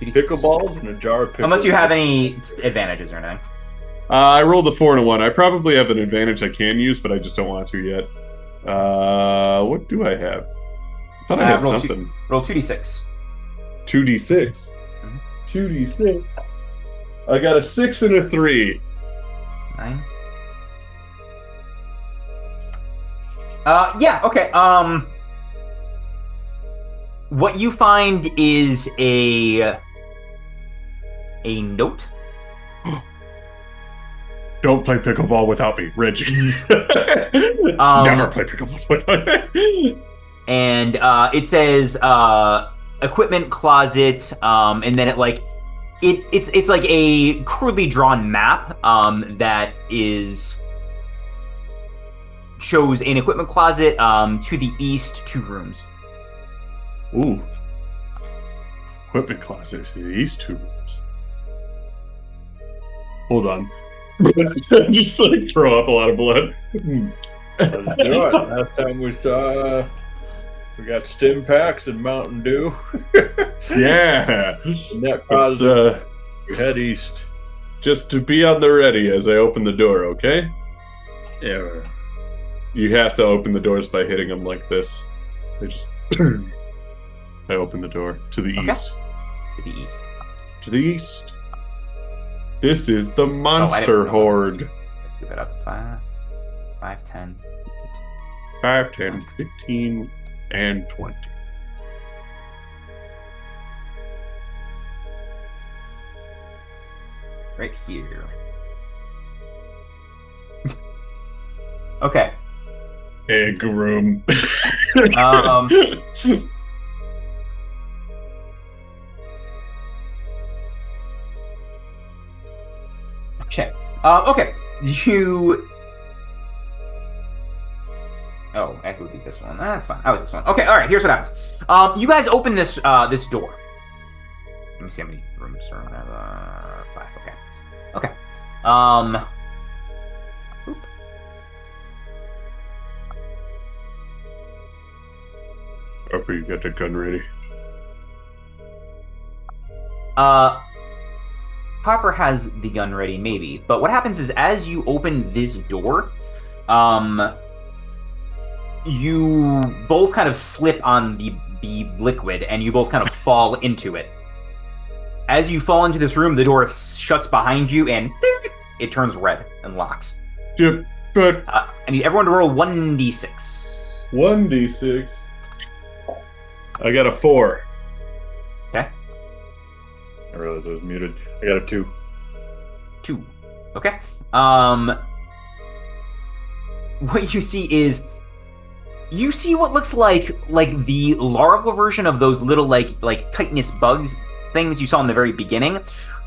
Pickleballs and a jar of pickles. Unless you have any advantages or anything. I rolled a 4 and a 1. I probably have an advantage I can use, but I just don't want to yet. What do I have? I thought I had roll something. Roll 2d6. 2d6. Mhm. 2d6. I got a 6 and a 3. 9. Yeah, okay. What you find is a note. Don't play pickleball without me, Reggie. Never play pickleball without me. And it says equipment closet, and then it's like a crudely drawn map that shows an equipment closet to the east, 2 rooms. Ooh. Equipment closet. These 2 rooms. Hold on. Just like throw up a lot of blood. Let's do it. Last time we saw, we got stim packs and Mountain Dew. Yeah. Net positive. We head east. Just to be on the ready as I open the door, okay? Yeah. You have to open the doors by hitting them like this. I open the door to the east. To the east. To the east. This is the monster horde. Let's give it up. 5, 10. 5, 10, 15, and 20. Right here. Okay. Egg room. Okay. Okay. You. Oh, I would be this one. That's fine. I would this one. Okay. All right. Here's what happens. You guys open this this door. Let me see how many rooms are on there. 5. Okay. Okay. Oop. Harper, you got the gun ready. Harper has the gun ready, maybe. But what happens is, as you open this door, you both kind of slip on the liquid, and you both kind of fall into it. As you fall into this room, the door shuts behind you, and it turns red and locks. Yep, but I need everyone to roll 1d6. 1d6. I got a 4. Okay. I realized I was muted. I got a 2. 2. Okay. What you see is, you see what looks like the larval version of those little like chitinous bugs things you saw in the very beginning.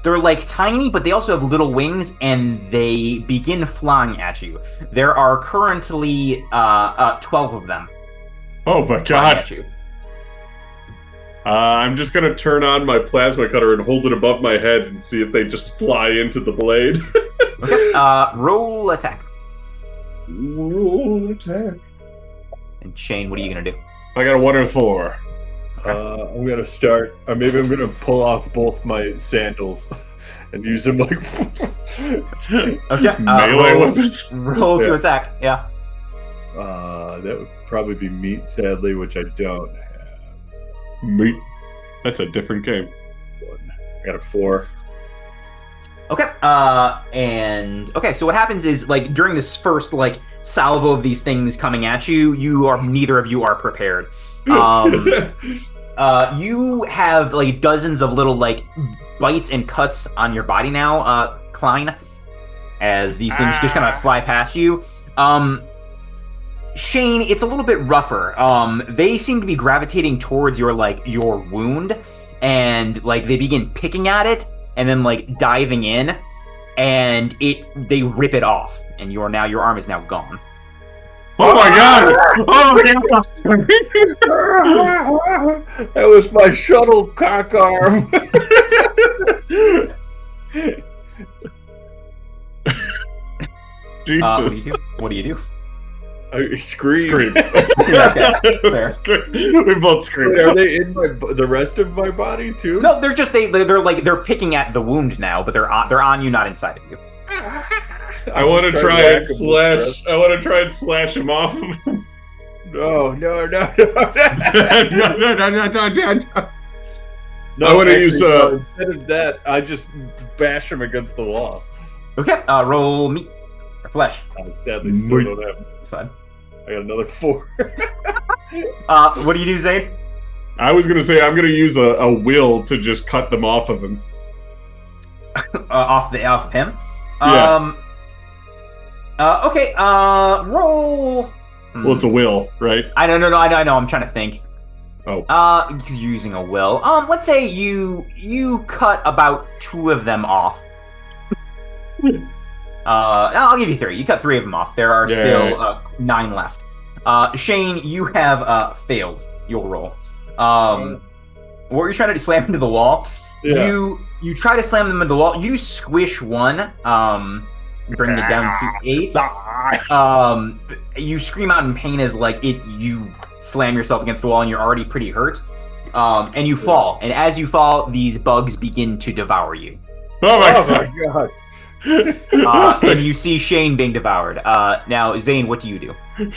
They're like tiny, but they also have little wings, and they begin flying at you. There are currently 12 of them. Oh my flying god. at you. I'm just gonna turn on my plasma cutter and hold it above my head and see if they just fly into the blade. Okay. Roll attack. Roll attack. And Shane, what are you gonna do? I got a 1 and 4. I'm gonna start. Maybe I'm gonna pull off both my sandals and use them like Okay. Melee weapons. Roll to Yeah. attack. Yeah. That would probably be meat, sadly, which I don't have. Meat. That's a different game. I got a 4. Okay. And okay, so what happens is, like, during this first salvo of these things coming at you, neither of you are prepared. You have dozens of little bites and cuts on your body now, Klein, as these things just kind of fly past you. Shane, it's a little bit rougher. They seem to be gravitating towards your wound, and they begin picking at it and then diving in, and they rip it off, and your arm is now gone. Oh my god! Oh my god! That was my shuttlecock arm. Jesus. What do you do? I scream. Scream. Okay, fair. We both scream. Wait, are they in the rest of my body too? No, they're just they're picking at the wound now, but they're on you, not inside of you. I want to try and slash. I want to try and slash him off. No. No. No, I wanna actually, use, no, instead of that, I just bash him against the wall. Okay, roll meat or flesh. I sadly still Meat. don't have. It's fine. I got another 4. What do you do, Zane? I was gonna say I'm gonna use a will to just cut them off of him. Off of him. Yeah. Okay. Roll. Well, it's a will, right? I know. I know. I'm trying to think. Oh. Because you're using a will. Let's say you cut about 2 of them off. I'll give you 3. You cut 3 of them off. There are still 9 left. Shane, you have failed your roll. What were you trying to do? Slam into the wall? Yeah. You try to slam them into the wall. You squish one. Bring it down to 8. You scream out in pain as you slam yourself against the wall, and you're already pretty hurt. And you fall. And as you fall, these bugs begin to devour you. Oh my God. god! Oh, And you see Shane being devoured. Now, Zane, what do you do? I'm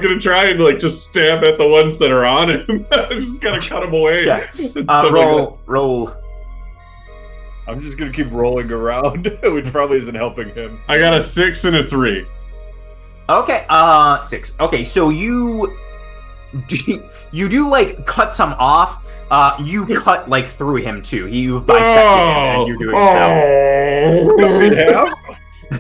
gonna try and just stab at the ones that are on him. I'm just gonna cut them away. Yeah. And stuff like Roll. I'm just gonna keep rolling around, which probably isn't helping him. I got a 6 and a 3. Okay, 6. Okay, so you do cut some off. You cut through him too. You bisected him as you're doing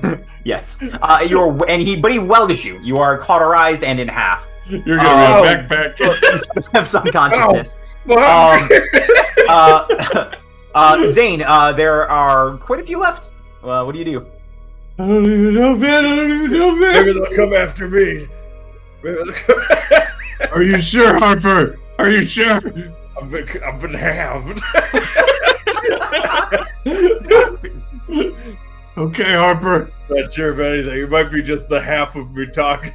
so. Yes. But he welded you. You are cauterized and in half. You're gonna be a backpack. You still have some consciousness. Zane, there are quite a few left. What do you do? I don't even know, man. I don't even know, man. Maybe they'll come after me. Are you sure, Harper? Are you sure? I've been halved. Okay, Harper. Not sure of anything. It might be just the half of me talking.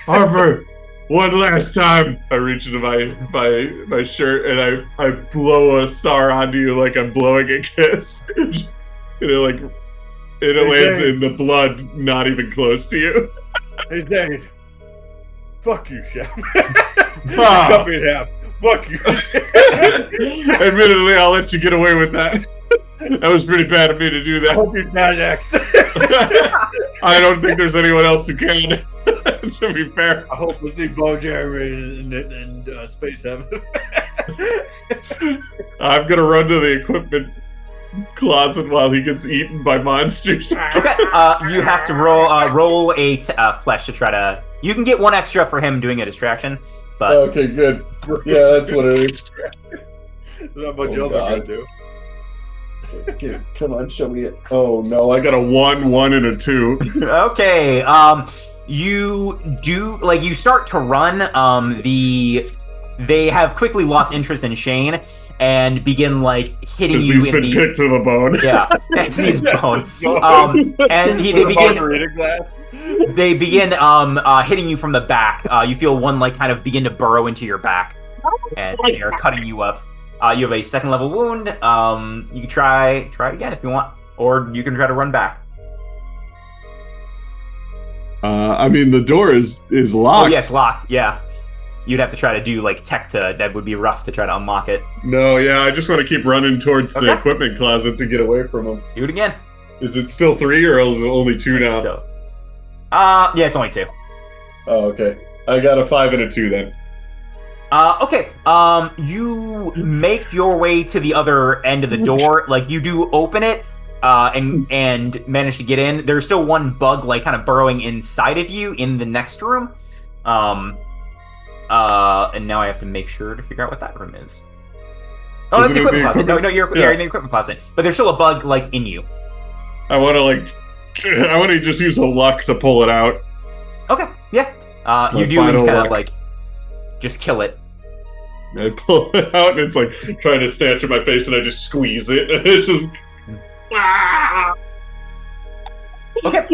Harper, one last time. I reach into my shirt and I blow a star onto you like I'm blowing a kiss. It lands in the blood, not even close to you. Hey, Zane. Fuck you, Chef. Ah. Cut me in half. Fuck you. Admittedly, I'll let you get away with that. That was pretty bad of me to do I that. hope you die next. I don't think there's anyone else who can. To be fair. I hope we see Bo Jeremy in Space Heaven. I'm gonna run to the equipment closet while he gets eaten by monsters. Okay, you have to roll a flesh to try to. You can get 1 extra for him doing a distraction, but Okay, good. Yeah, that's what it is. Not much Oh, else God. I'm gonna do. Okay, come on, show me it. Oh no, I got a 1, 1, and a 2. okay. You do you start to run. They have quickly lost interest in Shane and begin hitting Because you he's in been the kicked to the bone. yeah. That's his bone. And they Put a begin. margarita glass. They begin hitting you from the back. You feel one kind of begin to burrow into your back, and they are cutting you up. You have a 2nd level wound. You can try it again if you want, or you can try to run back. I mean, the door is locked. Oh yes, locked. Yeah, you'd have to try to do tech to. That would be rough to try to unlock it. No, yeah, I just want to keep running towards the Okay. equipment closet to get away from him. Do it again. Is it still 3 or is it only 2 now? Still. Yeah, it's only 2. Oh, okay. I got a 5 and a 2 then. Okay. You make your way to the other end of the door. You do open it, and manage to get in. There's still one bug, kind of burrowing inside of you in the next room. And now I have to make sure to figure out what that room is. Oh, that's the Isn't it equipment the closet. No, equipment- you're in the equipment closet. But there's still a bug, in you. I want to just use a luck to pull it out. Okay, yeah. You do final kind of, luck. just kill it. I pull it out and it's trying to snatch at my face and I just squeeze it. And it's just... Okay.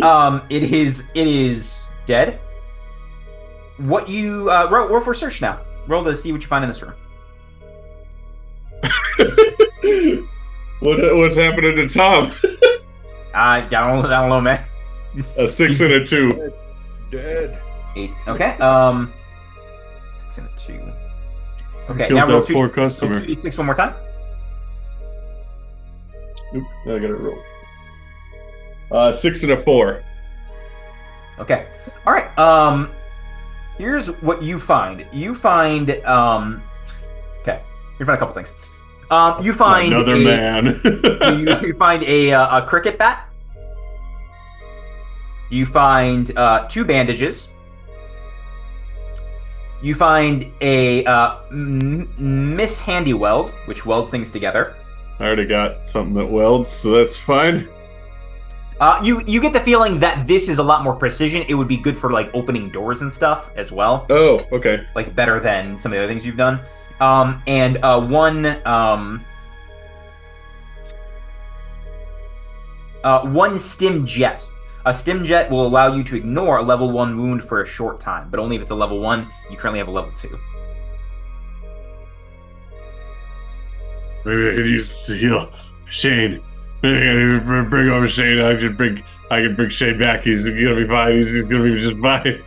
It is dead. What you roll for search now? Roll to see what you find in this room. What's happening to Tom? I don't know, man. A 6 and a 2. Dead. 8. Okay. Okay, Killed now roll that poor 2 customer. 2d6 one more time. Oop, now I gotta roll. 6 and a 4. Okay. All right. Here's what you find. You find okay. You find a couple things. You find Another man. you find a cricket bat. You find 2 bandages. You find a Miss Handy Weld, which welds things together. I already got something that welds, so that's fine. You get the feeling that this is a lot more precision. It would be good for like opening doors and stuff as well. Oh, okay. Like better than some of the other things you've done. And one stim jet. A stim jet will allow you to ignore a level 1 wound for a short time, but only if it's a level 1. You currently have a level 2. Maybe I could use to heal Shane. Maybe I can bring over Shane. I can bring Shane back. He's gonna be fine. He's gonna be just fine.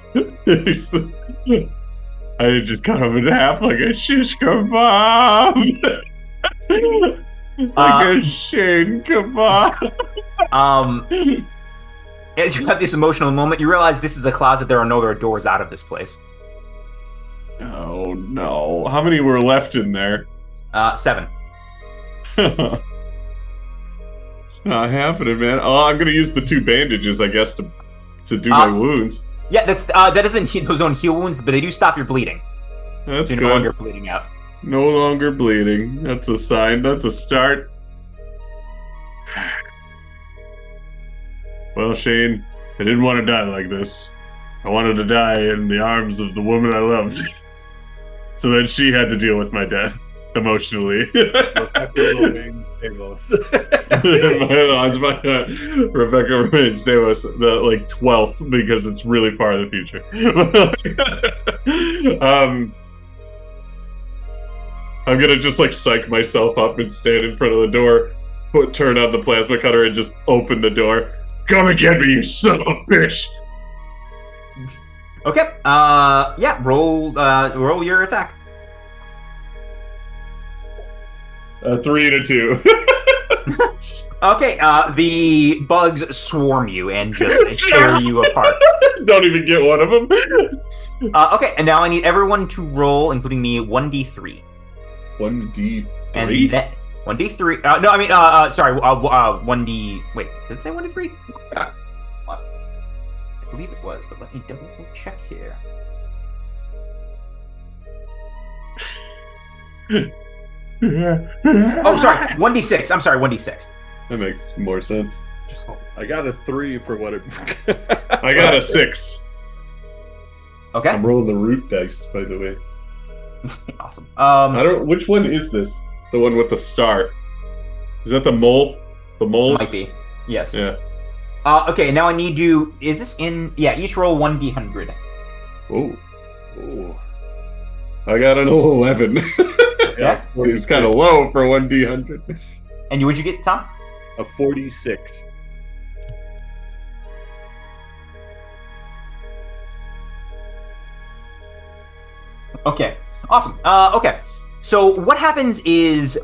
I just cut him in half like a shish kebab. Like a Shane kebab. As you have this emotional moment, you realize this is a closet. There are no other doors out of this place. Oh no! How many were left in there? 7. It's not happening, man. Oh, I'm gonna use the 2 bandages, I guess, to do my wounds. Yeah, that doesn't those don't heal wounds, but they do stop your bleeding. That's so you're good. no longer bleeding out. No longer bleeding. That's a sign. That's a start. Well, Shane, I didn't want to die like this. I wanted to die in the arms of the woman I loved. So then she had to deal with my death emotionally. Rebecca remains Mythos. Rebecca remains Deimos, the 12th, because it's really far in the future. I'm gonna just psych myself up and stand in front of the door, turn on the plasma cutter, and just open the door. Come and get me, you son of a bitch! Okay. Yeah. Roll your attack. 3 and a 2. Okay. The bugs swarm you and just tear you apart. Don't even get one of them. Okay. And now I need everyone to roll, including me, 1d3. 1d3. And then 1d3. No, I mean, sorry. 1d. Wait, did it say 1d3? What? I believe it was, but let me double check here. Oh, sorry. 1d6. I'm sorry. 1d6. That makes more sense. I got a 3 for what it. I got a 6. Okay. I'm rolling the root dice, by the way. Awesome. I don't. Which one is this? The one with the star? Is that the mole? The moles? Might be. Yes. Yeah. Okay. Now I need you. Is this in? Yeah. Each roll 1d100. Oh. I got an 11. Yeah. Seems kind of low for 1d100. And what'd you get, Tom? A 46. Okay. Awesome. Okay. So what happens is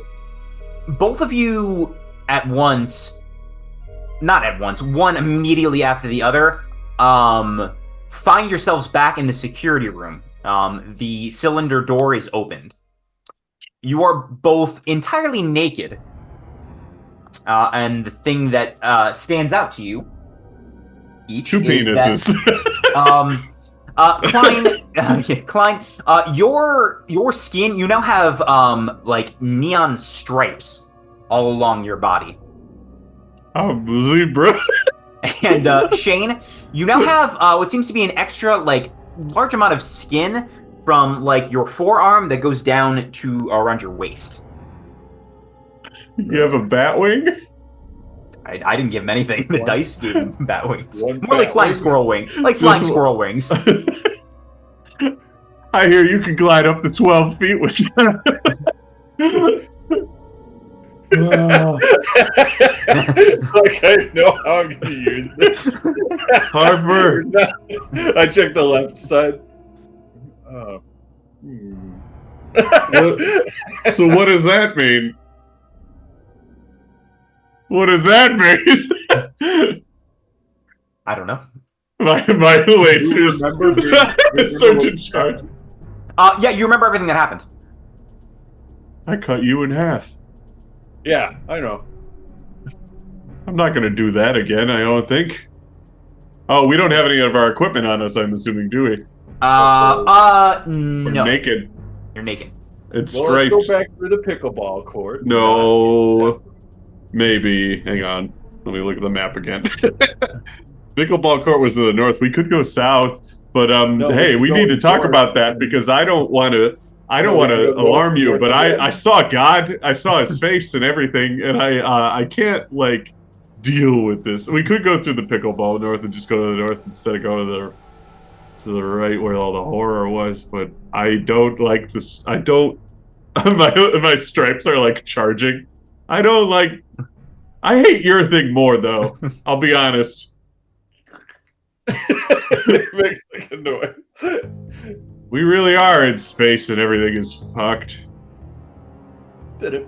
both of you at once, not at once, one immediately after the other, find yourselves back in the security room. The cylinder door is opened. You are both entirely naked. And the thing that stands out to you each 2 is penises. that, Klein, your skin, you now have neon stripes all along your body. I'm a zebra. And Shane, you now have what seems to be an extra large amount of skin from your forearm that goes down to around your waist. You have a bat wing? I didn't give him anything. The dice gave him bat wings. One More like bat flying wing. squirrel wing. Like flying squirrel wings. I hear you can glide up to 12 feet with that. I know how I'm going to use this. Harper. I checked the left side. So what does that mean? What does that mean? I don't know. my You lasers. remember being- Sergeant Charge. Yeah, you remember everything that happened. I cut you in half. Yeah, I know. I'm not gonna do that again, I don't think. Oh, we don't have any of our equipment on us, I'm assuming, do we? We're No. naked. You're naked. It's Well, let's striped. go back through the pickleball court. No. Maybe. Hang on. Let me look at the map again. Pickleball court was to the north. We could go south, but No, hey, we go need to talk north. about that because I don't want to No, we can go alarm you, north but again. I saw God. I saw his face and everything, and I can't like deal with this. We could go through the pickleball north and just go to the north instead of going to the right where all the horror was, but I don't like this. I don't. My stripes are like charging. I don't like. I hate your thing more though. I'll be honest. It makes like a noise. We really are in space and everything is fucked. We'll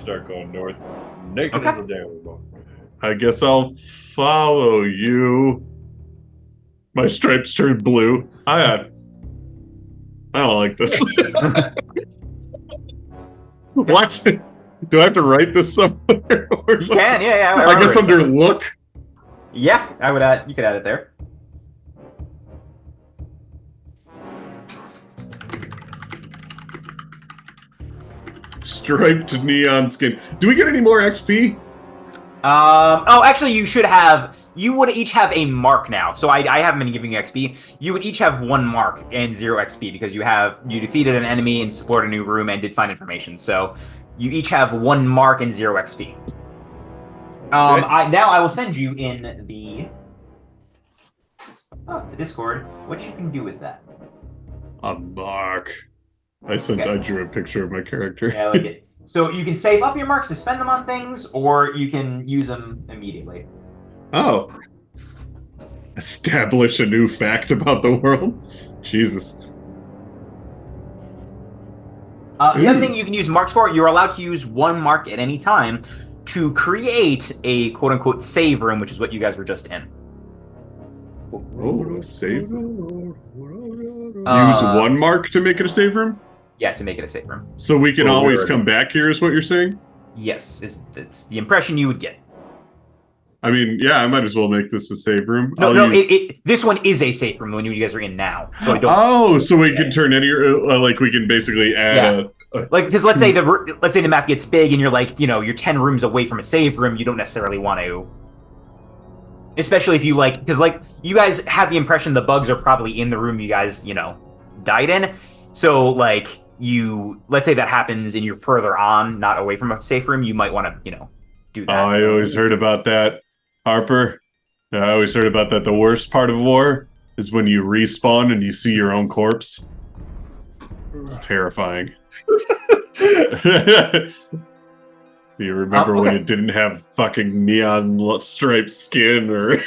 start going north. Naked Okay. as a damn bone. I guess I'll follow you. My stripes turned blue. I don't like this. What? Do I have to write this somewhere? You can, yeah. I guess under look. Yeah, I would add. You could add it there. Striped neon skin. Do we get any more XP? Oh, actually, you would each have a mark now. So I haven't been giving you XP. You would each have 1 mark and 0 XP because you defeated an enemy and explored a new room and did find information. So you each have 1 mark and 0 XP. Now I will send you in the Discord what you can do with that. A mark. I drew a picture of my character. Yeah, I like it. So you can save up your marks to spend them on things, or you can use them immediately. Oh. Establish a new fact about the world? Jesus. The other thing you can use marks for, you're allowed to use 1 mark at any time to create a quote-unquote save room, which is what you guys were just in. Oh, save room? Use 1 mark to make it a save room? Yeah, to make it a save room. So we can always come back here, is what you're saying? Yes, it's the impression you would get. I mean, yeah, I might as well make this a save room. This one is a safe room, the one you guys are in now. So I don't. Oh, so we can turn any like we can basically add like because let's say the map gets big and you're like you're 10 rooms away from a save room. You don't necessarily want to, especially if you because you guys have the impression the bugs are probably in the room you guys died in. So let's say that happens and you're further on, not away from a safe room, you might want to do that. Oh, I always heard about that, Harper. I always heard about that. The worst part of war is when you respawn and you see your own corpse. It's terrifying. You remember when it didn't have fucking neon striped skin or...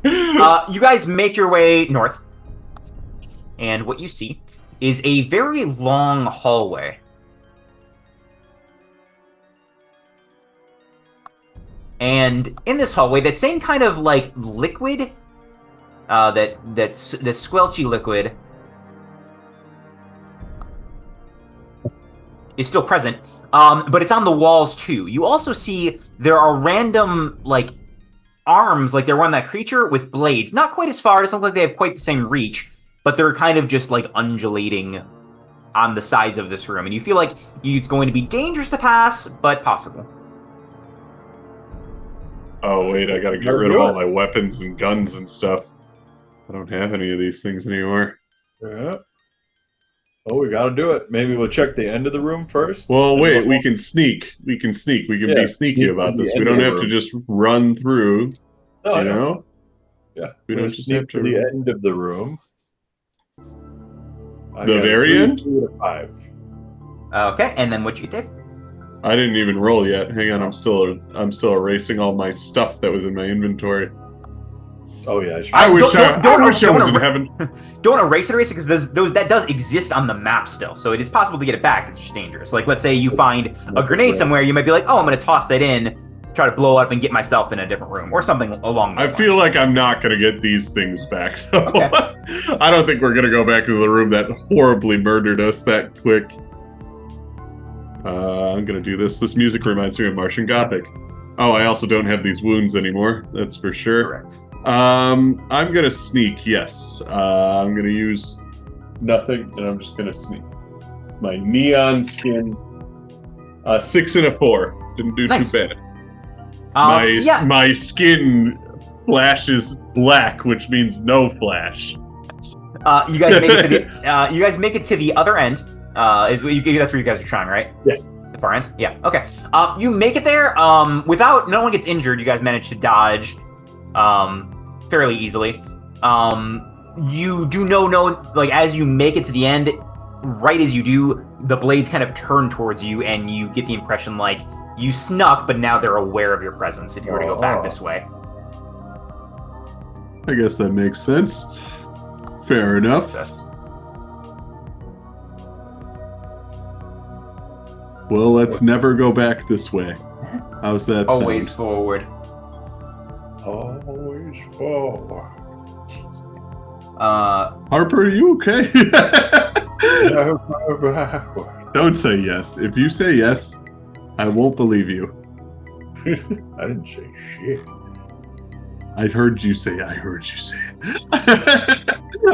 You guys make your way north, and what you see is a very long hallway. And in this hallway, that same kind of liquid, that squelchy liquid, is still present, but it's on the walls too. You also see there are random arms, they're on that creature with blades. Not quite as far. It doesn't look like they have quite the same reach, but they're kind of just undulating on the sides of this room, and you feel like it's going to be dangerous to pass, but possible. Oh, wait, I gotta get rid of all my weapons and guns and stuff. I don't have any of these things anymore. Yeah. Oh, we gotta do it. Maybe we'll check the end of the room first. Well, wait, we can sneak. We can sneak. We can be sneaky about this. We don't have to just run through, you know? Yeah. We don't just sneak have to... to the end of the room. The very end? 3 to 5. Okay, and then what you did? I didn't even roll yet. Hang on, I'm still erasing all my stuff that was in my inventory. Oh yeah, sure. I wish don't I was in er- heaven. Don't erase it because those that does exist on the map still. So it is possible to get it back. It's just dangerous. Like, let's say you find a grenade somewhere, you might be like, oh, I'm going to toss that in, try to blow up and get myself in a different room or something along those I feel like I'm not going to get these things back, though. Okay. I don't think we're going to go back to the room that horribly murdered us that quick. I'm going to do this. This music reminds me of Martian Gothic. Oh, I also don't have these wounds anymore. That's for sure. Correct. I'm going to sneak, yes. I'm going to use nothing, and I'm just going to sneak. My neon skin. 6 and a 4. Didn't do Nice. too bad. Yeah. My skin flashes black, which means no flash. You guys make it to the. You guys make it to the other end. That's where you guys are trying, right? Yeah. The far end. Yeah. Okay. You make it there. Without no one gets injured. You guys manage to dodge, fairly easily. You do know, like as you make it to the end, right as you do, the blades kind of turn towards you, and you get the impression like you snuck, but now they're aware of your presence. If you were to go back this way. I guess that makes sense. Fair enough. Success. Well, let's never go back this way. How's that Always sound? forward. Always forward. Harper, are you okay? Don't say yes. If you say yes, I won't believe you. I didn't say shit. I heard you say it.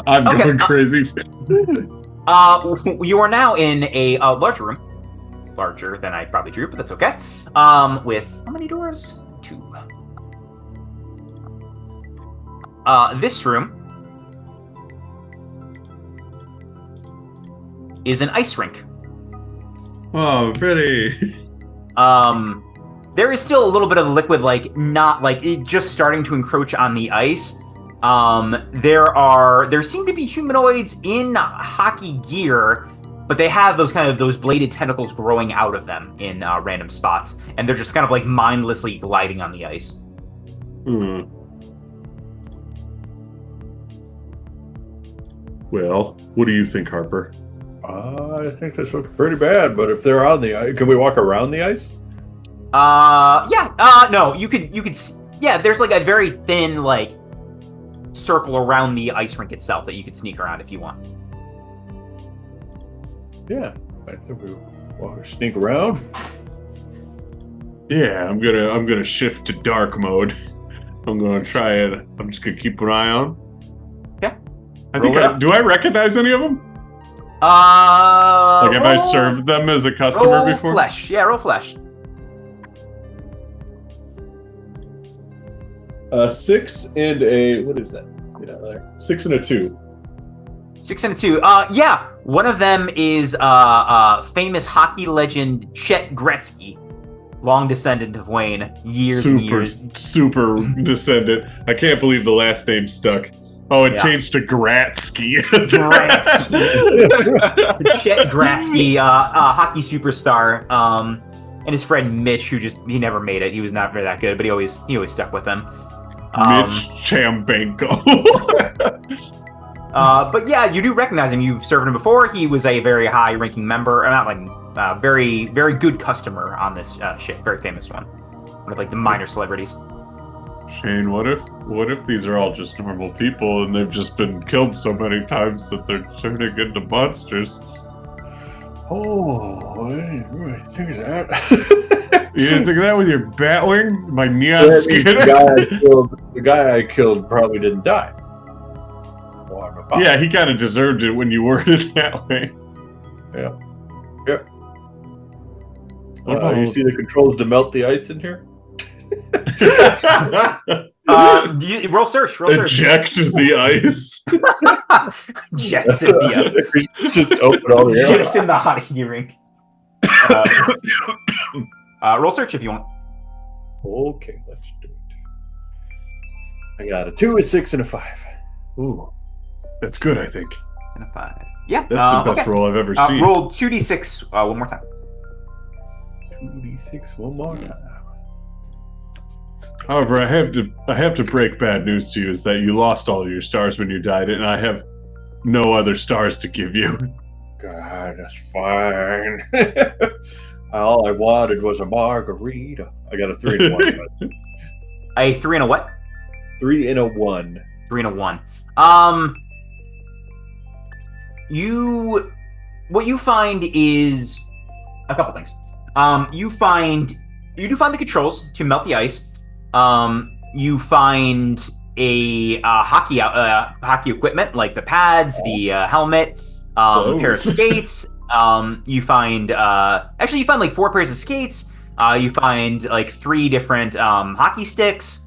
I'm going crazy. You are now in a large room. Larger than I probably drew, but that's okay. With how many doors? 2. This room is an ice rink. Oh, pretty. There is still a little bit of the liquid, like not like it just starting to encroach on the ice. There seem to be humanoids in hockey gear, but they have those bladed tentacles growing out of them in random spots, and they're just kind of like mindlessly gliding on the ice. Well, what do you think, Harper? I think this looks pretty bad, but if they're on the ice, can we walk around the ice? No, you could, yeah, there's like a very thin, like, circle around the ice rink itself that you could sneak around if you want. Yeah, I think we walk, sneak around. Yeah, I'm gonna shift to dark mode. I'm gonna try it. I'm just gonna keep an eye on. Yeah. Do I recognize any of them? Like, have I served them as a customer before? Roll flesh. Yeah, roll flesh. 6 and a, what is that? Yeah, there. 6 and a 2. 6 and a 2. Yeah. One of them is famous hockey legend Chet Gretzky, long descendant of Wayne, years and years. Super descendant. I can't believe the last name stuck. Oh, it changed to Gratzky. Chet Gratzky, hockey superstar, and his friend Mitch, who he never made it. He was not very that good, but he always stuck with him. Mitch Chambanko. But yeah, you do recognize him. You've served him before. He was a very high-ranking member, or not like very, very good customer on this ship. Very famous one. One of like the minor celebrities. Shane, what if these are all just normal people and they've just been killed so many times that they're turning into monsters? Oh, I didn't really think of that. You didn't think of that with your Batwing? My neon skin? The guy I killed probably didn't die. Yeah, he kind of deserved it when you worded it that way. Yeah. You see the controls to melt the ice in here? Roll search. Eject the ice. Jettison the ice. Just open all the air. Jettison the hockey rink. Roll search if you want. Okay, let's do it. I got a 2, a 6, and a 5. Ooh, that's good, I think. 6 and a 5. Yeah, that's the best roll I've ever seen. Roll 2d6 one more time. 2d6 one more time. However, I have to break bad news to you is that you lost all your stars when you died, and I have no other stars to give you. God, that's fine. All I wanted was a margarita. I got a 3 and a 1. A 3 and a what? 3 and a 1. 3 and a 1. What you find is a couple things. You do find the controls to melt the ice. You find a hockey equipment like the pads, the helmet, a pair of skates. You find like 4 pairs of skates. You find like 3 different hockey sticks.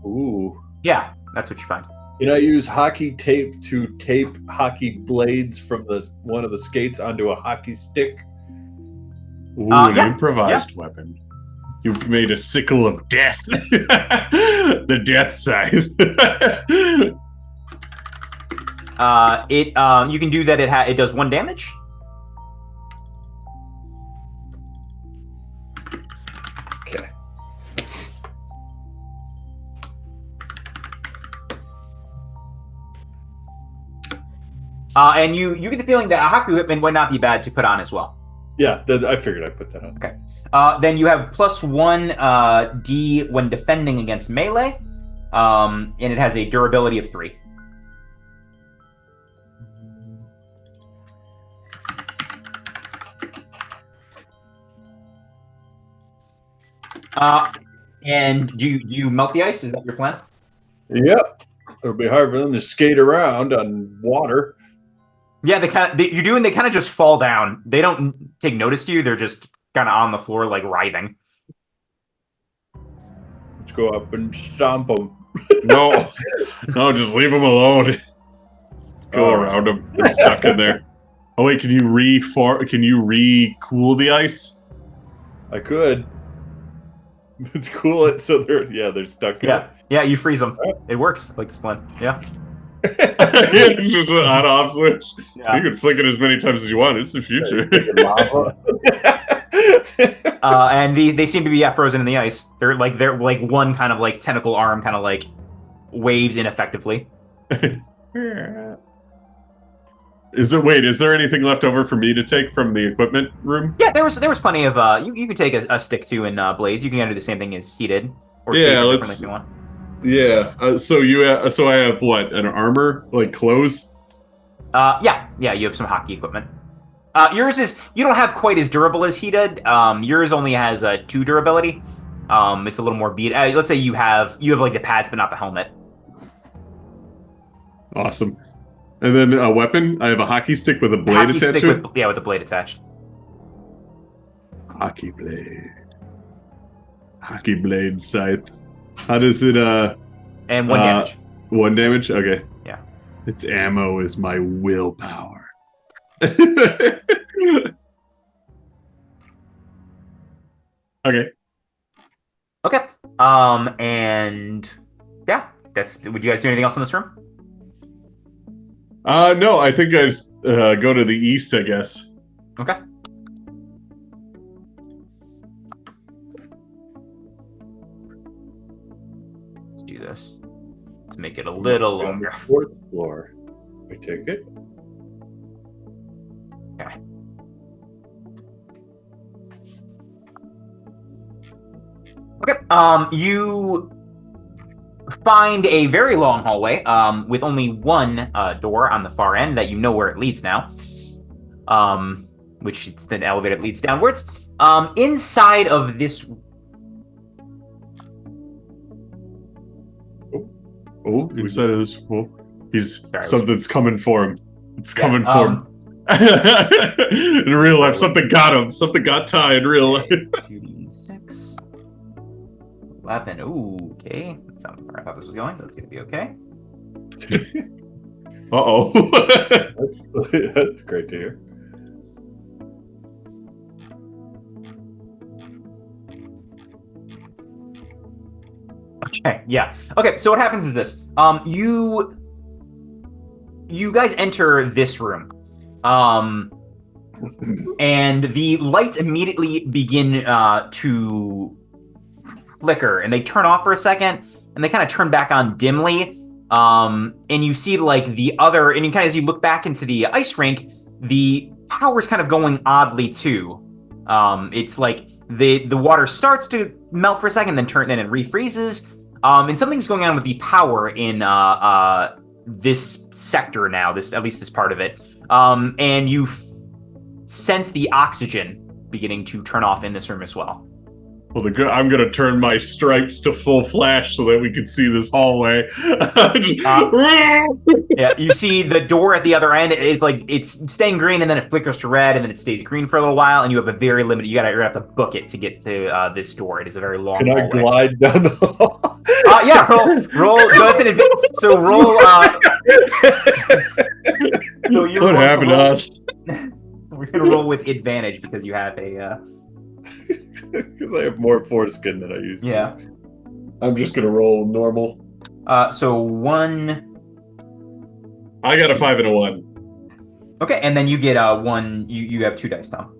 Ooh. Yeah, that's what you find. Can I use hockey tape to tape hockey blades from one of the skates onto a hockey stick? Ooh, an improvised weapon. You've made a sickle of death. The death scythe. You can do that. It does 1 damage. Okay. And you get the feeling that a hockey equipment would not be bad to put on as well. Yeah, I figured I'd put that on. Okay. Then you have +1 D when defending against melee, and it has a durability of 3. And do you melt the ice? Is that your plan? Yep. It'll be hard for them to skate around on water. Yeah, they kind of just fall down. They don't take notice to you. They're just kind of on the floor, like writhing. Let's go up and stomp them. No, just leave them alone. Let's go around them. They're stuck in there. Oh wait, can you re-cool the ice? I could. Let's cool it so they're stuck in it. Yeah, you freeze them. It works like this plan. Yeah. It's just an on-off switch. Yeah. You can flick it as many times as you want. It's the future. And they seem to be frozen in the ice. They're like one kind of like tentacle arm kind of like waves ineffectively. Is there anything left over for me to take from the equipment room? Yeah, there was plenty of you could take a stick too in blades. You can do the same thing as he did. Or yeah, let's. If you want. Yeah. So I have what? An armor, like clothes? Yeah. You have some hockey equipment. Yours is you don't have quite as durable as he did. Yours only has 2 durability. It's a little more beat. Let's say you have like the pads, but not the helmet. Awesome. And then a weapon. I have a hockey stick with a blade attached to it. With the blade attached. Hockey blade scythe. How does it And 1 damage. 1 damage? Okay. Yeah. Its ammo is my willpower. Okay. And yeah, would you guys do anything else in this room? No, I think I'd go to the east, I guess. Okay. Let's do this. Let's make it a little longer. On the 4th floor. I take it. Okay. Okay. You find a very long hallway with only 1 door on the far end that you know where it leads now. Which it's the elevator that leads downwards. Inside of this. Oh, inside of this. Oh, something's coming for him. It's coming for him. In real life, something got him. Something got Ty in real life. 2d6. 11. Ooh, okay. That's not where I thought this was going. That's gonna be okay. Uh-oh. That's great to hear. Okay, yeah. Okay, so what happens is this. You guys enter this room. And the lights immediately begin to flicker, and they turn off for a second, and they kind of turn back on dimly. And you see like the other, and you kind of, as you look back into the ice rink, the power's kind of going oddly too. It's like the water starts to melt for a second, then it refreezes. And something's going on with the power in this sector now, at least this part of it. And you sense the oxygen beginning to turn off in this room as well. Well, I'm going to turn my stripes to full flash so that we can see this hallway. Yeah, you see the door at the other end. It's like it's staying green, and then it flickers to red, and then it stays green for a little while. And you have a very limited. You have to book it to get to this door. It is a very long. Can I glide down the hall? Yeah, roll. So it's an so roll. So you're what happened to us? We're gonna roll with advantage because you have a. Because I have more foreskin than I used to. Yeah. I'm just going to roll normal. So 1. I got a 5 and a 1. Okay, and then you get 1. You have 2 dice, Tom.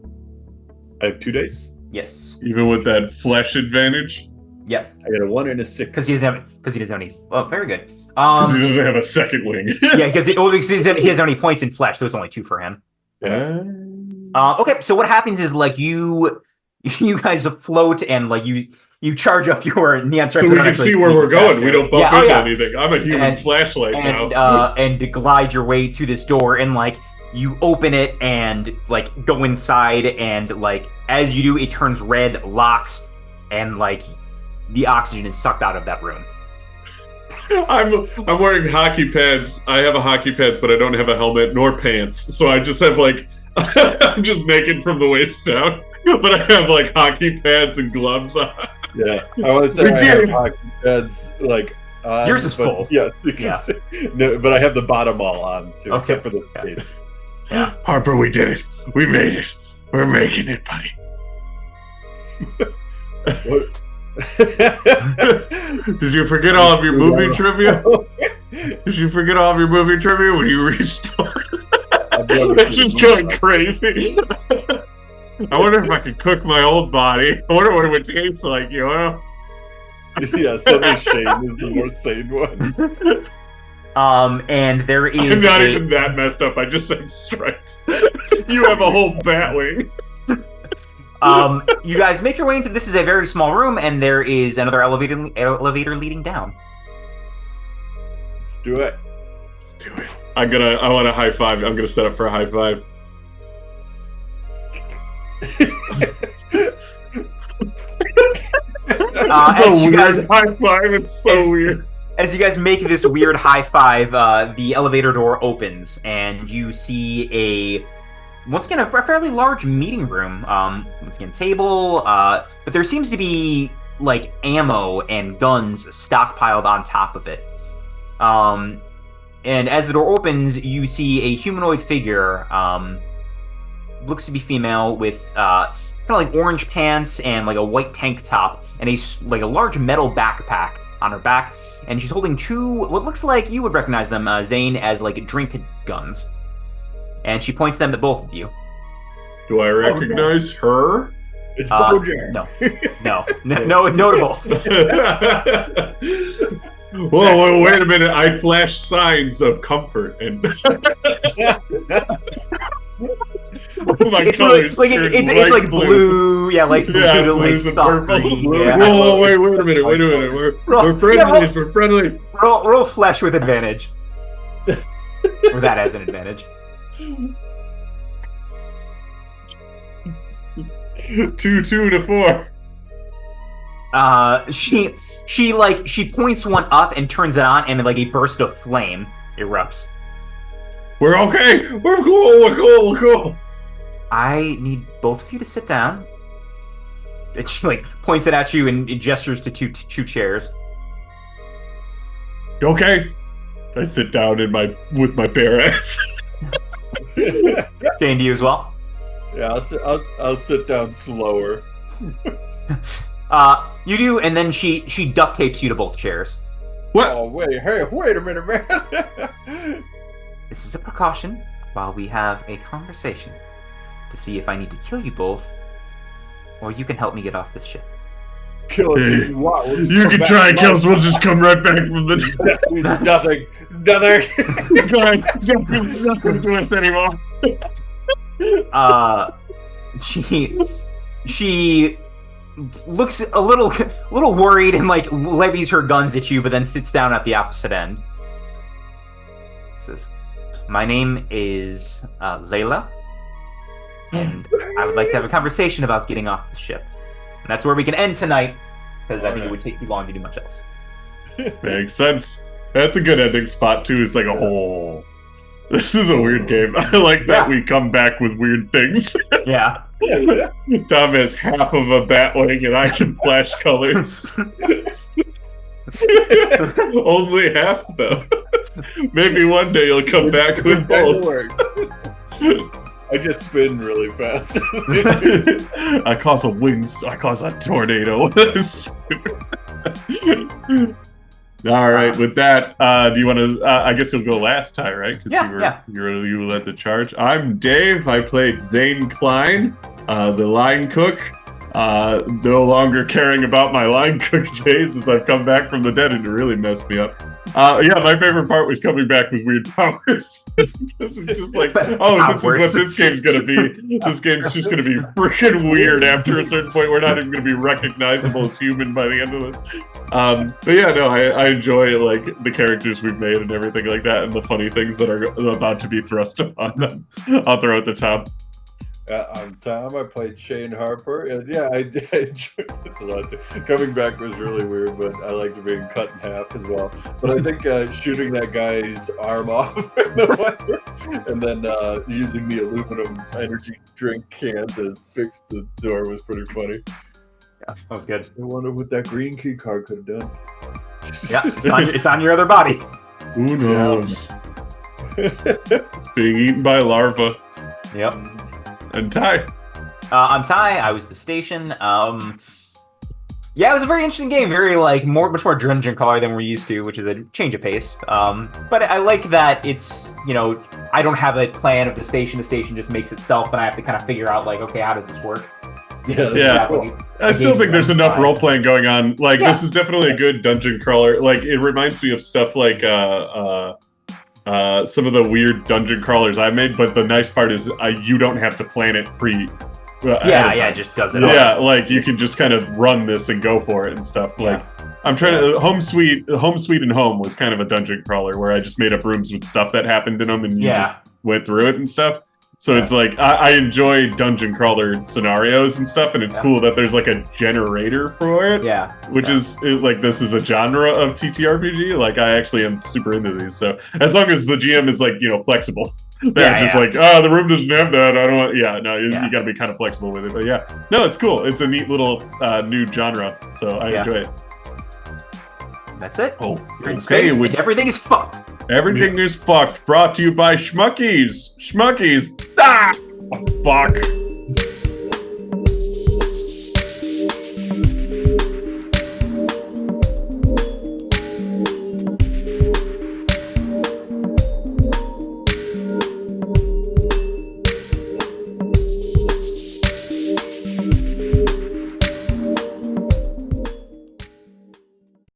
I have 2 dice? Yes. Even with that flesh advantage? Yep. I got a 1 and a 6. Because he doesn't have any. Oh, very good. Because he doesn't have a second wing. Yeah, because he doesn't have any points in flesh, so it's only 2 for him. Okay, so what happens is like you guys float and like you charge up your neon stripes. So we can see where we're going. Faster. We don't bump into anything. I'm a human flashlight now. And glide your way to this door, and like you open it and like go inside, and like as you do, it turns red, locks, and like the oxygen is sucked out of that room. I'm wearing hockey pads. I have a hockey pads, but I don't have a helmet nor pants. So I just have like I'm just naked from the waist down. But I have like hockey pads and gloves on. Yeah, I want to say I have hockey pads like on, yours is full. Yes, you can see. No, but I have the bottom all on too, except for the space. Yeah, Harper, we did it. We made it. We're making it, buddy. Did you forget all of your movie trivia? Did you forget all of your movie trivia when you respawned? That's just going crazy. I wonder if I could cook my old body. I wonder what it would taste like, you know? Yeah, suddenly Shane is the more sane one. And there is I'm not even that messed up. I just have stripes. You have a whole bat wing. You guys make your way into this is a very small room, and there is another elevator leading down. Do it. Let's do it. I want a high five. I'm gonna set up for a high five. As you guys high five is so weird. As you guys make this weird high five, the elevator door opens, and you see once again a fairly large meeting room. Once again, table, but there seems to be like ammo and guns stockpiled on top of it. And as the door opens, you see a humanoid figure. Looks to be female with kind of like orange pants and like a white tank top and a large metal backpack on her back, and she's holding 2 what looks like you would recognize them, Zane, as like drink guns, and she points them at both of you. Do I recognize her? It's Bojack. No, notable. Whoa, wait a minute! I flash signs of comfort and. It's like blue, yeah, like blue to like soft green. Yeah. Whoa, wait a minute. We're friendlies. We're friendlies. Roll flesh with advantage. Or that as an advantage. 2, 2 to 4. She points one up and turns it on, and like a burst of flame erupts. We're okay. We're cool. I need both of you to sit down. And she like points it at you and gestures to two chairs. Okay. I sit down with my bare ass. Jane, to you as well. Yeah, I'll sit down slower. You do, and then she duct tapes you to both chairs. What? Oh wait a minute, man. This is a precaution while we have a conversation to see if I need to kill you both, or you can help me get off this ship. kill us Hey, if you want. We'll just You come can back try and kill us. alive. We'll just come right back from the dead. Nothing. Don't do nothing to us anymore. She looks a little worried and like levies her guns at you, but then sits down at the opposite end. Says, "My name is Layla, and I would like to have a conversation about getting off the ship. And that's where we can end tonight, because I think it would take too long to do much else." Makes sense. That's a good ending spot too. It's like a whole. This is a weird game. I like that we come back with weird things. Yeah. Tom has half of a bat wing and I can flash colors. Only half though. Maybe one day you'll come back with both. I just spin really fast. I cause a tornado. All right, with that, do you want to? I guess you'll go last, Ty, right? Because you led the charge. I'm Dave. I played Zane Klein, the line cook. No longer caring about my line cook days as I've come back from the dead and it really messed me up. My favorite part was coming back with weird powers. This is just like, this is what this game's gonna be. This game's just gonna be freaking weird after a certain point. We're not even gonna be recognizable as human by the end of this. I enjoy like the characters we've made and everything like that, and the funny things that are about to be thrust upon them. I'll throw it to Tom. I'm Tom. I played Shane Harper, and I enjoyed this a lot too. Coming back was really weird, but I liked being cut in half as well. But I think shooting that guy's arm off in the fire, and then using the aluminum energy drink can to fix the door was pretty funny. Yeah, that was good. I wonder what that green key card could have done. Yeah, it's on your other body. Who knows? It's being eaten by larvae. Yep. And Ty. I'm Ty. I was the station. It was a very interesting game. Very much more dungeon crawler than we're used to, which is a change of pace. But I like that it's I don't have a plan of the station. The station just makes itself, and I have to kind of figure out okay, how does this work? Yeah. I still think there's enough role playing going on. This is definitely a good dungeon crawler. It reminds me of stuff like some of the weird dungeon crawlers I made, but the nice part is you don't have to plan it it just does it. You can just kind of run this and go for it and stuff. I'm trying to Home Sweet and Home was kind of a dungeon crawler where I just made up rooms with stuff that happened in them and you just went through it and stuff. So it's I enjoy dungeon crawler scenarios and stuff, and it's cool that there's a generator for it. Yeah. Which is this is a genre of TTRPG. I actually am super into these. So as long as the GM is flexible. They're just the room doesn't have that. I don't want. Yeah, no, you got to be kind of flexible with it. But no, it's cool. It's a neat little new genre. So I enjoy it. That's it. Oh, you're in space. Everything is fucked. Everything is fucked. Brought to you by Schmuckies. Schmuckies. Ah, fuck.